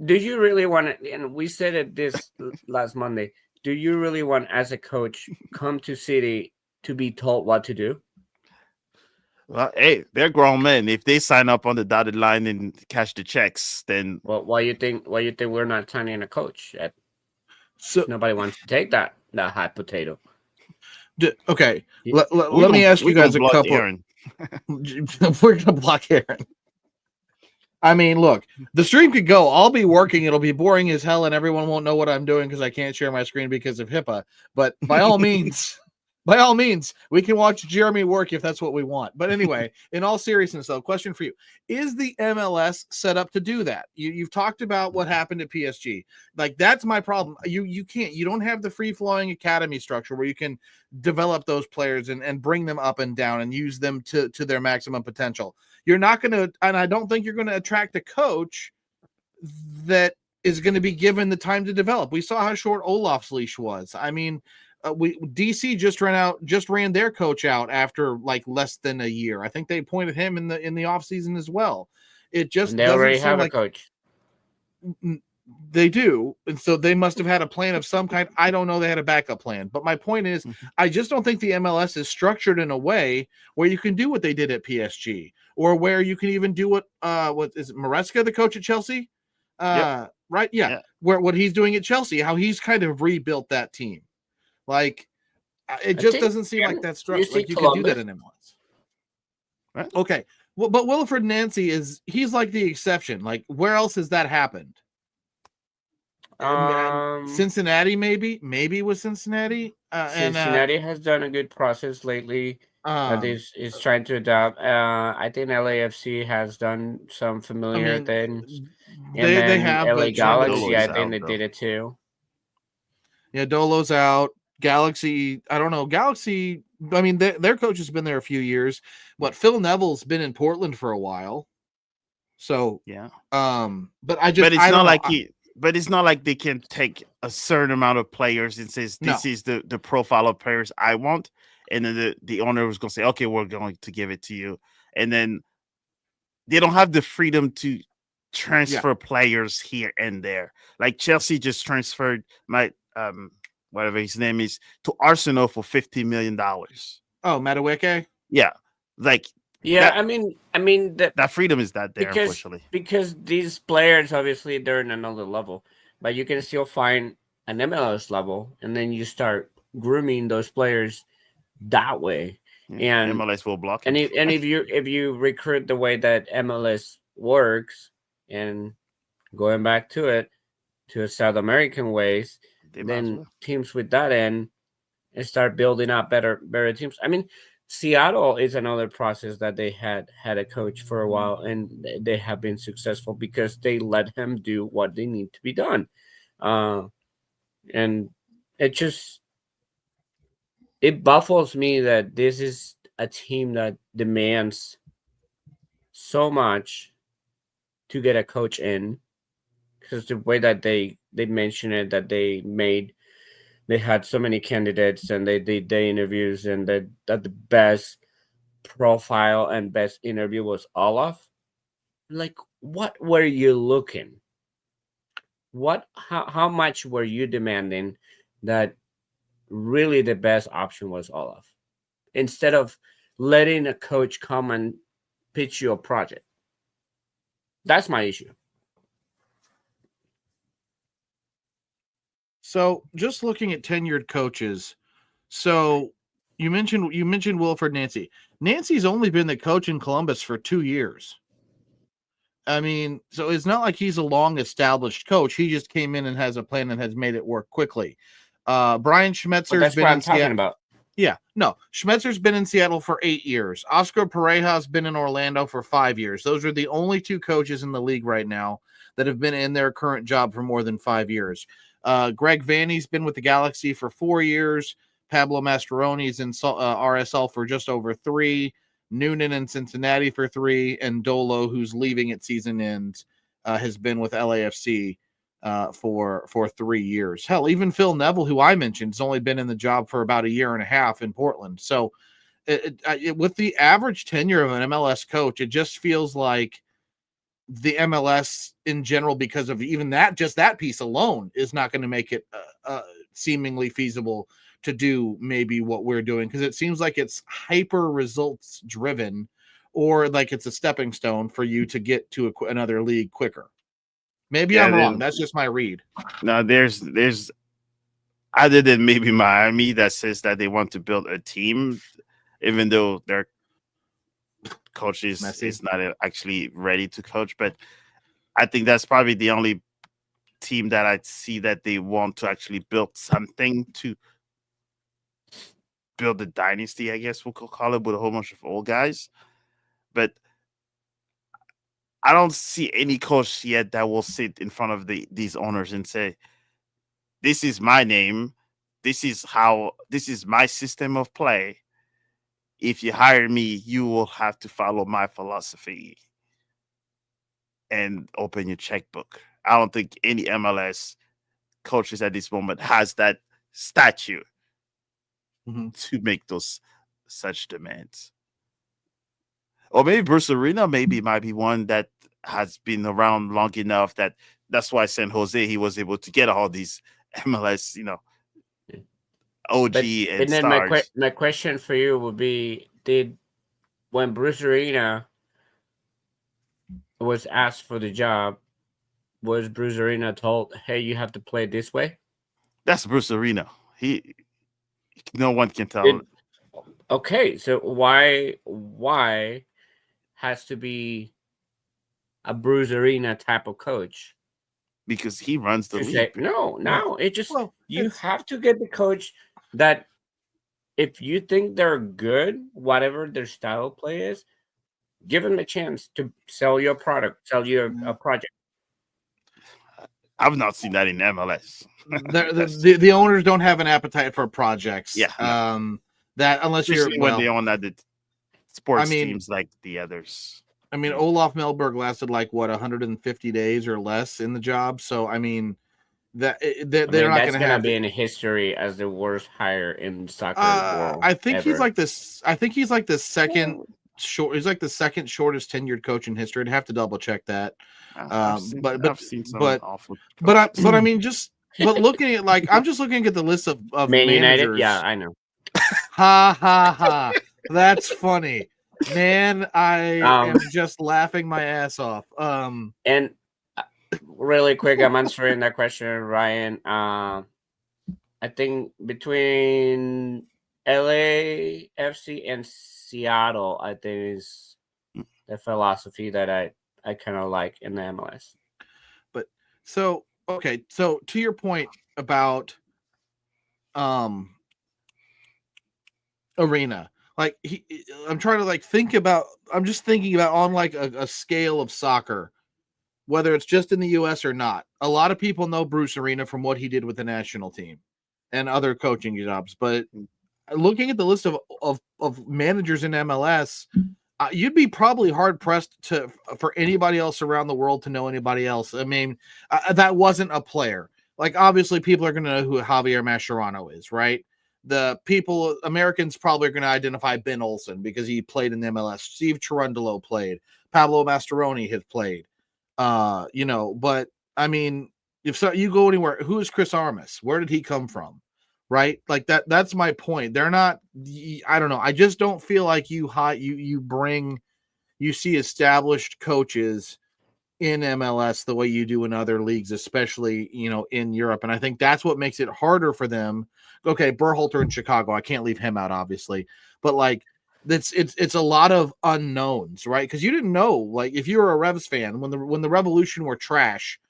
do you really want to, and we said it this last Monday, do you really want, as a coach, come to City to be told what to do? Well, hey, they're grown men. If they sign up on the dotted line and cash the checks, then why you think we're not signing a coach? So nobody wants to take that hot potato. Okay, let me ask you guys a couple. We're gonna block Aaron. I mean, look, the stream could go. I'll be working. It'll be boring as hell, and everyone won't know what I'm doing because I can't share my screen because of HIPAA. But by all means, we can watch Jeremy work if that's what we want. But anyway, in all seriousness, though, question for you: is the MLS set up to do that? You've talked about what happened at PSG. Like, that's my problem. You can't. You don't have the free flowing academy structure where you can develop those players and bring them up and down and use them to their maximum potential. You're not going to, and I don't think you're going to attract a coach that is going to be given the time to develop. We saw how short Olaf's leash was. I mean, DC just ran their coach out after like less than a year. I think they appointed him in the offseason as well. It just and they already have a coach. They do, and so they must have had a plan of some kind. I don't know. They had a backup plan, but my point is, I just don't think the MLS is structured in a way where you can do what they did at PSG, or where you can even do what is it, Maresca, the coach at Chelsea? Right? Yeah. Where what he's doing at Chelsea, how he's kind of rebuilt that team. Like, it just doesn't seem like that's structured. Like you can do that in MLS. Right? Okay. Well, but Wilfred Nancy he's like the exception. Like, where else has that happened? Cincinnati, maybe with Cincinnati. Cincinnati has done a good process lately. Is trying to adapt. I think LAFC has done some familiar things. And they have LA Galaxy. I think they did it too. Yeah, Dolo's out. Galaxy, I don't know. Galaxy, I mean, their coach has been there a few years. But Phil Neville's been in Portland for a while. So yeah. But it's not like they can take a certain amount of players and says this is the profile of players I want, and then the owner was going to say, okay, we're going to give it to you, and then they don't have the freedom to transfer players here and there. Like Chelsea just transferred my whatever his name is to Arsenal for $50 million. Oh, Madueke? Yeah, like. Yeah, I mean that freedom is not there, unfortunately. Because these players, obviously, they're in another level, but you can still find an MLS level, and then you start grooming those players that way. Yeah, and MLS will block it. And if you recruit the way that MLS works, and going back to it, to South American ways, then teams with that end and start building up better teams. I mean, Seattle is another process that they had a coach for a while, and they have been successful because they let him do what they need to be done, and it just it baffles me that this is a team that demands so much to get a coach in, because the way that they mention it, that they had so many candidates and they did the interviews, and that the best profile and best interview was Olaf. Like, what were you looking? How much were you demanding that really the best option was Olaf, instead of letting a coach come and pitch you a project? That's my issue. So just looking at tenured coaches, so you mentioned Wilfred Nancy. Nancy's only been the coach in Columbus for 2 years. I mean, so it's not like he's a long established coach. He just came in and has a plan and has made it work quickly. Brian But Schmetzer's that's been what in I'm talking Seattle. about. Yeah, no, Schmetzer's been in Seattle for 8 years. Oscar Pareja's been in Orlando for 5 years. Those are the only two coaches in the league right now that have been in their current job for more than 5 years. Greg Vanny's been with the Galaxy for 4 years. Pablo Mastrooni's in RSL for just over 3. Noonan in Cincinnati for 3. And Dolo, who's leaving at season end, has been with LAFC for 3 years. Hell, even Phil Neville, who I mentioned, has only been in the job for about a year and a half in Portland. So with the average tenure of an MLS coach, it just feels like the MLS in general, because of even that, just that piece alone, is not going to make it seemingly feasible to do maybe what we're doing, because it seems like it's hyper results driven, or like it's a stepping stone for you to get to another league quicker. Maybe I'm wrong. That's just my read. No, there's other than maybe Miami that says that they want to build a team, even though their coach is not actually ready to coach. But I think that's probably the only team that I see that they want to actually build something to build a dynasty, I guess we'll call it, with a whole bunch of old guys. But I don't see any coach yet that will sit in front of these owners and say, this is my name. This is my system of play. If you hire me, you will have to follow my philosophy and open your checkbook. I don't think any MLS coaches at this moment has that statue to make those such demands. Or maybe Bruce Arena might be one that has been around long enough that's why San Jose, he was able to get all these MLS, OG and then stars. my question for you would be, when Bruce Arena was asked for the job, was Bruce Arena told, hey, you have to play this way? That's Bruce Arena. No one can tell. Okay, so why has to be a Bruce Arena type of coach? Because he runs the league. Say, no, it just, you have to get the coach that, if you think they're good, whatever their style of play is, give them a chance to sell your product, sell your project. I've not seen that in MLS. the owners don't have an appetite for projects. Yeah. No. That unless especially when they own other sports teams like the others. I mean, Olaf Melberg lasted 150 days or less in the job. So I mean, they're not going to have be in history as the worst hire in soccer world. I think he's like this. I think he's like the second short. He's like the second shortest tenured coach in history. I'd have to double check that. I've seen some awful. But I mean, but looking at I'm just looking at the list of Man managers. United. Yeah, I know. Ha ha ha! That's funny, man. I am just laughing my ass off. And really quick, I'm answering that question, Ryan. I think between LAFC and Seattle, I think is the philosophy that I kind of like in the MLS. But so to your point about Arena, Like I'm trying to like think about. I'm just thinking about on like a scale of soccer, whether it's just in the U.S. or not. A lot of people know Bruce Arena from what he did with the national team and other coaching jobs, but looking at the list of managers in MLS, you'd be probably hard pressed for anybody else around the world to know anybody else. I mean, that wasn't a player. Like obviously, people are going to know who Javier Mascherano is, right? The people, Americans probably are going to identify Ben Olsen because he played in the MLS. Steve Cherundolo played. Pablo Mastroeni has played. But I mean, if so, you go anywhere, who is Chris Armas? Where did he come from? Right? Like that's my point. They're not, I don't know. I just don't feel like you see established coaches in MLS the way you do in other leagues, especially, in Europe. And I think that's what makes it harder for them. Okay, Berhalter in Chicago, I can't leave him out, obviously. But like it's a lot of unknowns, right? Because you didn't know, like if you were a Revs fan, when the Revolution were trash,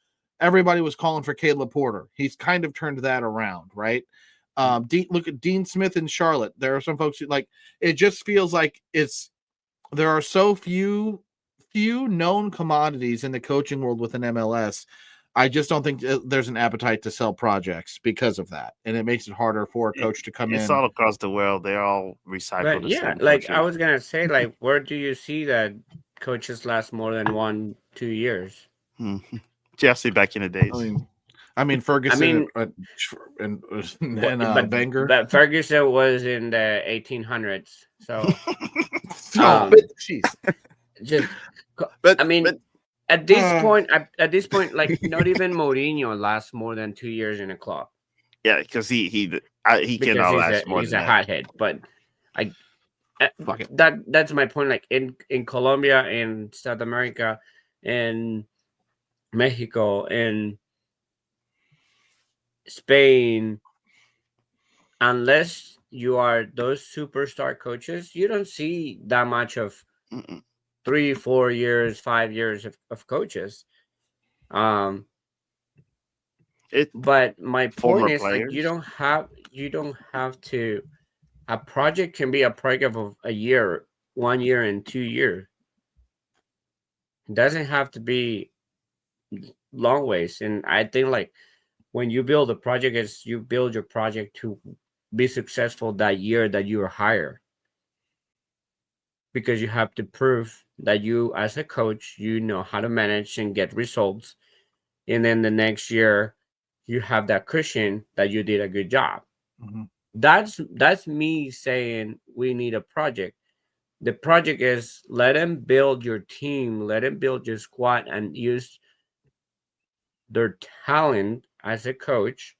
everybody was calling for Caleb Porter. He's kind of turned that around, right? Look at Dean Smith in Charlotte. There are some folks who like it. Just feels like there are so few known commodities in the coaching world within MLS. I just don't think there's an appetite to sell projects because of that, and it makes it harder for a coach to come in. It's all across the world. They all recycle But the yeah, same like coaches. I was gonna say, like where do you see that coaches last more than 1-2 years? Chelsea back in the days. I mean Ferguson and Wenger. But Ferguson was in the 1800s, so jeez. At this point, like not even Mourinho lasts more than 2 years in a club. Yeah, because he cannot last more than that. He's a hothead, but that's my point. Like in Colombia, in South America, in Mexico, in Spain, unless you are those superstar coaches, you don't see that much of 3, 4 years, 5 years of coaches. But my point is like you don't have to. A project can be a project of a year, 1 year, and 2 years. It doesn't have to be long ways. And I think like when you build a project, you build your project to be successful that year that you are hired, because you have to prove that you as a coach, you know how to manage and get results. And then the next year you have that cushion that you did a good job. Mm-hmm. That's me saying we need a project. The project is let them build your team, let them build your squad, and use their talent as a coach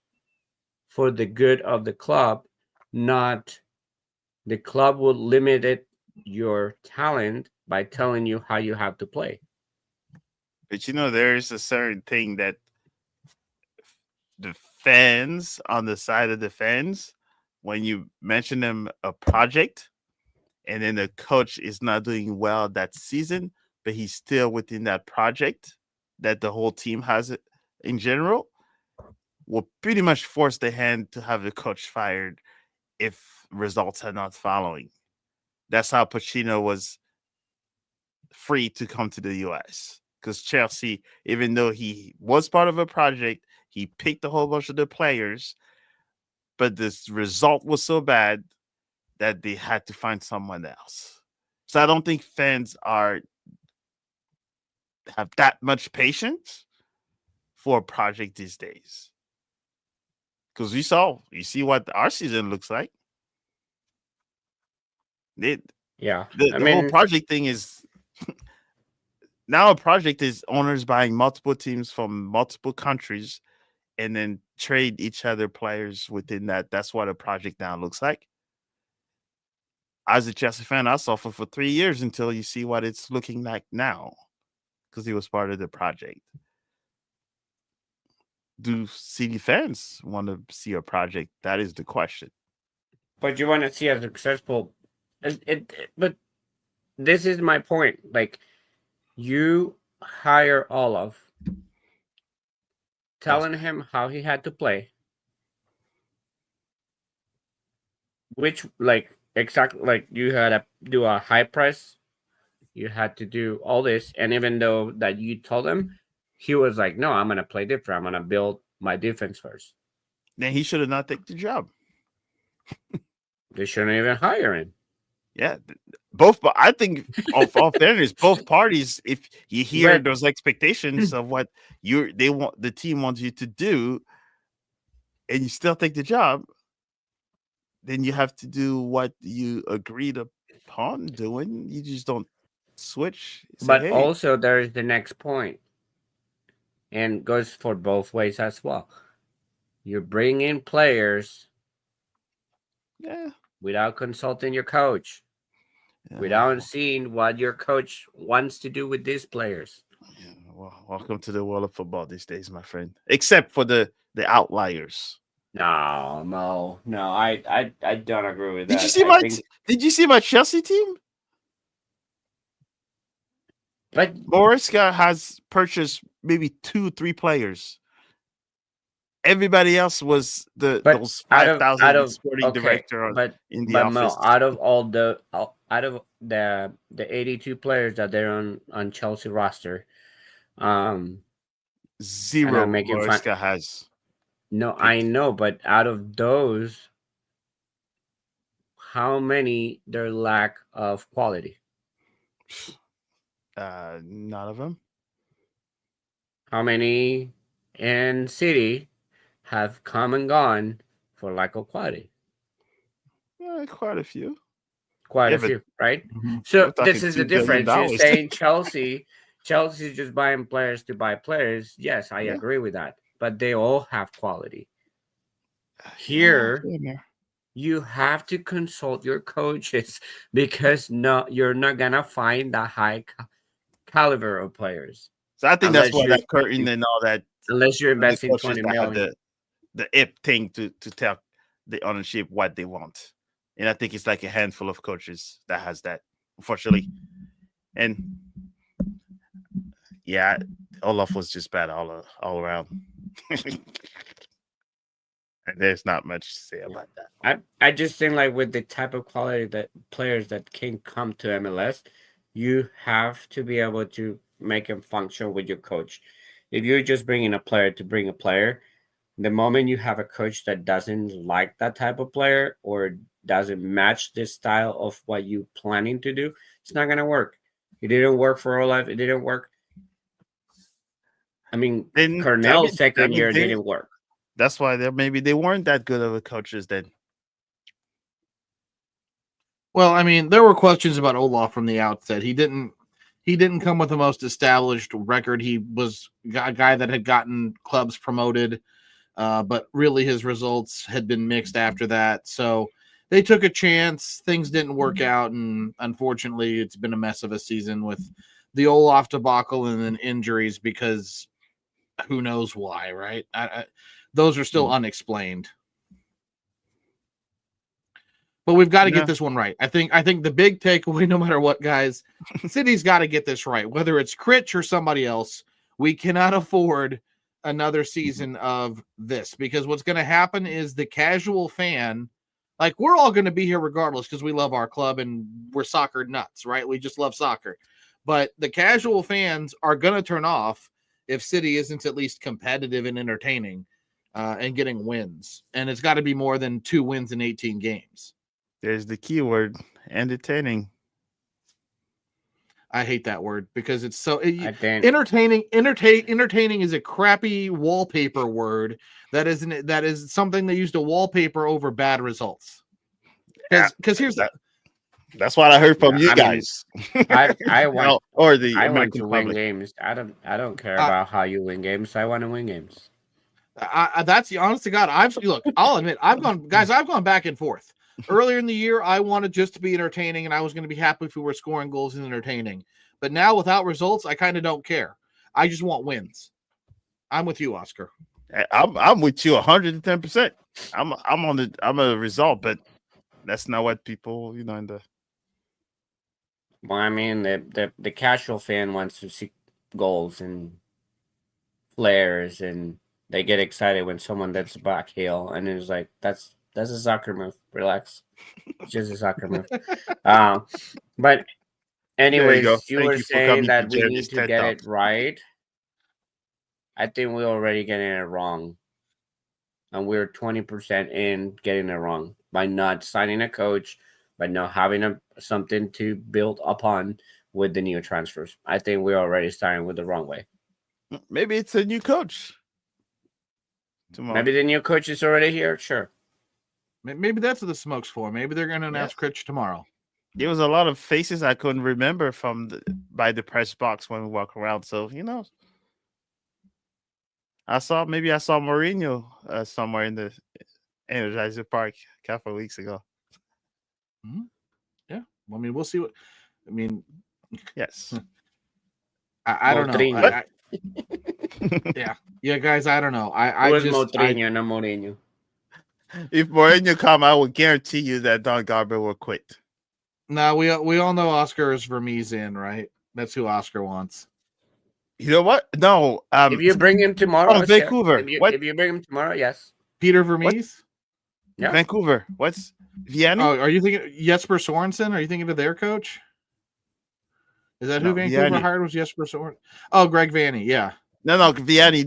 for the good of the club, not the club will limit your talent by telling you how you have to play. But there is a certain thing that the fans on the side of the fans, when you mention them a project and then the coach is not doing well that season, but he's still within that project that the whole team has in general, will pretty much force the hand to have the coach fired if results are not following. That's how Pochettino was free to come to the US. Because Chelsea, even though he was part of a project, he picked a whole bunch of the players, but this result was so bad that they had to find someone else. So I don't think fans have that much patience for a project these days. Because you see what our season looks like. The whole project thing is now a project is owners buying multiple teams from multiple countries and then trade each other players within that. That's what a project now looks like. As a Chelsea fan, I suffered for 3 years until you see what it's looking like now, because he was part of the project. Do City fans want to see a project? That is the question. But you want to see a successful. But this is my point. Like, you hire Olaf, telling him how he had to play, which, like, exactly like you had to do a high press. You had to do all this, and even though that you told him, he was like, "No, I'm gonna play different. I'm gonna build my defense first." Then he should have not taken the job. They shouldn't even hire him. Yeah, both. But I think, of all fairness, both parties. If you hear But those expectations of what the team wants you to do, and you still take the job, then you have to do what you agreed upon doing. You just don't switch. Say, but hey, also there is the next point, and goes for both ways as well. You bring in players yeah, without consulting your coach, without seeing what your coach wants to do with these players. yeah, well, welcome to the world of football these days, my friend. Except for the outliers. No, I don't agree with Did you that. see I my think, Did you see my Chelsea team? but Mariska has purchased maybe 2-3 players. Everybody else was those out of 5,000 sporting okay, director but in the Mel, office. out of the 82 players that they're on Chelsea roster, and Zero I'm making fun. Mariska has. No, I know, but out of those, how many there lack of quality? None of them. How many in City have come and gone for lack of quality? Quite a few. Quite Yeah, a but few, right? Mhm. So we're talking this is the $2 billion. difference. You're saying Chelsea's just buying players to buy players. Yes, I Yeah. agree with that. But they all have quality. Yeah, Here, you have to consult your coaches because you're not gonna find the high caliber of players so I think that's unless why you're that curtain and all that. unless you're The investing coaches 20 that have million. the IP thing to tell the ownership what they want, and I think it's like a handful of coaches that has that, unfortunately. And yeah, Olaf was just bad all around. And there's not much to say about that. I just think like with the type of quality that players that can come to MLS, you have to be able to make them function with your coach. If you're just bringing a player to bring a player, the moment you have a coach that doesn't like that type of player or doesn't match the style of what you planning to do, it's not gonna work. It didn't work for Olaf. It didn't work. I mean, Then Cornell's second year they, didn't work. that's why maybe they weren't that good of a coaches then. Well, I mean, there were questions about Olaf from the outset. He didn't come with the most established record. He was a guy that had gotten clubs promoted, but really his results had been mixed after that. So they took a chance. Things didn't work out, and unfortunately, it's been a mess of a season with the Olaf debacle and then injuries because who knows why, right? Those are still unexplained. But we've got to get this one right. I think the big takeaway, no matter what, guys, City's got to get this right. Whether it's Critch or somebody else, we cannot afford another season of this because what's going to happen is the casual fan, like we're all going to be here regardless because we love our club and we're soccer nuts, right? We just love soccer. But the casual fans are going to turn off if City isn't at least competitive and entertaining and getting wins. And it's got to be more than 2 wins in 18 games. There's the keyword, entertaining. I hate that word because it's so entertaining. Entertaining is a crappy wallpaper word that is something they used to wallpaper over bad results. Because here's that's what I heard from you guys. I want or the I American want to public. win games. I don't care about how you win games. I want to win games. That's the honest to God. I'll admit I've gone back and forth. Earlier in the year, I wanted just to be entertaining, and I was going to be happy if we were scoring goals and entertaining. But now, without results, I kind of don't care. I just want wins. I'm with you, Oscar. I'm with you 110%. I'm a result, but that's not what people, in the. Well, I mean, the casual fan wants to see goals and flares, and they get excited when someone that's back heel, and it's like that's That's a soccer move. Relax. It's just a soccer move. But There you go. anyways, you Thank were you for saying coming to that we need Jeremy's to TED get Talk. it right. I think we're already getting it wrong. And we're 20% in getting it wrong by not signing a coach, by not having something to build upon with the new transfers. I think we're already starting with the wrong way. Maybe it's a new coach tomorrow. Maybe the new coach is already here. Sure. Maybe that's what the smoke's for. Maybe they're going to announce Yes. Critch tomorrow. There was a lot of faces I couldn't remember by the press box when we walk around. So I saw Mourinho somewhere in the Energizer Park a couple of weeks ago. Mm-hmm. Yeah, I mean, we'll see what. I mean, yes. I don't know. Yeah, guys, I don't know. I was just Mourinho, not Mourinho. If Mourinho come, I will guarantee you that Don Garber will quit. No, we all know Oscar is Vermees in, right? That's who Oscar wants. You know what? No. If you bring him tomorrow, Vancouver. If you bring him tomorrow, yes. Peter Vermees? Yeah. Vancouver. What's Vianney? Oh, are you thinking Jesper Sorensen? Are you thinking of their coach? Is that who Vancouver hired? Was Jesper Sorensen? Oh, Greg Vanney. Yeah. No, Vianney,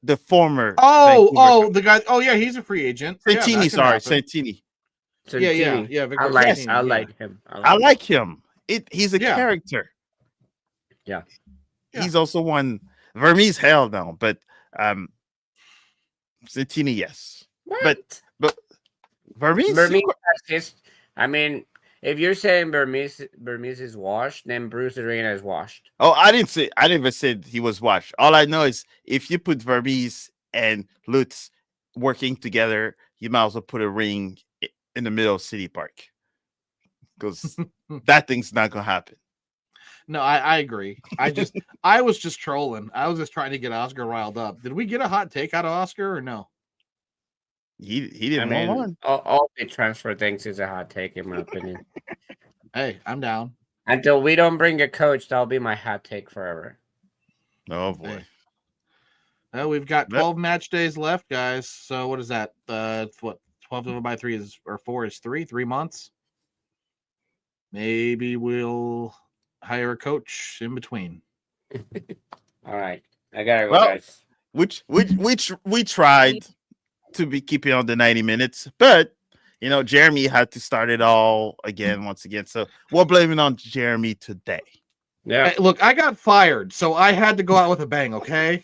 the former. Oh, the guy. Oh, yeah, he's a free agent. Santini, Santini. Yeah. I like him. I like him. He's a character. Yeah. He's also one. Vermees, hell no, but Santini, yes. What? But Vermees I mean, if you're saying Vermees is washed, then Bruce Arena is washed. Oh, I never said he was washed. All I know is if you put Vermees and Lutz working together, you might as well put a ring in the middle of City Park. Because that thing's not gonna happen. No, I agree. I was just trolling. I was just trying to get Oscar riled up. Did we get a hot take out of Oscar or no? He didn't want one. All the transfer things is a hot take, in my opinion. Hey, I'm down. Until we don't bring a coach, that'll be my hot take forever. Oh boy. Well, we've got 12 match days left, guys. So what is that? 12 divided by 3 is, or 4 is 3 months. Maybe we'll hire a coach in between. All right. I gotta go, guys. Which we tried to be keeping on the 90 minutes, but Jeremy had to start it all again once again. So we're blaming on Jeremy today. Yeah. Hey, look, I got fired, so I had to go out with a bang, okay?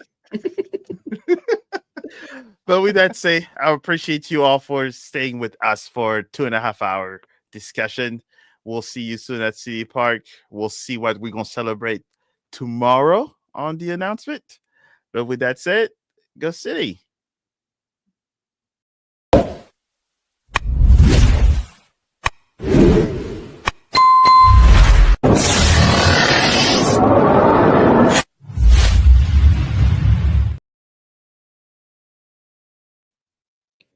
But with that said, I appreciate you all for staying with us for a 2.5 hour discussion. We'll see you soon at City Park. We'll see what we're going to celebrate tomorrow on the announcement. But with that said, go City.